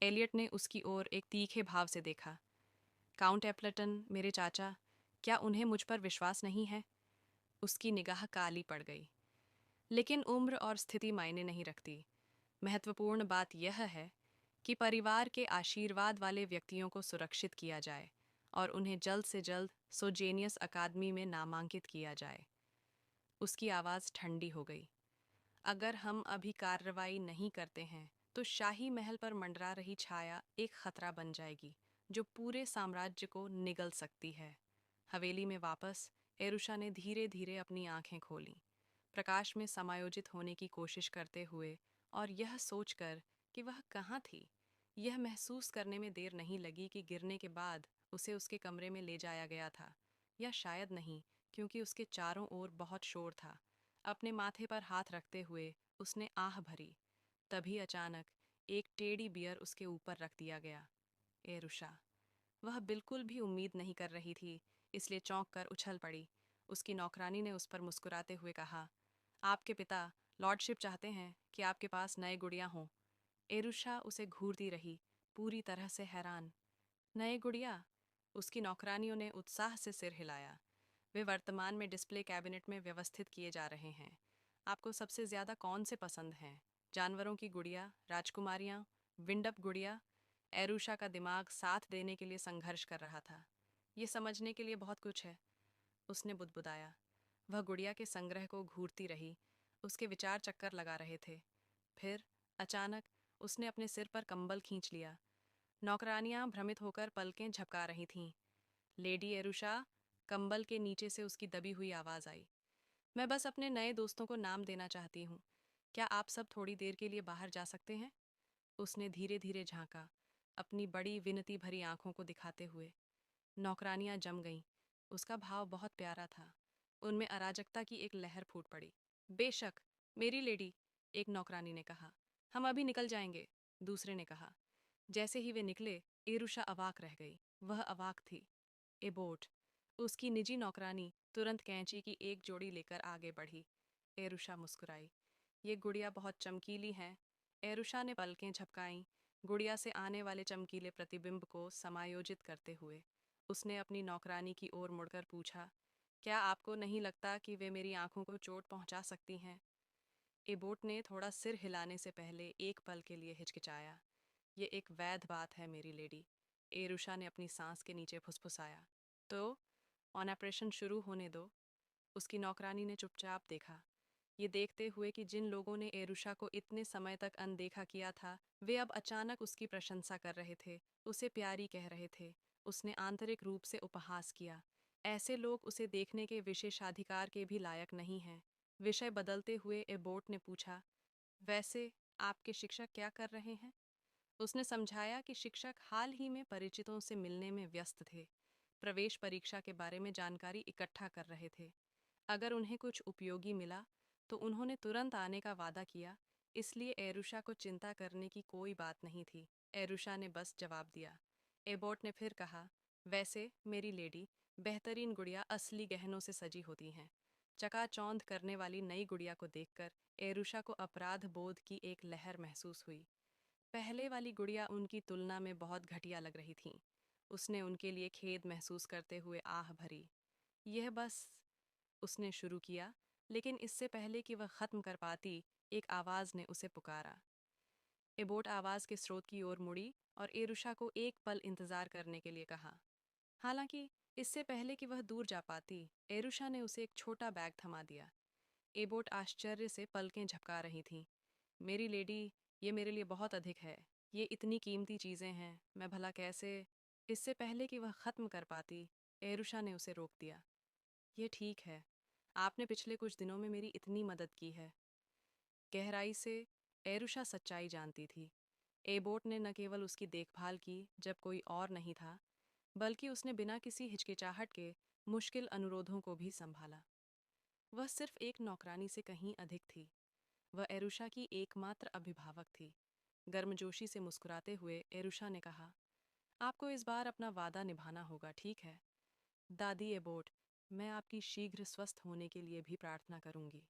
एलियट ने उसकी ओर एक तीखे भाव से देखा। काउंट एप्लेटन, मेरे चाचा, क्या उन्हें मुझ पर विश्वास नहीं है? उसकी निगाह काली पड़ गई। लेकिन उम्र और स्थिति मायने नहीं रखती। महत्वपूर्ण बात यह है कि परिवार के आशीर्वाद वाले व्यक्तियों को सुरक्षित किया जाए और उन्हें जल्द से जल्द सोजेनियस अकादमी में नामांकित किया जाए। उसकी आवाज़ ठंडी हो गई। अगर हम अभी कार्रवाई नहीं करते हैं तो शाही महल पर मंडरा रही छाया एक खतरा बन जाएगी जो पूरे साम्राज्य को निगल सकती है। हवेली में वापस एरुषा ने धीरे धीरे अपनी आंखें खोलीं, प्रकाश में समायोजित होने की कोशिश करते हुए, और यह सोचकर कि वह कहाँ थी। यह महसूस करने में देर नहीं लगी कि गिरने के बाद उसे उसके कमरे में ले जाया गया था, या शायद नहीं, क्योंकि उसके चारों ओर बहुत शोर था। अपने माथे पर हाथ रखते हुए उसने आह भरी। तभी अचानक एक टेढ़ी बियर उसके ऊपर रख दिया गया। एरुषा, वह बिल्कुल भी उम्मीद नहीं कर रही थी, इसलिए चौंक कर उछल पड़ी। उसकी नौकरानी ने उस पर मुस्कुराते हुए कहा, आपके पिता लॉर्डशिप चाहते हैं कि आपके पास नए गुड़िया हों। एरुषा उसे घूरती रही, पूरी तरह से हैरान। नए गुड़िया? उसकी नौकरानियों ने उत्साह से सिर हिलाया। वे वर्तमान में डिस्प्ले कैबिनेट में व्यवस्थित किए जा रहे हैं। आपको सबसे ज़्यादा कौन से पसंद हैं? जानवरों की गुड़िया, राजकुमारियाँ, विंडअप गुड़िया? एरुषा का दिमाग साथ देने के लिए संघर्ष कर रहा था। ये समझने के लिए बहुत कुछ है, उसने बुदबुदाया। वह गुड़िया के संग्रह को घूरती रही। उसके विचार चक्कर लगा रहे थे। फिर अचानक उसने अपने सिर पर कंबल खींच लिया। नौकरानियां भ्रमित होकर पलकें झपका रही थीं। लेडी एरुषा, कंबल के नीचे से उसकी दबी हुई आवाज़ आई। मैं बस अपने नए दोस्तों को नाम देना चाहती हूँ। क्या आप सब थोड़ी देर के लिए बाहर जा सकते हैं? उसने धीरे धीरे झांका, अपनी बड़ी विनती भरी आंखों को दिखाते हुए। नौकरानियां जम गईं। उसका भाव बहुत प्यारा था। उनमें अराजकता की एक लहर फूट पड़ी। बेशक, मेरी लेडी, एक नौकरानी ने कहा। हम अभी निकल जाएंगे, दूसरे ने कहा। जैसे ही वे निकले, एरुषा अवाक रह गई। वह अवाक थी। एबोट, उसकी निजी नौकरानी तुरंत कैंची की एक जोड़ी लेकर आगे बढ़ी। एरुषा मुस्कुराई। ये गुड़िया बहुत चमकीली हैं। एरुषा ने पलकें झपकाईं, गुड़िया से आने वाले चमकीले प्रतिबिंब को समायोजित करते हुए। उसने अपनी नौकरानी की ओर मुड़कर पूछा, क्या आपको नहीं लगता कि वे मेरी आंखों को चोट पहुंचा सकती हैं? एबोट ने थोड़ा सिर हिलाने से पहले एक पल के लिए हिचकिचाया। ये एक वैध बात है मेरी लेडी, एरुषा ने अपनी सांस के नीचे फुसफुसाया। तो ऑन ऑपरेशन शुरू होने दो। उसकी नौकरानी ने चुपचाप देखा, ये देखते हुए कि जिन लोगों ने एरुषा को इतने समय तक अनदेखा किया था वे अब अचानक उसकी प्रशंसा कर रहे थे, उसे प्यारी कह रहे थे। उसने आंतरिक रूप से उपहास किया। ऐसे लोग उसे देखने के विशेषाधिकार के भी लायक नहीं हैं। विषय बदलते हुए एबोट ने पूछा, वैसे आपके शिक्षक क्या कर रहे हैं? उसने समझाया कि शिक्षक हाल ही में परिचितों से मिलने में व्यस्त थे, प्रवेश परीक्षा के बारे में जानकारी इकट्ठा कर रहे थे। अगर उन्हें कुछ उपयोगी मिला तो उन्होंने तुरंत आने का वादा किया, इसलिए एरुषा को चिंता करने की कोई बात नहीं थी। एरुषा ने बस जवाब दिया। एबोट ने फिर कहा, वैसे मेरी लेडी, बेहतरीन गुड़िया असली गहनों से सजी होती हैं। चकाचौंध करने वाली नई गुड़िया को देखकर एरुषा को अपराध बोध की एक लहर महसूस हुई। पहले वाली गुड़िया उनकी तुलना में बहुत घटिया लग रही थीं। उसने उनके लिए खेद महसूस करते हुए आह भरी। यह बस, उसने शुरू किया, लेकिन इससे पहले कि वह खत्म कर पाती, एक आवाज ने उसे पुकारा। एबोट आवाज के स्रोत की ओर मुड़ी और एरुषा को एक पल इंतजार करने के लिए कहा। हालांकि इससे पहले कि वह दूर जा पाती, एरुषा ने उसे एक छोटा बैग थमा दिया। एबोट आश्चर्य से पलकें झपका रही थी। मेरी लेडी, ये मेरे लिए बहुत अधिक है। ये इतनी कीमती चीजें हैं, मैं भला कैसे? इससे पहले कि वह खत्म कर पाती, एरुषा ने उसे रोक दिया। ये ठीक है, आपने पिछले कुछ दिनों में मेरी इतनी मदद की है। गहराई से एरुषा सच्चाई जानती थी। एबोट ने न केवल उसकी देखभाल की जब कोई और नहीं था, बल्कि उसने बिना किसी हिचकिचाहट के मुश्किल अनुरोधों को भी संभाला। वह सिर्फ एक नौकरानी से कहीं अधिक थी। वह एरुषा की एकमात्र अभिभावक थी। गर्मजोशी से मुस्कुराते हुए एरुषा ने कहा, आपको इस बार अपना वादा निभाना होगा, ठीक है? दादी एबोट, मैं आपकी शीघ्र स्वस्थ होने के लिए भी प्रार्थना करूंगी।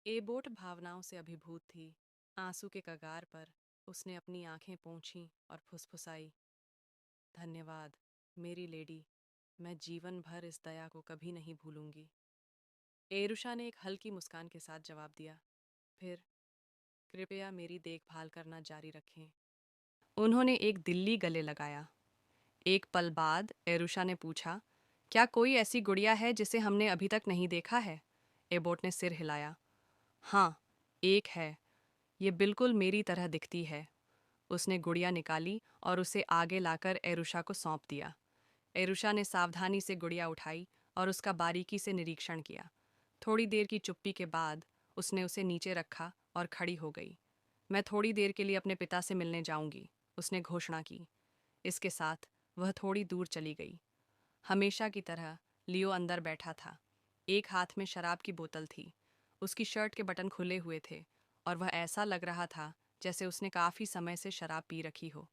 एबोट भावनाओं से अभिभूत थी। आंसू के कगार पर उसने अपनी आंखें पोंछीं और फुसफुसाई, धन्यवाद मेरी लेडी, मैं जीवन भर इस दया को कभी नहीं भूलूंगी। एरुषा ने एक हल्की मुस्कान के साथ जवाब दिया, फिर कृपया मेरी देखभाल करना जारी रखें। उन्होंने एक दिल्ली गले लगाया। एक पल बाद एरुषा ने पूछा, क्या कोई ऐसी गुड़िया है जिसे हमने अभी तक नहीं देखा है? एबोट ने सिर हिलाया। हाँ, एक है। ये बिल्कुल मेरी तरह दिखती है। उसने गुड़िया निकाली और उसे आगे लाकर एरुषा को सौंप दिया। एरुषा ने सावधानी से गुड़िया उठाई और उसका बारीकी से निरीक्षण किया। थोड़ी देर की चुप्पी के बाद उसने उसे नीचे रखा और खड़ी हो गई। मैं थोड़ी देर के लिए अपने पिता से मिलने जाऊंगी, उसने घोषणा की। इसके साथ वह थोड़ी दूर चली गई। हमेशा की तरह लियो अंदर बैठा था। एक हाथ में शराब की बोतल थी। उसकी शर्ट के बटन खुले हुए थे और वह ऐसा लग रहा था जैसे उसने काफी समय से शराब पी रखी हो।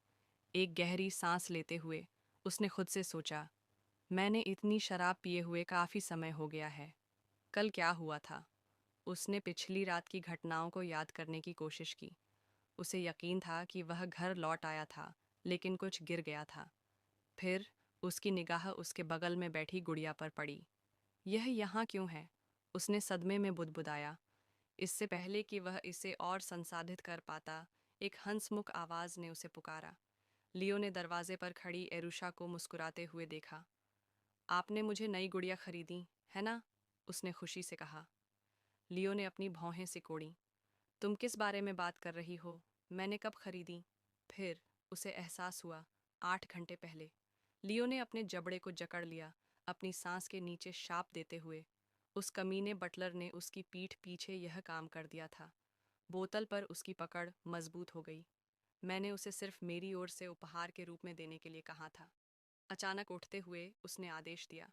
एक गहरी सांस लेते हुए उसने खुद से सोचा, मैंने इतनी शराब पिए हुए काफी समय हो गया है। कल क्या हुआ था? उसने पिछली रात की घटनाओं को याद करने की कोशिश की। उसे यकीन था कि वह घर लौट आया था, लेकिन कुछ गिर गया था। फिर उसकी निगाह उसके बगल में बैठी गुड़िया पर पड़ी। यह यहाँ क्यों है? उसने सदमे में बुदबुदाया। इससे पहले कि वह इसे और संसाधित कर पाता, एक हंसमुख आवाज ने उसे पुकारा। लियो ने दरवाजे पर खड़ी एरुषा को मुस्कुराते हुए देखा। आपने मुझे नई गुड़िया खरीदी, है ना? उसने खुशी से कहा। लियो ने अपनी भौहें सिकोड़ी। तुम किस बारे में बात कर रही हो? मैंने कब खरीदी? फिर उसे एहसास हुआ, 8 घंटे पहले। लियो ने अपने जबड़े को जकड़ लिया, अपनी सांस के नीचे शाप देते हुए। उस कमीने बटलर ने उसकी पीठ पीछे यह काम कर दिया था। बोतल पर उसकी पकड़ मजबूत हो गई। मैंने उसे सिर्फ मेरी ओर से उपहार के रूप में देने के लिए कहा था। अचानक उठते हुए उसने आदेश दिया,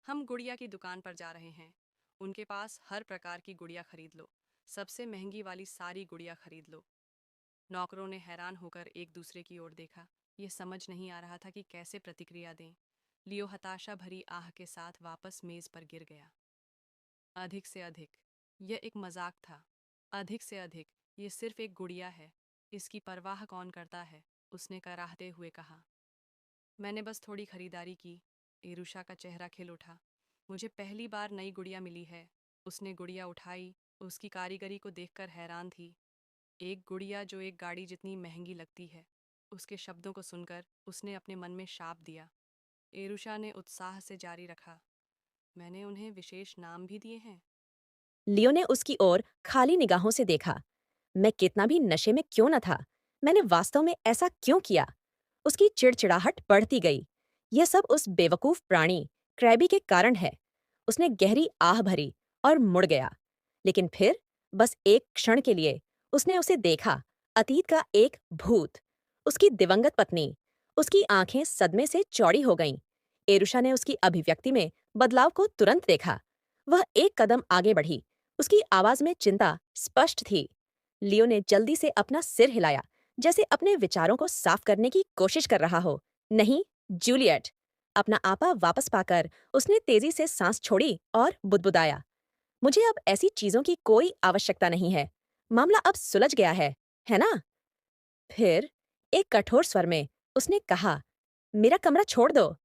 हम गुड़िया की दुकान पर जा रहे हैं। उनके पास हर प्रकार की गुड़िया खरीद लो। सबसे महंगी वाली सारी गुड़िया खरीद लो। नौकरों ने हैरान होकर एक दूसरे की ओर देखा। ये समझ नहीं आ रहा था कि कैसे प्रतिक्रिया दें। लियो हताशा भरी आह के साथ वापस मेज पर गिर गया। अधिक से अधिक, यह एक मजाक था। अधिक से अधिक, ये सिर्फ एक गुड़िया है। इसकी परवाह कौन करता है? उसने कराहते हुए कहा। मैंने बस थोड़ी खरीदारी की। एरुषा का चेहरा खिल उठा। मुझे पहली बार नई गुड़िया मिली है। उसने गुड़िया उठाई उसकी कारीगरी को देखकर हैरान थी। एक गुड़िया जो एक गाड़ी जितनी महंगी लगती है। उसके शब्दों को सुनकर उसने अपने मन में शाप दिया। एरुषा ने उत्साह से जारी रखा, मैंने उन्हें विशेष नाम भी दिए हैं। लियो ने उसकी ओर खाली निगाहों से देखा। मैं कितना भी नशे में क्यों न था, मैंने वास्तव में ऐसा क्यों किया? उसकी चिड़चिड़ाहट बढ़ती गई। यह सब उस बेवकूफ प्राणी क्रैबी के कारण है। उसने गहरी आह भरी और मुड़ गया। लेकिन फिर बस एक क्षण के लिए उसने उसे देखा, अतीत का एक भूत, उसकी दिवंगत पत्नी। उसकी आंखें सदमे से चौड़ी हो गईं। एरुषा ने उसकी अभिव्यक्ति में बदलाव को तुरंत देखा। वह एक कदम आगे बढ़ी। उसकी आवाज में चिंता स्पष्ट थी। लियो ने जल्दी से अपना सिर हिलाया, जैसे अपने विचारों को साफ करने की कोशिश कर रहा हो। नहीं, जूलियट। अपना आपा वापस पाकर उसने तेजी से सांस छोड़ी और बुदबुदाया, मुझे अब ऐसी चीजों की कोई आवश्यकता नहीं है। मामला अब सुलझ गया है ना? फिर एक कठोर स्वर में उसने कहा, मेरा कमरा छोड़ दो।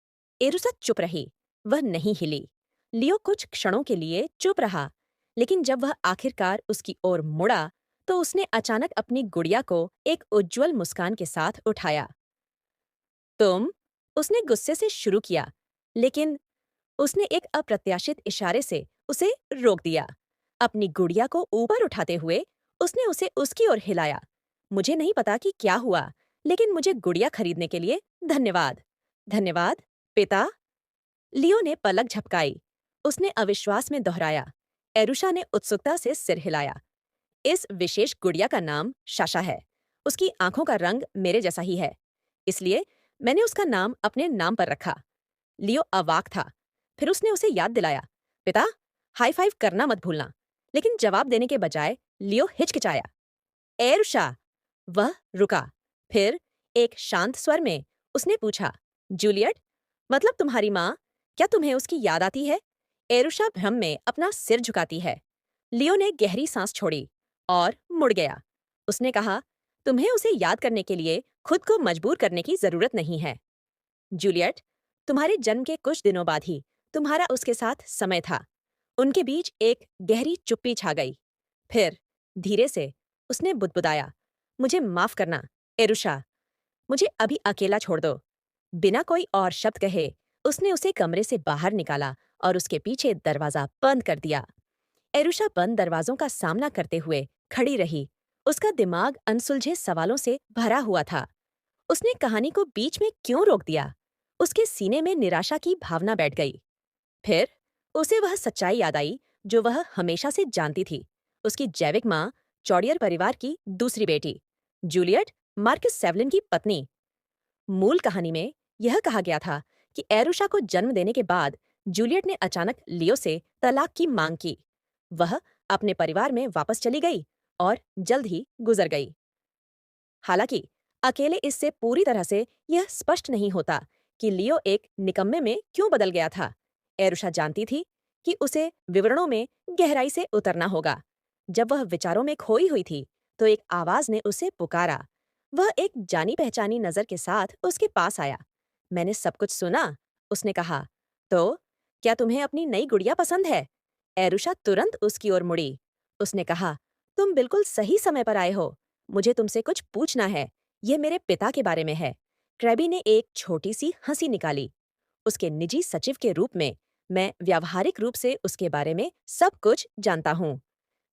एरुसा चुप रही। वह नहीं हिली। लियो कुछ क्षणों के लिए चुप रहा, लेकिन जब वह आखिरकार उसकी ओर मुड़ा तो उसने अचानक अपनी गुड़िया को एक उज्जवल मुस्कान के साथ उठाया। तुम? उसने गुस्से से शुरू किया, लेकिन उसने एक अप्रत्याशित इशारे से उसे रोक दिया। अपनी गुड़िया को ऊपर उठाते हुए उसने उसे उसकी ओर हिलाया। मुझे नहीं पता कि क्या हुआ, लेकिन मुझे गुड़िया खरीदने के लिए धन्यवाद। धन्यवाद, पिता। लियो ने पलक झपकाई। उसने अविश्वास में दोहराया। एरुषा ने उत्सुकता से सिर हिलाया। इस विशेष गुड़िया का नाम शाशा है। उसकी आंखों का रंग मेरे जैसा ही है, इसलिए मैंने उसका नाम अपने नाम पर रखा। लियो अवाक था। फिर उसने उसे याद दिलाया, पिता, हाई फाइव करना मत भूलना। लेकिन जवाब देने के बजाय लियो हिचकिचाया। एरुषा। वह रुका। फिर एक शांत स्वर में उसने पूछा, जूलियट, मतलब तुम्हारी माँ, क्या तुम्हें उसकी याद आती है? एरुषा भ्रम में अपना सिर झुकाती है। लियो ने गहरी सांस छोड़ी और मुड़ गया। उसने कहा, तुम्हें उसे याद करने के लिए खुद को मजबूर करने की जरूरत नहीं है। जूलियट, तुम्हारे जन्म के कुछ दिनों बाद ही तुम्हारा उसके साथ समय था। उनके बीच एक गहरी चुप्पी छा गई। फिर धीरे से उसने बुदबुदाया, मुझे माफ करना, एरुषा। मुझे अभी अकेला छोड़ दो। बिना कोई और शब्द कहे उसने उसे कमरे से बाहर निकाला और उसके पीछे दरवाजा बंद कर दिया। एरुषा बंद दरवाजों का सामना करते हुए खड़ी रही। उसका दिमाग अनसुलझे सवालों से भरा हुआ था। उसने कहानी को बीच में क्यों रोक दिया? उसके सीने में निराशा की भावना बैठ गई। फिर उसे वह सच्चाई याद आई जो वह हमेशा से जानती थी। उसकी जैविक माँ, चौडियर परिवार की दूसरी बेटी, जूलियट, मार्कस सेवलिन की पत्नी। मूल कहानी में यह कहा गया था कि एरुषा को जन्म देने के बाद जूलियट ने अचानक लियो से तलाक की मांग की। वह अपने परिवार में वापस चली गई और जल्द ही गुजर गई। हालांकि अकेले इससे पूरी तरह से यह स्पष्ट नहीं होता कि लियो एक निकम्मे में क्यों बदल गया था। एरुषा जानती थी कि उसे विवरणों में गहराई से उतरना होगा। जब वह विचारों में खोई हुई थी तो एक आवाज ने उसे पुकारा। वह एक जानी पहचानी नजर के साथ उसके पास आया। मैंने सब कुछ सुना, उसने कहा। तो क्या तुम्हें अपनी नई गुड़िया पसंद है? एरुषा तुरंत उसकी ओर मुड़ी। उसने कहा, तुम बिल्कुल सही समय पर आए हो। मुझे तुमसे कुछ पूछना है। यह मेरे पिता के बारे में है। क्रैबी ने एक छोटी सी हंसी निकाली। उसके निजी सचिव के रूप में मैं व्यावहारिक रूप से उसके बारे में सब कुछ जानता हूँ।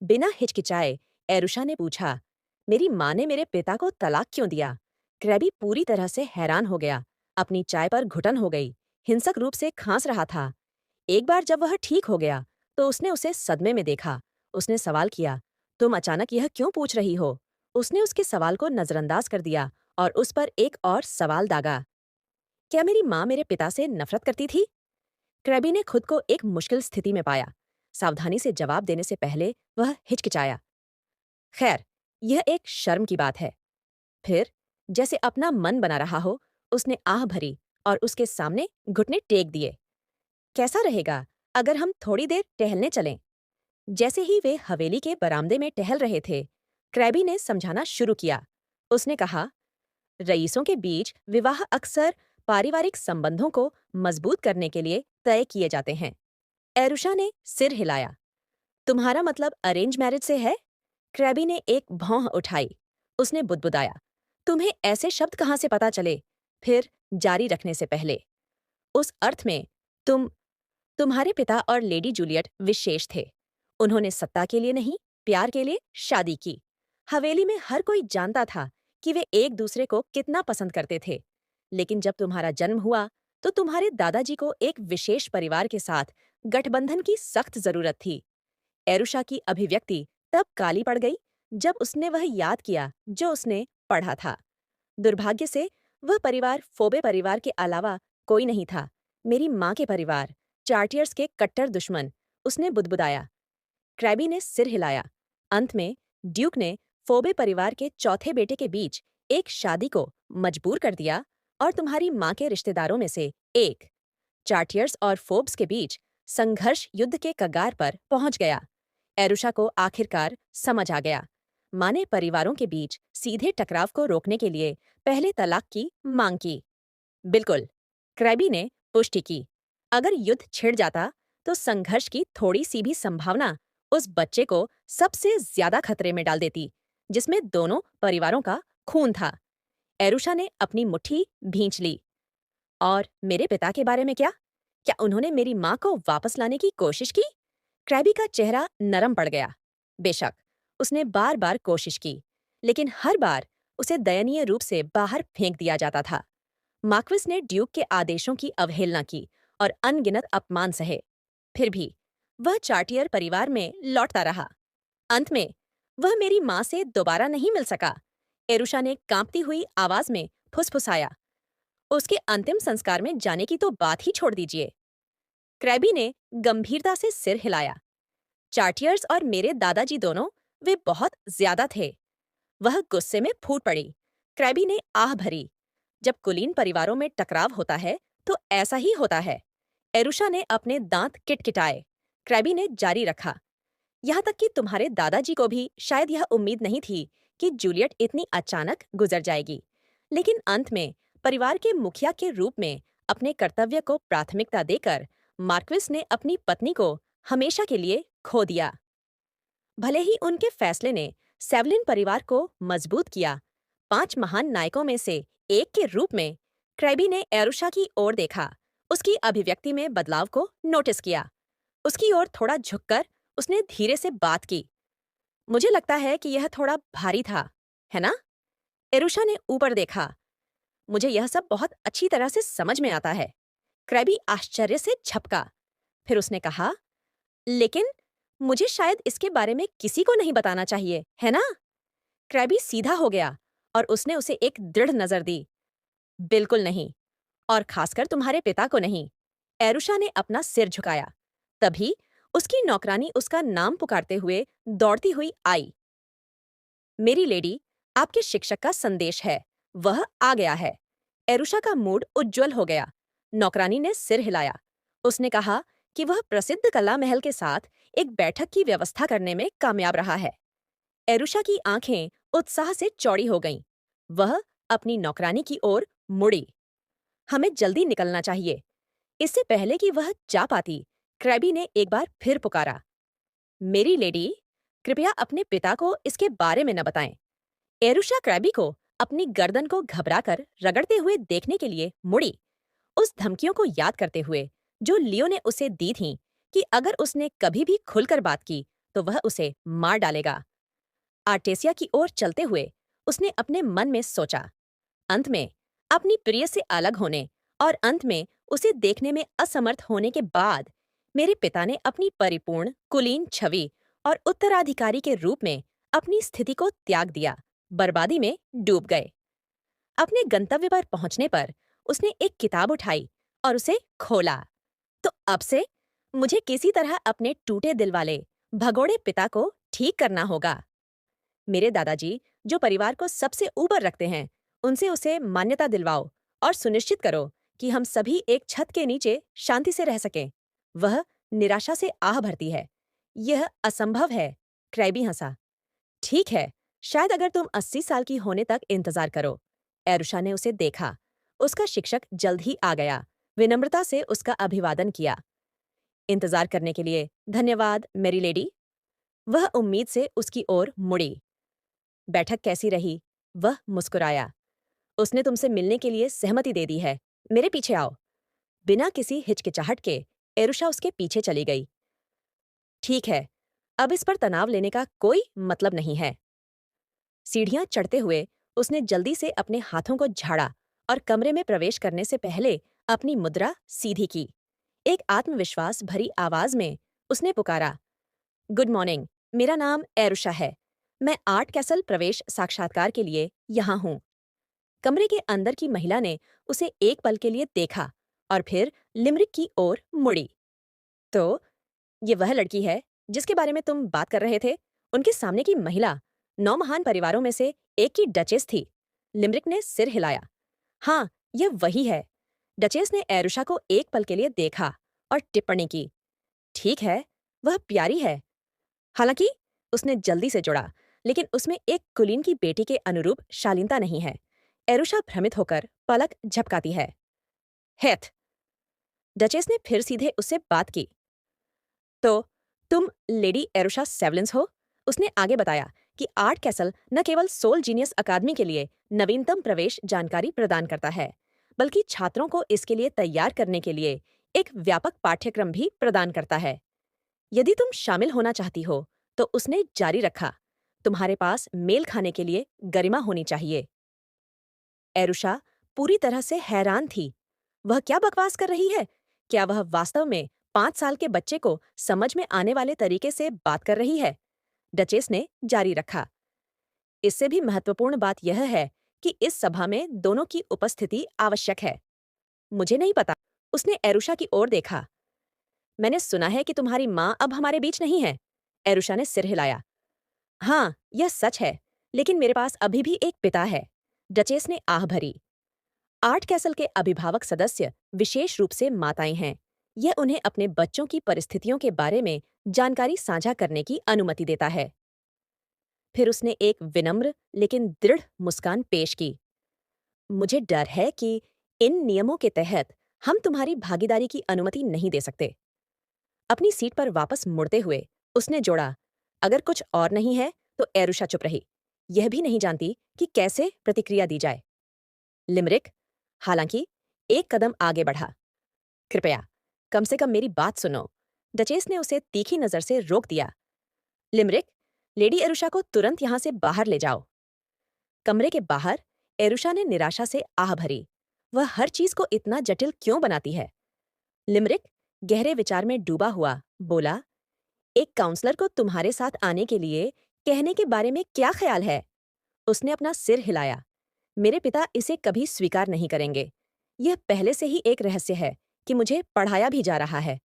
बिना हिचकिचाए एरुषा ने पूछा, मेरी माँ ने मेरे पिता को तलाक क्यों दिया? क्रैबी पूरी तरह से हैरान हो गया। अपनी चाय पर घुटन हो गई। हिंसक रूप से खांस रहा था। एक बार जब वह ठीक हो गया तो उसने उसे सदमे में देखा। उसने सवाल किया, तुम अचानक यह क्यों पूछ रही हो? उसने उसके सवाल को नजरअंदाज कर दिया और उस पर एक और सवाल दागा, क्या मेरी माँ मेरे पिता से नफरत करती थी? क्रैबी ने खुद को एक मुश्किल स्थिति में पाया। सावधानी से जवाब देने से पहले वह हिचकिचाया। खैर, यह एक शर्म की बात है। फिर जैसे अपना मन बना रहा हो उसने आह भरी और उसके सामने घुटने टेक दिए। कैसा रहेगा अगर हम थोड़ी देर टहलने चलें? जैसे ही वे हवेली के बरामदे में टहल रहे थे, क्रैबी ने समझाना शुरू किया। उसने कहा, रईसों के बीच विवाह अक्सर पारिवारिक संबंधों को मजबूत करने के लिए तय किए जाते हैं। एरुषा ने सिर हिलाया। तुम्हारा मतलब अरेंज मैरिज से है? क्रैबी ने एक भौं उठाई। उसने बुदबुदाया, तुम्हें ऐसे शब्द कहाँ से पता चले? फिर जारी रखने से पहले, उस अर्थ में, तुम्हारे पिता और लेडी जूलियट विशेष थे। उन्होंने सत्ता के लिए नहीं, प्यार के लिए शादी की। हवेली में हर कोई जानता था कि वे एक दूसरे को कितना पसंद करते थे। लेकिन जब तुम्हारा जन्म हुआ तो तुम्हारे दादाजी को एक विशेष परिवार के साथ गठबंधन की सख्त जरूरत थी। एरुषा की अभिव्यक्ति तब काली पड़ गई जब उसने वह याद किया जो उसने पढ़ा था। दुर्भाग्य से वह परिवार फोबे परिवार के अलावा कोई नहीं था। मेरी माँ के परिवार, चार्टियर्स के कट्टर दुश्मन, उसने बुदबुदाया। क्रैबी ने सिर हिलाया। अंत में ड्यूक ने फोबे परिवार के चौथे बेटे के बीच एक शादी को मजबूर कर दिया और तुम्हारी माँ के रिश्तेदारों में से एक, चार्टियर्स और फोब्स के बीच संघर्ष युद्ध के कगार पर पहुंच गया। एरुषा को आखिरकार समझ आ गया। माँ ने परिवारों के बीच सीधे टकराव को रोकने के लिए पहले तलाक की मांग की। बिल्कुल, क्रैबी ने पुष्टि की। अगर युद्ध छिड़ जाता तो संघर्ष की थोड़ी सी भी संभावना उस बच्चे को सबसे ज्यादा खतरे में डाल देती, जिसमें दोनों परिवारों का खून था। एरुषा ने अपनी मुट्ठी भींच ली। और मेरे पिता के बारे में क्या? क्या उन्होंने मेरी माँ को वापस लाने की कोशिश की? क्रैबी का चेहरा नरम पड़ गया। बेशक, उसने बार बार कोशिश की, लेकिन हर बार उसे दयनीय रूप से बाहर फेंक दिया जाता था। मार्क्विस ने ड्यूक के आदेशों की अवहेलना की और अनगिनत अपमान सहे। फिर भी वह चार्टियर परिवार में लौटता रहा। अंत में वह मेरी माँ से दोबारा नहीं मिल सका। एरुषा ने कांपती हुई आवाज में फुसफुसाया। उसके अंतिम संस्कार में जाने की तो बात ही छोड़ दीजिए। क्रैबी ने गंभीरता से सिर हिलाया। चार्टियर्स और मेरे दादाजी दोनों, वे बहुत ज्यादा थे। वह गुस्से में फूट पड़ी। क्रैबी ने आह भरी। जब कुलीन परिवारों में टकराव होता है तो ऐसा ही होता है। एरुषा ने अपने दांत किटकिटाए। क्रैबी ने जारी रखा, यहाँ तक कि तुम्हारे दादाजी को भी शायद यह उम्मीद नहीं थी कि जूलियट इतनी अचानक गुजर जाएगी। लेकिन अंत में परिवार के मुखिया के रूप में अपने कर्तव्य को प्राथमिकता देकर मार्क्विस ने अपनी पत्नी को हमेशा के लिए खो दिया। भले ही उनके फैसले ने सेवलिन परिवार को मजबूत किया, 5 महान नायकों में से एक के रूप में क्रैबी ने एरुषा की ओर देखा, उसकी अभिव्यक्ति में बदलाव को नोटिस किया। उसकी ओर थोड़ा झुककर उसने धीरे से बात की। मुझे लगता है कि यह थोड़ा भारी था, है ना? एरुषा ने ऊपर देखा। मुझे यह सब बहुत अच्छी तरह से समझ में आता है। क्रैबी आश्चर्य से झपका। फिर उसने कहा, लेकिन मुझे शायद इसके बारे में किसी को नहीं बताना चाहिए, है ना? क्रैबी सीधा हो गया और उसने उसे एक दृढ़ नजर दी। बिल्कुल नहीं, और खासकर तुम्हारे पिता को नहीं। एरुषा ने अपना सिर झुकाया। तभी उसकी नौकरानी उसका नाम पुकारते हुए दौड़ती हुई आई। मेरी लेडी, आपके शिक्षक का संदेश है, वह आ गया है। एरुषा का मूड उज्ज्वल हो गया। नौकरानी ने सिर हिलाया। उसने कहा कि वह प्रसिद्ध कला महल के साथ एक बैठक की व्यवस्था करने में कामयाब रहा है। एरुषा की आंखें उत्साह से चौड़ी हो गईं। वह अपनी नौकरानी की ओर मुड़ी। हमें जल्दी निकलना चाहिए। इससे पहले कि वह जा पाती, क्रैबी ने एक बार फिर पुकारा, मेरी लेडी, कृपया अपने पिता को इसके बारे में न बताएं। एरुषा क्रैबी को अपनी गर्दन को घबराकर रगड़ते हुए देखने के लिए मुड़ी, उस धमकियों को याद करते हुए जो लियो ने उसे दी थीं कि अगर उसने कभी भी खुलकर बात की तो वह उसे मार डालेगा। आर्टेसिया की ओर चलते हुए उसने अपने मन में सोचा, अंत में अपनी प्रिय से अलग होने और अंत में उसे देखने में असमर्थ होने के बाद मेरे पिता ने अपनी परिपूर्ण कुलीन छवि और उत्तराधिकारी के रूप में अपनी स्थिति को त्याग दिया, बर्बादी में डूब गए। अपने गंतव्य पर पहुंचने पर उसने एक किताब उठाई और उसे खोला। तो अब से मुझे किसी तरह अपने टूटे दिल वाले भगोड़े पिता को ठीक करना होगा। मेरे दादाजी, जो परिवार को सबसे ऊपर रखते हैं, उनसे उसे मान्यता दिलवाओ और सुनिश्चित करो कि हम सभी एक छत के नीचे शांति से रह सकें। वह निराशा से आह भरती है। यह असंभव है। क्रैबी हंसा। ठीक है, शायद अगर तुम 80 साल की होने तक इंतजार करो। एरुषा ने उसे देखा। उसका शिक्षक जल्द ही आ गया। विनम्रता से उसका अभिवादन किया। इंतजार करने के लिए धन्यवाद, मेरी लेडी। वह उम्मीद से उसकी ओर मुड़ी। बैठक कैसी रही? वह मुस्कुराया। उसने तुमसे मिलने के लिए सहमति दे दी है। मेरे पीछे आओ। बिना किसी हिचकिचाहट के एरुषा उसके पीछे चली गई। ठीक है, अब इस पर तनाव लेने का कोई मतलब नहीं है। सीढ़ियां चढ़ते हुए उसने जल्दी से अपने हाथों को झाड़ा और कमरे में प्रवेश करने से पहले अपनी मुद्रा सीधी की। एक आत्मविश्वास भरी आवाज में उसने पुकारा, गुड मॉर्निंग, मेरा नाम एरुषा है। मैं आर्ट कैसल प्रवेश साक्षात्कार के लिए यहाँ हूँ। कमरे के अंदर की महिला ने उसे एक पल के लिए देखा और फिर लिमरिक की ओर मुड़ी। तो ये वह लड़की है जिसके बारे में तुम बात कर रहे थे? उनके सामने की महिला 9 महान परिवारों में से एक की डचेस थी। लिमरिक ने सिर हिलाया। हाँ, यह वही है। डचेस ने एरुषा को एक पल के लिए देखा और टिप्पणी की, ठीक है, वह प्यारी है। हालांकि उसने जल्दी से जोड़ा, लेकिन उसमें एक कुलीन की बेटी के अनुरूप शालीनता नहीं है। एरुषा भ्रमित होकर पलक झपकाती है। हेथ। डचेस ने फिर सीधे उससे बात की। तो तुम लेडी एरुषा सेवलिन्स हो? उसने आगे बताया कि आर्ट कैसल न केवल सोल जीनियस अकादमी के लिए नवीनतम प्रवेश जानकारी प्रदान करता है, बल्कि छात्रों को इसके लिए तैयार करने के लिए एक व्यापक पाठ्यक्रम भी प्रदान करता है। यदि तुम शामिल होना चाहती हो, तो उसने जारी रखा, तुम्हारे पास मेल खाने के लिए गरिमा होनी चाहिए। एरुषा पूरी तरह से हैरान थी। वह क्या बकवास कर रही है? क्या वह वास्तव में 5 साल के बच्चे को समझ में आने वाले तरीके से बात कर रही है? डचेस ने जारी रखा। इससे भी महत्वपूर्ण बात यह है कि इस सभा में दोनों की उपस्थिति आवश्यक है। मुझे नहीं पता। उसने एरुषा की ओर देखा। मैंने सुना है कि तुम्हारी माँ अब हमारे बीच नहीं है। एरुषा ने सिर हिलाया। हाँ, यह सच है, लेकिन मेरे पास अभी भी एक पिता है। डचेस ने आह भरी। आर्ट कैसल के अभिभावक सदस्य विशेष रूप से माताएं हैं। यह उन्हें अपने बच्चों की परिस्थितियों के बारे में जानकारी साझा करने की अनुमति देता है। फिर उसने एक विनम्र लेकिन दृढ़ मुस्कान पेश की। मुझे डर है कि इन नियमों के तहत हम तुम्हारी भागीदारी की अनुमति नहीं दे सकते। अपनी सीट पर वापस मुड़ते हुए उसने जोड़ा, अगर कुछ और नहीं है तो एरुषा चुप रही। यह भी नहीं जानती कि कैसे प्रतिक्रिया दी जाए। लिमरिक, हालांकि, एक कदम आगे बढ़ा। कृपया, कम से कम मेरी बात सुनो। डचेस ने उसे तीखी नजर से रोक दिया। लिमरिक, लेडी एरुषा को तुरंत यहां से बाहर ले जाओ। कमरे के बाहर एरुषा ने निराशा से आह भरी। वह हर चीज को इतना जटिल क्यों बनाती है? लिमरिक गहरे विचार में डूबा हुआ बोला, एक काउंसलर को तुम्हारे साथ आने के लिए कहने के बारे में क्या ख्याल है? उसने अपना सिर हिलाया। मेरे पिता इसे कभी स्वीकार नहीं करेंगे। यह पहले से ही एक रहस्य है कि मुझे पढ़ाया भी जा रहा है।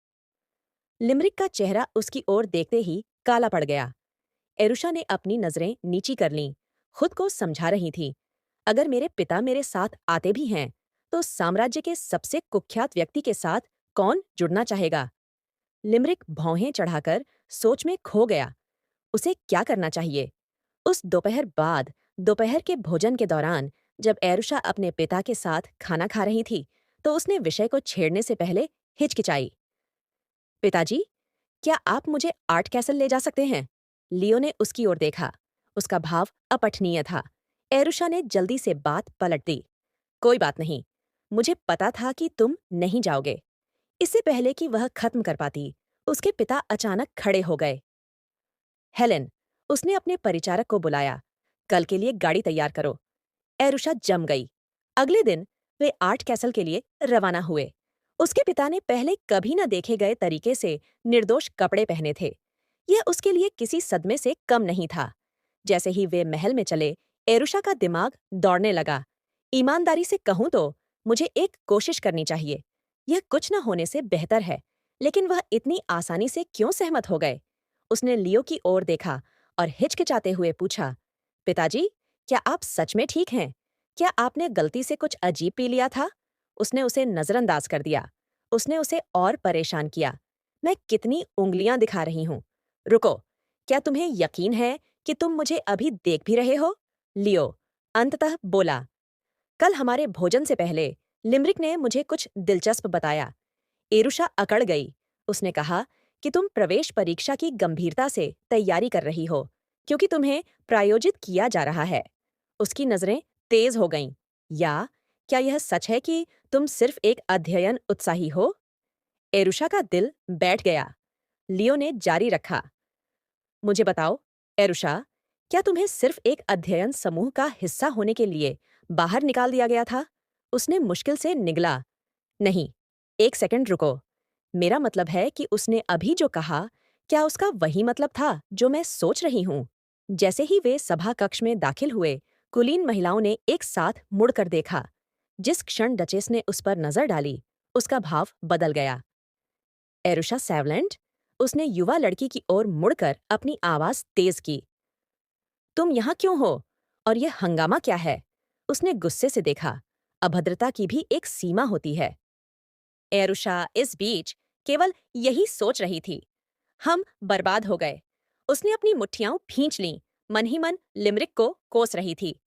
लिमरिक का चेहरा उसकी ओर देखते ही काला पड़ गया। एरुषा ने अपनी नजरें नीची कर लीं, खुद को समझा रही थी, अगर मेरे पिता मेरे साथ आते भी हैं, तो साम्राज्य के सबसे कुख्यात व्यक्ति के साथ कौन जुड़ना चाहेगा? लिमरिक भौहें चढ़ाकर सोच में खो गया। उसे क्या करना चाहिए? उस दोपहर बाद दोपहर के भोजन के दौरान जब एरुषा अपने पिता के साथ खाना खा रही थी, तो उसने विषय को छेड़ने से पहले हिचकिचाई। पिताजी, क्या आप मुझे आर्ट कैसल ले जा सकते हैं? लियो ने उसकी ओर देखा। उसका भाव अपठनीय था। एरुषा ने जल्दी से बात पलट दी। कोई बात नहीं, मुझे पता था कि तुम नहीं जाओगे। इससे पहले कि वह खत्म कर पाती, उसके पिता अचानक खड़े हो गए। हेलेन, उसने अपने परिचारक को बुलाया, कल के लिए गाड़ी तैयार करो। एरुषा जम गई। अगले दिन वे आर्ट कैसल के लिए रवाना हुए। उसके पिता ने पहले कभी न देखे गए तरीके से निर्दोष कपड़े पहने थे। यह उसके लिए किसी सदमे से कम नहीं था। जैसे ही वे महल में चले, एरुषा का दिमाग दौड़ने लगा। ईमानदारी से कहूं तो मुझे एक कोशिश करनी चाहिए। यह कुछ न होने से बेहतर है, लेकिन वह इतनी आसानी से क्यों सहमत हो गए? उसने लियो की ओर देखा और हिचकिचाते हुए पूछा, पिताजी, क्या आप सच में ठीक हैं? क्या आपने गलती से कुछ अजीब पी लिया था? उसने उसे नजरअंदाज कर दिया। उसने उसे और परेशान किया। मैं कितनी उंगलियां दिखा रही हूं। रुको, क्या तुम्हें यकीन है कि तुम मुझे अभी देख भी रहे हो? लियो अंततः बोला। कल हमारे भोजन से पहले लिमरिक ने मुझे कुछ दिलचस्प बताया। एरुषा अकड़ गई। उसने कहा कि तुम प्रवेश परीक्षा की गंभीरता से तैयारी कर रही हो, क्योंकि तुम्हें प्रायोजित किया जा रहा है। उसकी नजरें तेज हो गईं। या क्या यह सच है कि तुम सिर्फ एक अध्ययन उत्साही हो? एरुषा का दिल बैठ गया। लियो ने जारी रखा, मुझे बताओ, एरुषा, क्या तुम्हें सिर्फ एक अध्ययन समूह का हिस्सा होने के लिए बाहर निकाल दिया गया था? उसने मुश्किल से निगला, नहीं, एक सेकंड रुको। मेरा मतलब है कि उसने अभी जो कहा, क्या उसका वही मतलब था जो मैं सोच रही हूँ? जैसे ही वे सभा कक्ष में दाखिल हुए, कुलीन महिलाओं ने एक साथ मुड़कर देखा। जिस क्षण डचेस ने उस पर नजर डाली, उसका भाव बदल गया। एरुषा सैवलेंट, उसने युवा लड़की की ओर मुड़कर अपनी आवाज तेज की। तुम यहाँ क्यों हो? और यह हंगामा क्या है? उसने गुस्से से देखा। अभद्रता की भी एक सीमा होती है। एरुषा इस बीच केवल यही सोच रही थी, हम बर्बाद हो गए। उसने अपनी मुट्ठियां भींच लीं, मन ही मन लिमरिक को कोस रही थी।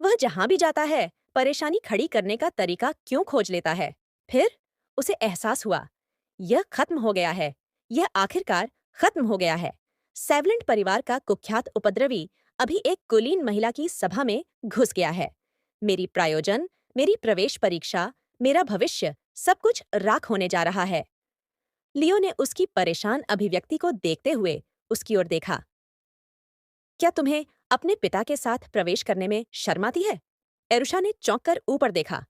वह जहां भी जाता है, परेशानी खड़ी करने का तरीका क्यों खोज लेता है? फिर उसे एहसास हुआ, यह खत्म हो गया है। यह आखिरकार खत्म हो गया है। सेवलेंट परिवार का कुख्यात उपद्रवी अभी एक कुलीन महिला की सभा में घुस गया है। मेरी प्रायोजन, मेरी प्रवेश परीक्षा, मेरा भविष्य, सब कुछ राख होने जा रहा है। लियो ने उसकी परेशान अभिव्यक्ति को देखते हुए उसकी ओर देखा। क्या तुम्हें अपने पिता के साथ प्रवेश करने में शर्म आती है? एरुषा ने चौंक कर ऊपर देखा।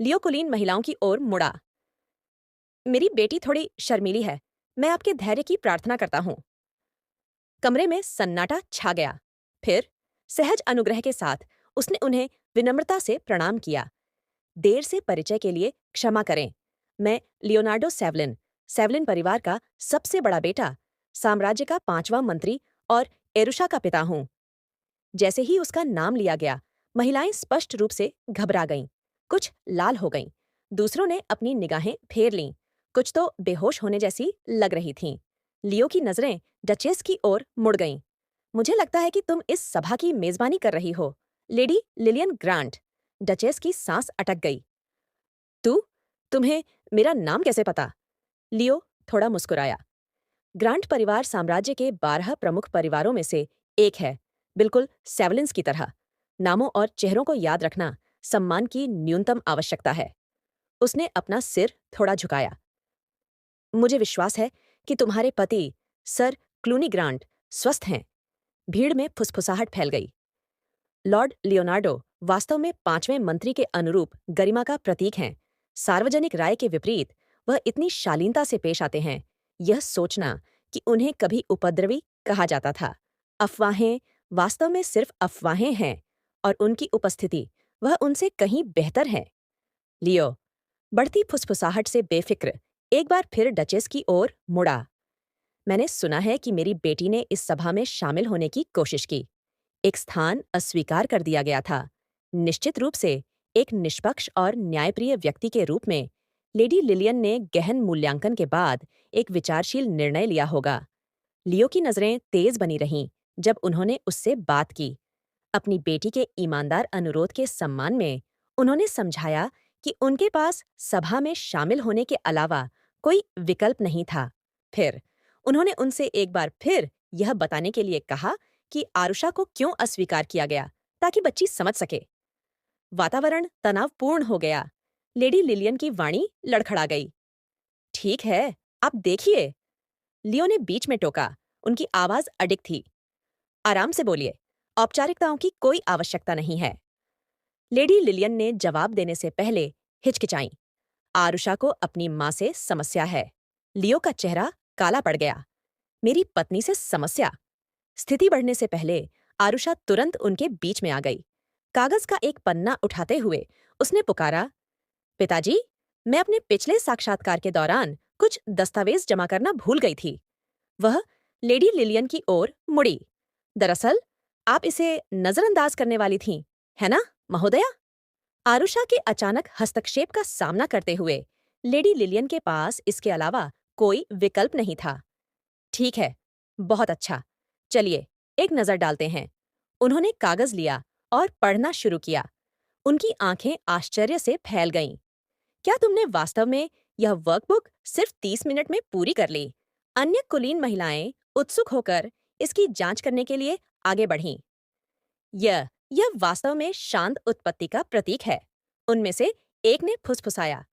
लियो कुलीन महिलाओं की ओर मुड़ा। मेरी बेटी थोड़ी शर्मीली है। मैं आपके धैर्य की प्रार्थना करता हूँ। कमरे में सन्नाटा छा गया। फिर सहज अनुग्रह के साथ उसने उन्हें विनम्रता से प्रणाम किया। देर से परिचय के लिए क्षमा करें। मैं लियोनार्डो सेवलिन, सेवलिन परिवार का सबसे बड़ा बेटा, साम्राज्य का 5वां मंत्री और एरुषा का पिता हूँ। जैसे ही उसका नाम लिया गया, महिलाएं स्पष्ट रूप से घबरा गईं। कुछ लाल हो गईं। दूसरों ने अपनी निगाहें फेर लीं। कुछ तो बेहोश होने जैसी लग रही थीं। लियो की नजरें डचेस की ओर मुड़ गईं। मुझे लगता है कि तुम इस सभा की मेजबानी कर रही हो, लेडी लिलियन ग्रांट। डचेस की सांस अटक गई। तुम्हें मेरा नाम कैसे पता? लियो थोड़ा मुस्कुराया। ग्रांट परिवार साम्राज्य के 12 प्रमुख परिवारों में से एक है, बिल्कुल सेवलिन्स की तरह। नामों और चेहरों को याद रखना सम्मान की न्यूनतम आवश्यकता है। उसने अपना सिर थोड़ा झुकाया। मुझे विश्वास है कि तुम्हारे पति, सर क्लूनी ग्रांट, स्वस्थ हैं। भीड़ में फुसफुसाहट फैल गई। लॉर्ड लियोनार्डो वास्तव में 5वें मंत्री के अनुरूप गरिमा का प्रतीक हैं। सार्वजनिक राय के विपरीत वह इतनी शालीनता से पेश आते हैं, यह सोचना कि उन्हें कभी उपद्रवी कहा जाता था। अफवाहें वास्तव में सिर्फ अफवाहें हैं, और उनकी उपस्थिति वह उनसे कहीं बेहतर है। लियो बढ़ती फुसफुसाहट से बेफिक्र एक बार फिर डचेस की ओर मुड़ा। मैंने सुना है कि मेरी बेटी ने इस सभा में शामिल होने की कोशिश की। एक स्थान अस्वीकार कर दिया गया था। निश्चित रूप से एक निष्पक्ष और न्यायप्रिय व्यक्ति के रूप में लेडी लिलियन ने गहन मूल्यांकन के बाद एक विचारशील निर्णय लिया होगा। लियो की नजरें तेज बनी रहीं जब उन्होंने उससे बात की। अपनी बेटी के ईमानदार अनुरोध के सम्मान में उन्होंने समझाया कि उनके पास सभा में शामिल होने के अलावा कोई विकल्प नहीं था। फिर उन्होंने उनसे एक बार फिर यह बताने के लिए कहा कि आरुषा को क्यों अस्वीकार किया गया, ताकि बच्ची समझ सके। वातावरण तनावपूर्ण हो गया। लेडी लिलियन की वाणी लड़खड़ा गई। ठीक है, आप देखिए, लियो ने बीच में टोका। उनकी आवाज अडिग थी। आराम से बोलिए, औपचारिकताओं की कोई आवश्यकता नहीं है। लेडी लिलियन ने जवाब देने से पहले हिचकिचाई। आरुषा को अपनी माँ से समस्या है। लियो का चेहरा काला पड़ गया। मेरी पत्नी से समस्या? स्थिति बढ़ने से पहले आरुषा तुरंत उनके बीच में आ गई। कागज का एक पन्ना उठाते हुए उसने पुकारा, पिताजी, मैं अपने पिछले साक्षात्कार के दौरान कुछ दस्तावेज जमा करना भूल गई थी। वह लेडी लिलियन की ओर मुड़ी। दरअसल आप इसे नजरअंदाज करने वाली थीं, है ना, महोदया? आरुषा के अचानक हस्तक्षेप का सामना करते हुए लेडी लिलियन के पास इसके अलावा कोई विकल्प नहीं था। ठीक है, बहुत अच्छा। चलिए एक नजर डालते हैं। उन्होंने कागज लिया और पढ़ना शुरू किया। उनकी आंखें आश्चर्य से फैल गईं। क्या तुमने वास्तव में यह वर्कबुक सिर्फ 30 मिनट में पूरी कर ली? अन्य कुलीन महिलाएं उत्सुक होकर इसकी जांच करने के लिए आगे बढ़ीं। यह वास्तव में शांत उत्पत्ति का प्रतीक है, उनमें से एक ने फुसफुसाया।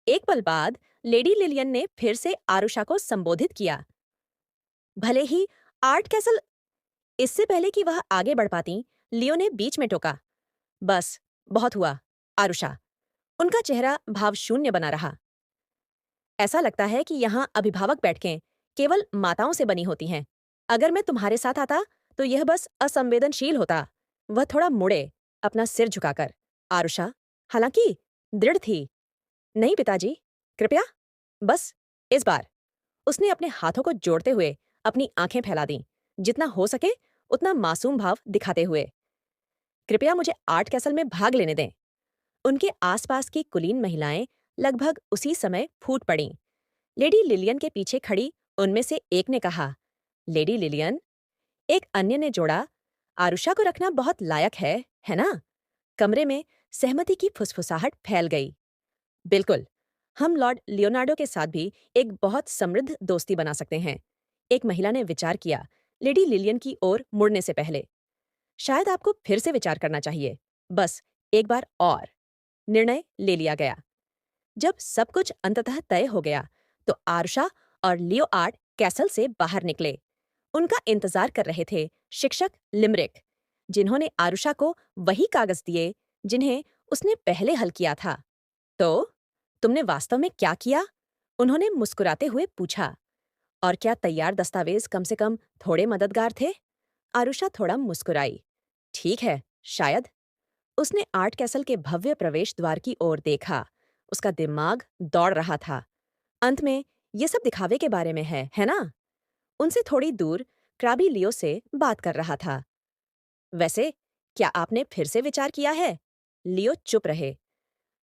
एक पल बाद लेडी लिलियन ने फिर से आरुषा को संबोधित किया। भले ही आर्ट कैसल। इससे पहले कि वह आगे बढ़ पाती, लियो ने बीच में टोका। बस, बहुत हुआ, आरुषा। उनका चेहरा भावशून्य बना रहा। ऐसा लगता है कि यहाँ अभिभावक बैठकें केवल माताओं से बनी होती हैं। अगर मैं तुम्हारे साथ आता तो यह बस असंवेदनशील होता। वह थोड़ा मुड़े, अपना सिर झुकाकर। आरुषा, हालांकि दृढ़ थी। नहीं पिताजी, कृपया, बस इस बार। उसने अपने हाथों को जोड़ते हुए अपनी आंखें फैला दीं, जितना हो सके उतना मासूम भाव दिखाते हुए। कृपया मुझे आर्ट कैसल में भाग लेने दें। उनके आसपास की कुलीन महिलाएं लगभग उसी समय फूट पड़ीं। लेडी लिलियन के पीछे खड़ी उनमें से एक ने कहा, लेडी लिलियन। एक अन्य ने जोड़ा, आरुषा को रखना बहुत लायक है ना? कमरे में सहमति की फुसफुसाहट फैल गई। बिल्कुल, हम लॉर्ड लियोनार्डो के साथ भी एक बहुत समृद्ध दोस्ती बना सकते हैं। एक महिला ने विचार किया, लेडी लिलियन की ओर मुड़ने से पहले। शायद आपको फिर से विचार करना चाहिए, बस एक बार और। निर्णय ले लिया गया। जब सब कुछ अंततः तय हो गया तो आरुषा और लियो आर्ट कैसल से बाहर निकले। उनका इंतजार कर रहे थे शिक्षक लिमरिक, जिन्होंने आरुषा को वही कागज दिए जिन्हें उसने पहले हल किया था। तो तुमने वास्तव में क्या किया? उन्होंने मुस्कुराते हुए पूछा। और क्या तैयार दस्तावेज कम से कम थोड़े मददगार थे? आरुषा थोड़ा मुस्कुराई। ठीक है, शायद। उसने आर्ट कैसल के भव्य प्रवेश द्वार की ओर देखा। उसका दिमाग दौड़ रहा था। अंत में ये सब दिखावे के बारे में है ना? उनसे थोड़ी दूर क्राबी लियो से बात कर रहा था। वैसे, क्या आपने फिर से विचार किया है? लियो चुप रहे।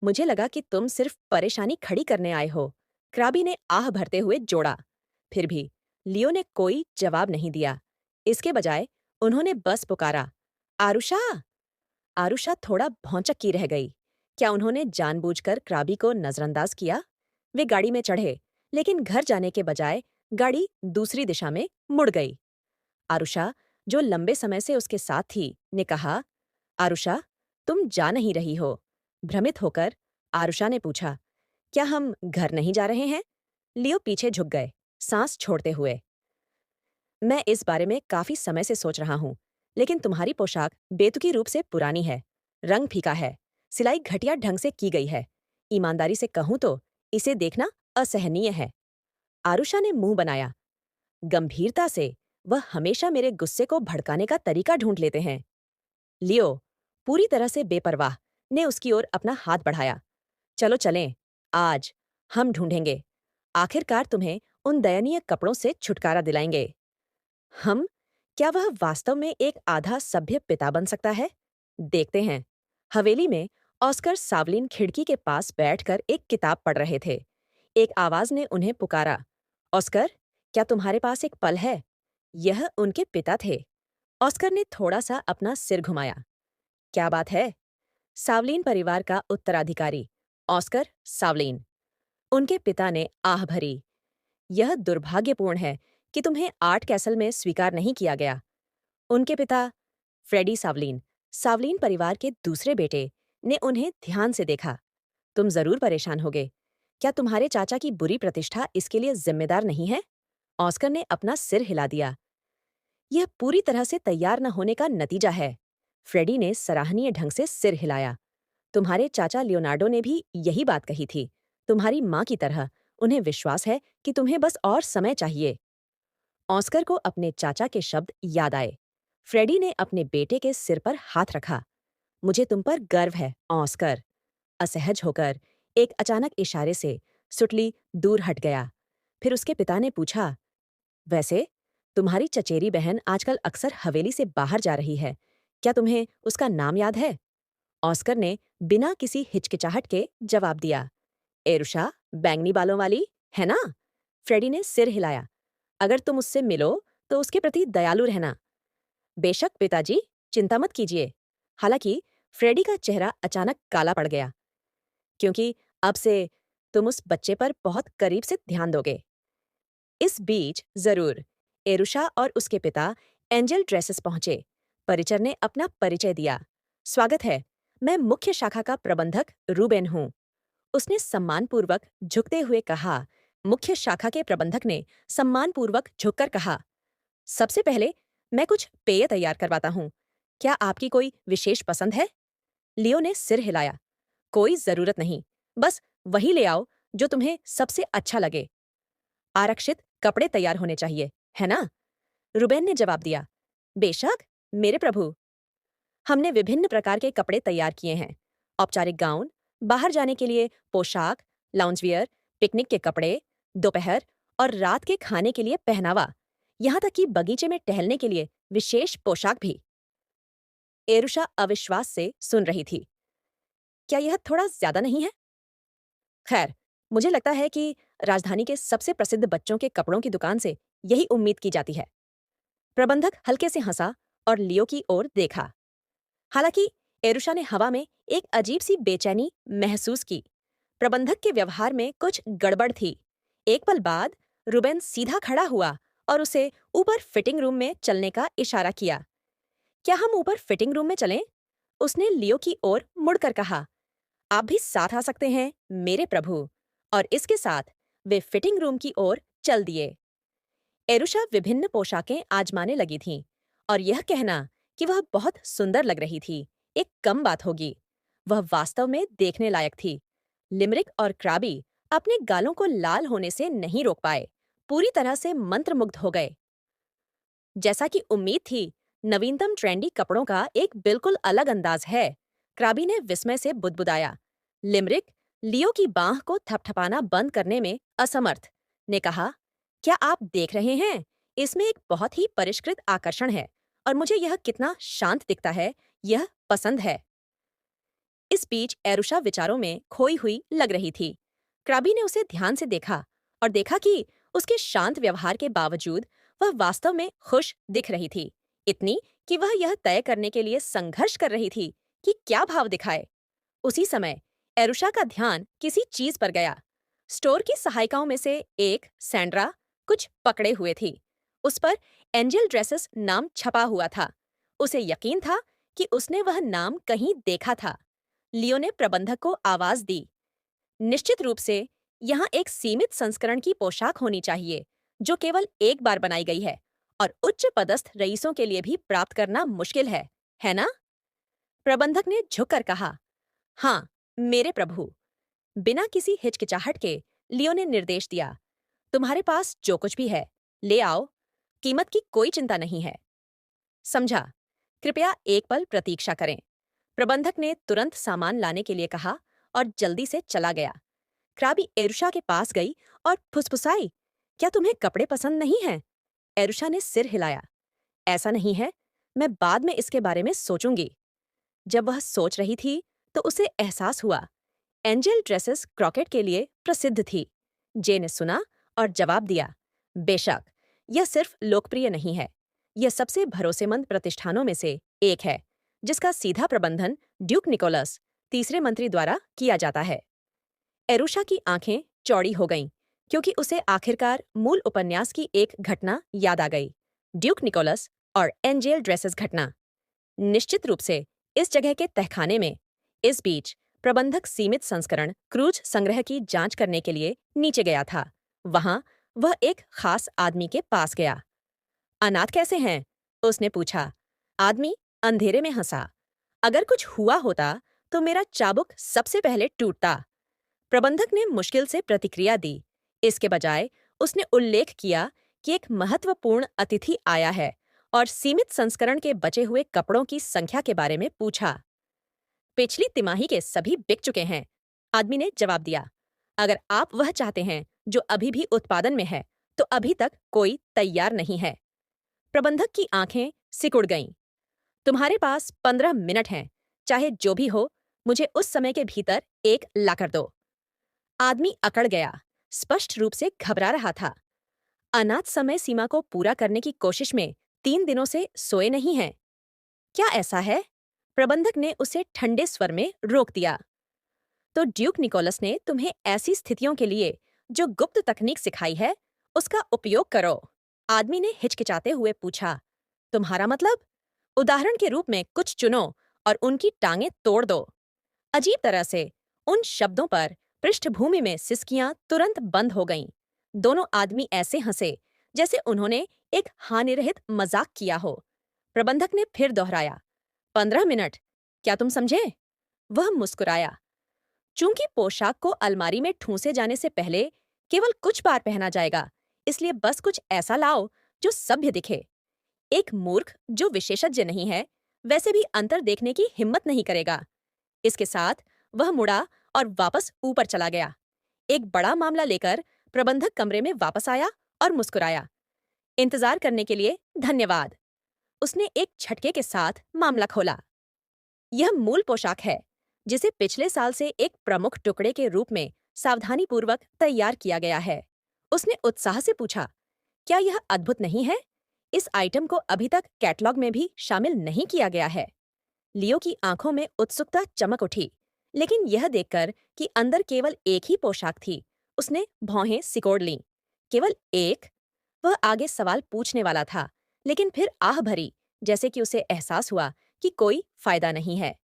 मुझे लगा कि तुम सिर्फ परेशानी खड़ी करने आए हो, क्राबी ने आह भरते हुए जोड़ा। फिर भी लियो ने कोई जवाब नहीं दिया। इसके बजाय उन्होंने बस पुकारा, आरुषा। आरुषा थोड़ा भौंचक्की रह गई। क्या उन्होंने जानबूझकर क्राबी को नजरअंदाज किया? वे गाड़ी में चढ़े, लेकिन घर जाने के बजाय गाड़ी दूसरी दिशा में मुड़ गई। आरुषा, जो लंबे समय से उसके साथ थी, ने कहा, आरुषा, तुम जा नहीं रही हो। भ्रमित होकर आरुषा ने पूछा, क्या हम घर नहीं जा रहे हैं? लियो पीछे झुक गए, सांस छोड़ते हुए। मैं इस बारे में काफी समय से सोच रहा हूँ, लेकिन तुम्हारी पोशाक बेतुकी रूप से पुरानी है। रंग फीका है, सिलाई घटिया ढंग से की गई है। ईमानदारी से कहूँ तो इसे देखना असहनीय है। आरुषा ने मुंह बनाया। गंभीरता से वह हमेशा मेरे गुस्से को भड़काने का तरीका ढूंढ लेते हैं। लियो, पूरी तरह से बेपरवाह, ने उसकी ओर अपना हाथ बढ़ाया। चलो चलें, आज हम ढूंढेंगे। आखिरकार तुम्हें उन दयनीय कपड़ों से छुटकारा दिलाएंगे। हम? क्या वह वास्तव में एक आधा सभ्य पिता बन सकता है? देखते हैं। हवेली में ऑस्कर सावलिन खिड़की के पास बैठकर एक किताब पढ़ रहे थे। एक आवाज ने उन्हें पुकारा, ऑस्कर, क्या तुम्हारे पास एक पल है? यह उनके पिता थे। ऑस्कर ने थोड़ा सा अपना सिर घुमाया। क्या बात है? सावलीन परिवार का उत्तराधिकारी, ऑस्कर सावलीन। उनके पिता ने आह भरी। यह दुर्भाग्यपूर्ण है कि तुम्हें आर्ट कैसल में स्वीकार नहीं किया गया। उनके पिता, फ्रेडी सावलीन, सावलीन परिवार के दूसरे बेटे, ने उन्हें ध्यान से देखा। तुम जरूर परेशान होगे। क्या तुम्हारे चाचा की बुरी प्रतिष्ठा इसके लिए जिम्मेदार नहीं है? ऑस्कर ने अपना सिर हिला दिया। यह पूरी तरह से तैयार न होने का नतीजा है। फ्रेडी ने सराहनीय ढंग से सिर हिलाया। तुम्हारे चाचा लियोनार्डो ने भी यही बात कही थी। तुम्हारी माँ की तरह उन्हें विश्वास है कि तुम्हें बस और समय चाहिए। ऑस्कर को अपने चाचा के शब्द याद आए। फ्रेडी ने अपने बेटे के सिर पर हाथ रखा। मुझे तुम पर गर्व है, ऑस्कर। असहज होकर एक अचानक इशारे से सुटली दूर हट गया। फिर उसके पिता ने पूछा, वैसे तुम्हारी चचेरी बहन आजकल अक्सर हवेली से बाहर जा रही है। क्या तुम्हें उसका नाम याद है? ऑस्कर ने बिना किसी हिचकिचाहट के जवाब दिया, एरुषा, बैंगनी बालों वाली, है ना? फ्रेडी ने सिर हिलाया। अगर तुम उससे मिलो तो उसके प्रति दयालु रहना। बेशक पिताजी, चिंता मत कीजिए। हालांकि फ्रेडी का चेहरा अचानक काला पड़ गया, क्योंकि अब से तुम उस बच्चे पर बहुत करीब से ध्यान दोगे। इस बीच जरूर एरुशा और उसके पिता एंजल ड्रेसेस पहुंचे। परिचर ने अपना परिचय दिया। स्वागत है, मैं मुख्य शाखा का प्रबंधक रूबेन हूँ, उसने सम्मानपूर्वक झुकते हुए कहा। मुख्य शाखा के प्रबंधक ने सम्मानपूर्वक झुककर कहा, सबसे पहले मैं कुछ पेय तैयार करवाता हूँ। क्या आपकी कोई विशेष पसंद है? लियो ने सिर हिलाया। कोई जरूरत नहीं, बस वही ले आओ जो तुम्हें सबसे अच्छा लगे। आरक्षित कपड़े तैयार होने चाहिए, है ना? रुबेन ने जवाब दिया। बेशक मेरे प्रभु। हमने विभिन्न प्रकार के कपड़े तैयार किए हैं। औपचारिक गाउन, बाहर जाने के लिए पोशाक, लाउंजवियर, पिकनिक के कपड़े, दोपहर और रात के खाने के लिए पहनावा, यहाँ तक कि बगीचे में टहलने के लिए विशेष पोशाक भी। एरुशा अविश्वास से सुन रही थी। क्या यह थोड़ा ज्यादा नहीं है? खैर, मुझे लगता है कि राजधानी के सबसे प्रसिद्ध बच्चों के कपड़ों की दुकान से यही उम्मीद की जाती है। प्रबंधक हल्के से हंसा और लियो की ओर देखा। हालांकि एरुशा ने हवा में एक अजीब सी बेचैनी महसूस की। प्रबंधक के व्यवहार में कुछ गड़बड़ थी। एक पल बाद रुबेन सीधा खड़ा हुआ और उसे ऊपर फिटिंग रूम में चलने का इशारा किया। क्या हम ऊपर फिटिंग रूम में चलें? उसने लियो की ओर मुड़कर कहा। आप भी साथ आ सकते हैं मेरे प्रभु। और इसके साथ वे फिटिंग रूम की ओर चल दिए। एरुशा विभिन्न पोशाकें आजमाने लगी थी और यह कहना कि वह बहुत सुंदर लग रही थी एक कम बात होगी। वह वास्तव में देखने लायक थी। लिमरिक और क्राबी अपने गालों को लाल होने से नहीं रोक पाए, पूरी तरह से मंत्रमुग्ध हो गए। जैसा कि उम्मीद थी, नवीनतम ट्रेंडी कपड़ों का एक बिल्कुल अलग अंदाज है, क्राबी ने विस्मय से बुदबुदाया। लिमरिक, लियो की बांह को थपथपाना बंद करने में असमर्थ, ने कहा, क्या आप देख रहे हैं? इसमें एक बहुत ही परिष्कृत आकर्षण है और मुझे यह कितना शांत दिखता है, यह पसंद है। इस बीच एरुशा विचारों में खोई हुई लग रही थी। क्राबी ने उसे ध्यान से देखा और देखा कि उसके शांत व्यवहार के बावजूद वह वास्तव में खुश दिख रही थी, इतनी कि वह यह तय करने के लिए संघर्ष कर रही थी कि क्या भाव दिखाए। उसी समय एरुशा का ध्यान किसी चीज पर गया। स्टोर की सहायिकाओं में से एक, सैंड्रा, कुछ पकड़े हुए थी। उस पर एंजल ड्रेसेस नाम छपा हुआ था। उसे यकीन था कि उसने वह नाम कहीं देखा था। लियो ने प्रबंधक को आवाज दी। निश्चित रूप से यहाँ एक सीमित संस्करण की पोशाक होनी चाहिए जो केवल एक बार बनाई गई है और उच्च पदस्थ रईसों के लिए भी प्राप्त करना मुश्किल है ना? प्रबंधक ने झुककर कहा, हाँ मेरे प्रभु। बिना किसी हिचकिचाहट के लियो ने निर्देश दिया, तुम्हारे पास जो कुछ भी है ले आओ, कीमत की कोई चिंता नहीं है। समझा, कृपया एक पल प्रतीक्षा करें। प्रबंधक ने तुरंत सामान लाने के लिए कहा और जल्दी से चला गया। क्राबी एरुशा के पास गई और फुसफुसाई, क्या तुम्हें कपड़े पसंद नहीं हैं? एरुशा ने सिर हिलाया। ऐसा नहीं है, मैं बाद में इसके बारे में सोचूंगी। जब वह सोच रही थी तो उसे एहसास हुआ, एंजल ड्रेसेस क्रॉकेट के लिए प्रसिद्ध थी। जे ने सुना और जवाब दिया, बेशक, यह सिर्फ लोकप्रिय नहीं है, यह सबसे भरोसेमंद प्रतिष्ठानों में से एक है जिसका सीधा प्रबंधन ड्यूक निकोलस, तीसरे मंत्री द्वारा किया जाता है। एरुशा की आंखें चौड़ी हो गईं क्योंकि उसे आखिरकार मूल उपन्यास की एक घटना याद आ गई, ड्यूक निकोलस और एंजेल ड्रेसेस घटना। निश्चित रूप से इस जगह के तहखाने में। इस बीच प्रबंधक सीमित संस्करण क्रूज संग्रह की जांच करने के लिए नीचे गया था। वहां वह एक खास आदमी के पास गया। अनाथ कैसे हैं? उसने पूछा। आदमी अंधेरे में हंसा। अगर कुछ हुआ होता तो मेरा चाबुक सबसे पहले टूटता। प्रबंधक ने मुश्किल से प्रतिक्रिया दी। इसके बजाय उसने उल्लेख किया कि एक महत्वपूर्ण अतिथि आया है और सीमित संस्करण के बचे हुए कपड़ों की संख्या के बारे में पूछा। पिछली तिमाही के सभी बिक चुके हैं, आदमी ने जवाब दिया। अगर आप वह चाहते हैं जो अभी भी उत्पादन में है, तो अभी तक कोई तैयार नहीं है। प्रबंधक की आंखें सिकुड़ गईं। तुम्हारे पास 15 मिनट हैं, चाहे जो भी हो, मुझे उस समय के भीतर एक लाकर दो। आदमी अकड़ गया, स्पष्ट रूप से घबरा रहा था। अनाथ समय सीमा को पूरा करने की कोशिश में 3 दिनों से सोए नहीं हैं। क्या ऐसा है? प्रबंधक ने उसे ठंडे स्वर में रोक दिया। तो ड्यूक निकोलस ने तुम्हें ऐसी स्थितियों के लिए जो गुप्त तकनीक सिखाई है उसका उपयोग करो। आदमी ने हिचकिचाते हुए पूछा, तुम्हारा मतलब? उदाहरण के रूप में कुछ चुनो और उनकी टांगें तोड़ दो। अजीब तरह से उन शब्दों पर पृष्ठभूमि में सिसकियां तुरंत बंद हो गईं। दोनों आदमी ऐसे हंसे जैसे उन्होंने एक हानिरहित मजाक किया हो। प्रबंधक ने फिर दोहराया, 15 मिनट, क्या तुम समझे? वह मुस्कुराया। चूंकि पोशाक को अलमारी में ठूंसे जाने से पहले केवल कुछ बार पहना जाएगा, इसलिए बस कुछ ऐसा लाओ जो सभ्य दिखे। एक मूर्ख जो विशेषज्ञ नहीं है, वैसे भी अंतर देखने की हिम्मत नहीं करेगा। इसके साथ वह मुड़ा और वापस ऊपर चला गया। एक बड़ा मामला लेकर प्रबंधक कमरे में वापस आया और मुस्कुराया। इंतजार करने के लिए धन्यवाद। उसने एक झटके के साथ मामला खोला। यह मूल पोशाक है, जिसे पिछले साल से एक प्रमुख टुकड़े के रूप में सावधानीपूर्वक तैयार किया गया है। उसने उत्साह से पूछा, क्या यह अद्भुत नहीं है? इस आइटम को अभी तक कैटलॉग में भी शामिल नहीं किया गया है। लियो की आंखों में उत्सुकता चमक उठी, लेकिन यह देखकर कि अंदर केवल एक ही पोशाक थी, उसने भौहें सिकोड़ लीं। केवल एक? वह आगे सवाल पूछने वाला था, लेकिन फिर आह भरी, जैसे कि उसे एहसास हुआ कि कोई फायदा नहीं है।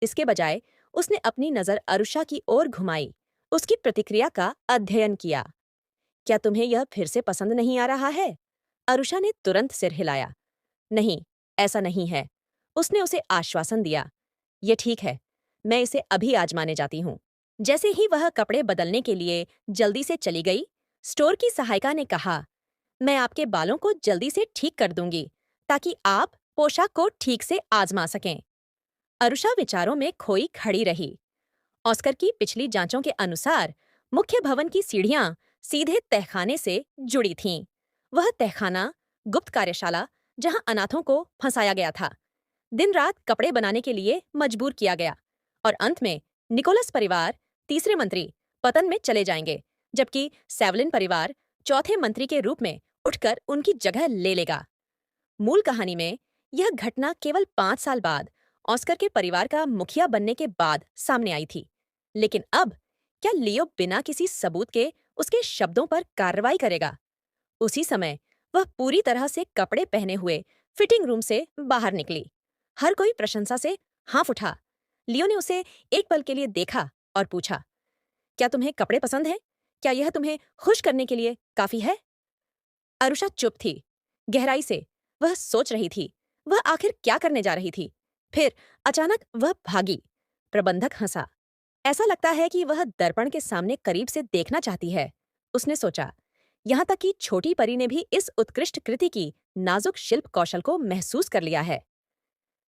इसके बजाय उसने अपनी नजर अरुषा की ओर घुमाई, उसकी प्रतिक्रिया का अध्ययन किया। क्या तुम्हें यह फिर से पसंद नहीं आ रहा है? अरुषा ने तुरंत सिर हिलाया। नहीं, ऐसा नहीं है। उसने उसे आश्वासन दिया। ये ठीक है, मैं इसे अभी आजमाने जाती हूँ। जैसे ही वह कपड़े बदलने के लिए जल्दी से चली गई, स्टोर की सहायिका ने कहा, मैं आपके बालों को जल्दी से ठीक कर दूंगी, ताकि आप पोशाक को ठीक से आजमा सकें। अरुषा विचारों में खोई खड़ी रही। ऑस्कर की पिछली जांचों के अनुसार मुख्य भवन की सीढ़ियां सीधे तहखाने से जुड़ी थीं। वह तहखाना गुप्त कार्यशाला जहां अनाथों को फंसाया गया था, दिन रात कपड़े बनाने के लिए मजबूर किया गया, और अंत में निकोलस परिवार, तीसरे मंत्री, पतन में चले जाएंगे, जबकि सेवलिन परिवार चौथे मंत्री के रूप में उठकर उनकी जगह ले लेगा। मूल कहानी में यह घटना केवल 5 साल बाद ऑस्कर के परिवार का मुखिया बनने के बाद सामने आई थी। लेकिन अब क्या लियो बिना किसी सबूत के उसके शब्दों पर कार्रवाई करेगा? उसी समय वह पूरी तरह से कपड़े पहने हुए फिटिंग रूम से बाहर निकली। हर कोई प्रशंसा से हाँफ उठा। लियो ने उसे एक पल के लिए देखा और पूछा, क्या तुम्हें कपड़े पसंद हैं? क्या यह तुम्हें खुश करने के लिए काफी है? अरुषा चुप थी। गहराई से वह सोच रही थी, वह आखिर क्या करने जा रही थी। फिर अचानक वह भागी। प्रबंधक हंसा। ऐसा लगता है कि वह दर्पण के सामने करीब से देखना चाहती है, उसने सोचा। यहाँ तक कि छोटी परी ने भी इस उत्कृष्ट कृति की नाजुक शिल्प कौशल को महसूस कर लिया है।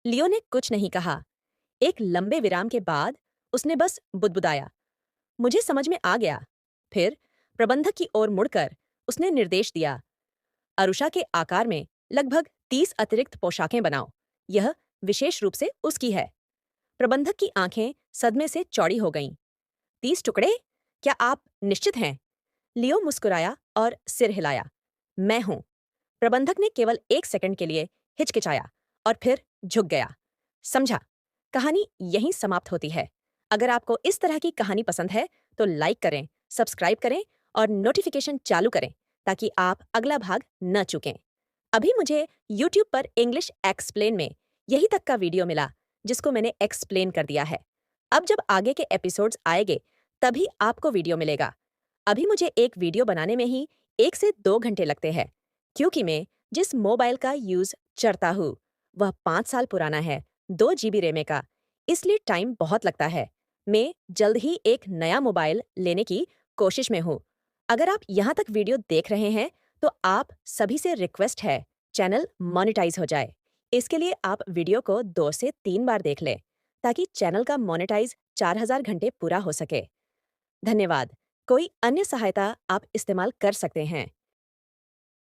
लियो ने कुछ नहीं कहा। एक लंबे विराम के बाद उसने बस बुदबुदाया, मुझे समझ में आ गया। फिर प्रबंधक की ओर मुड़कर उसने निर्देश दिया, अरुषा के आकार में लगभग 30 अतिरिक्त पोशाकें बनाओ। यह विशेष रूप से उसकी है। प्रबंधक की आंखें सदमे से चौड़ी हो गईं। 30 टुकड़े? क्या आप निश्चित हैं? लियो मुस्कुराया और सिर हिलाया। मैं हूं। प्रबंधक ने केवल 1 सेकंड के लिए हिचकिचाया और फिर झुक गया। समझा, कहानी यहीं समाप्त होती है। अगर आपको इस तरह की कहानी पसंद है तो लाइक करें, सब्सक्राइब करें और नोटिफिकेशन चालू करें, ताकि आप अगला भाग न चूकें। अभी मुझे YouTube पर इंग्लिश एक्सप्लेन में यही तक का वीडियो मिला, जिसको मैंने एक्सप्लेन कर दिया है। अब जब आगे के एपिसोड्स आएंगे, तभी आपको वीडियो मिलेगा। अभी मुझे एक वीडियो बनाने में ही 1 से 2 घंटे लगते हैं, क्योंकि मैं जिस मोबाइल का यूज करता हूँ वह 5 साल पुराना है, 2 GB रैम का, इसलिए टाइम बहुत लगता है। मैं जल्द ही एक नया मोबाइल लेने की कोशिश में हूँ। अगर आप यहाँ तक वीडियो देख रहे हैं तो आप सभी से रिक्वेस्ट है, चैनल मोनेटाइज हो जाए। इसके लिए आप वीडियो को 2 से 3 बार देख लें, ताकि चैनल का मोनेटाइज 4000 घंटे पूरा हो सके। धन्यवाद। कोई अन्य सहायता आप इस्तेमाल कर सकते हैं।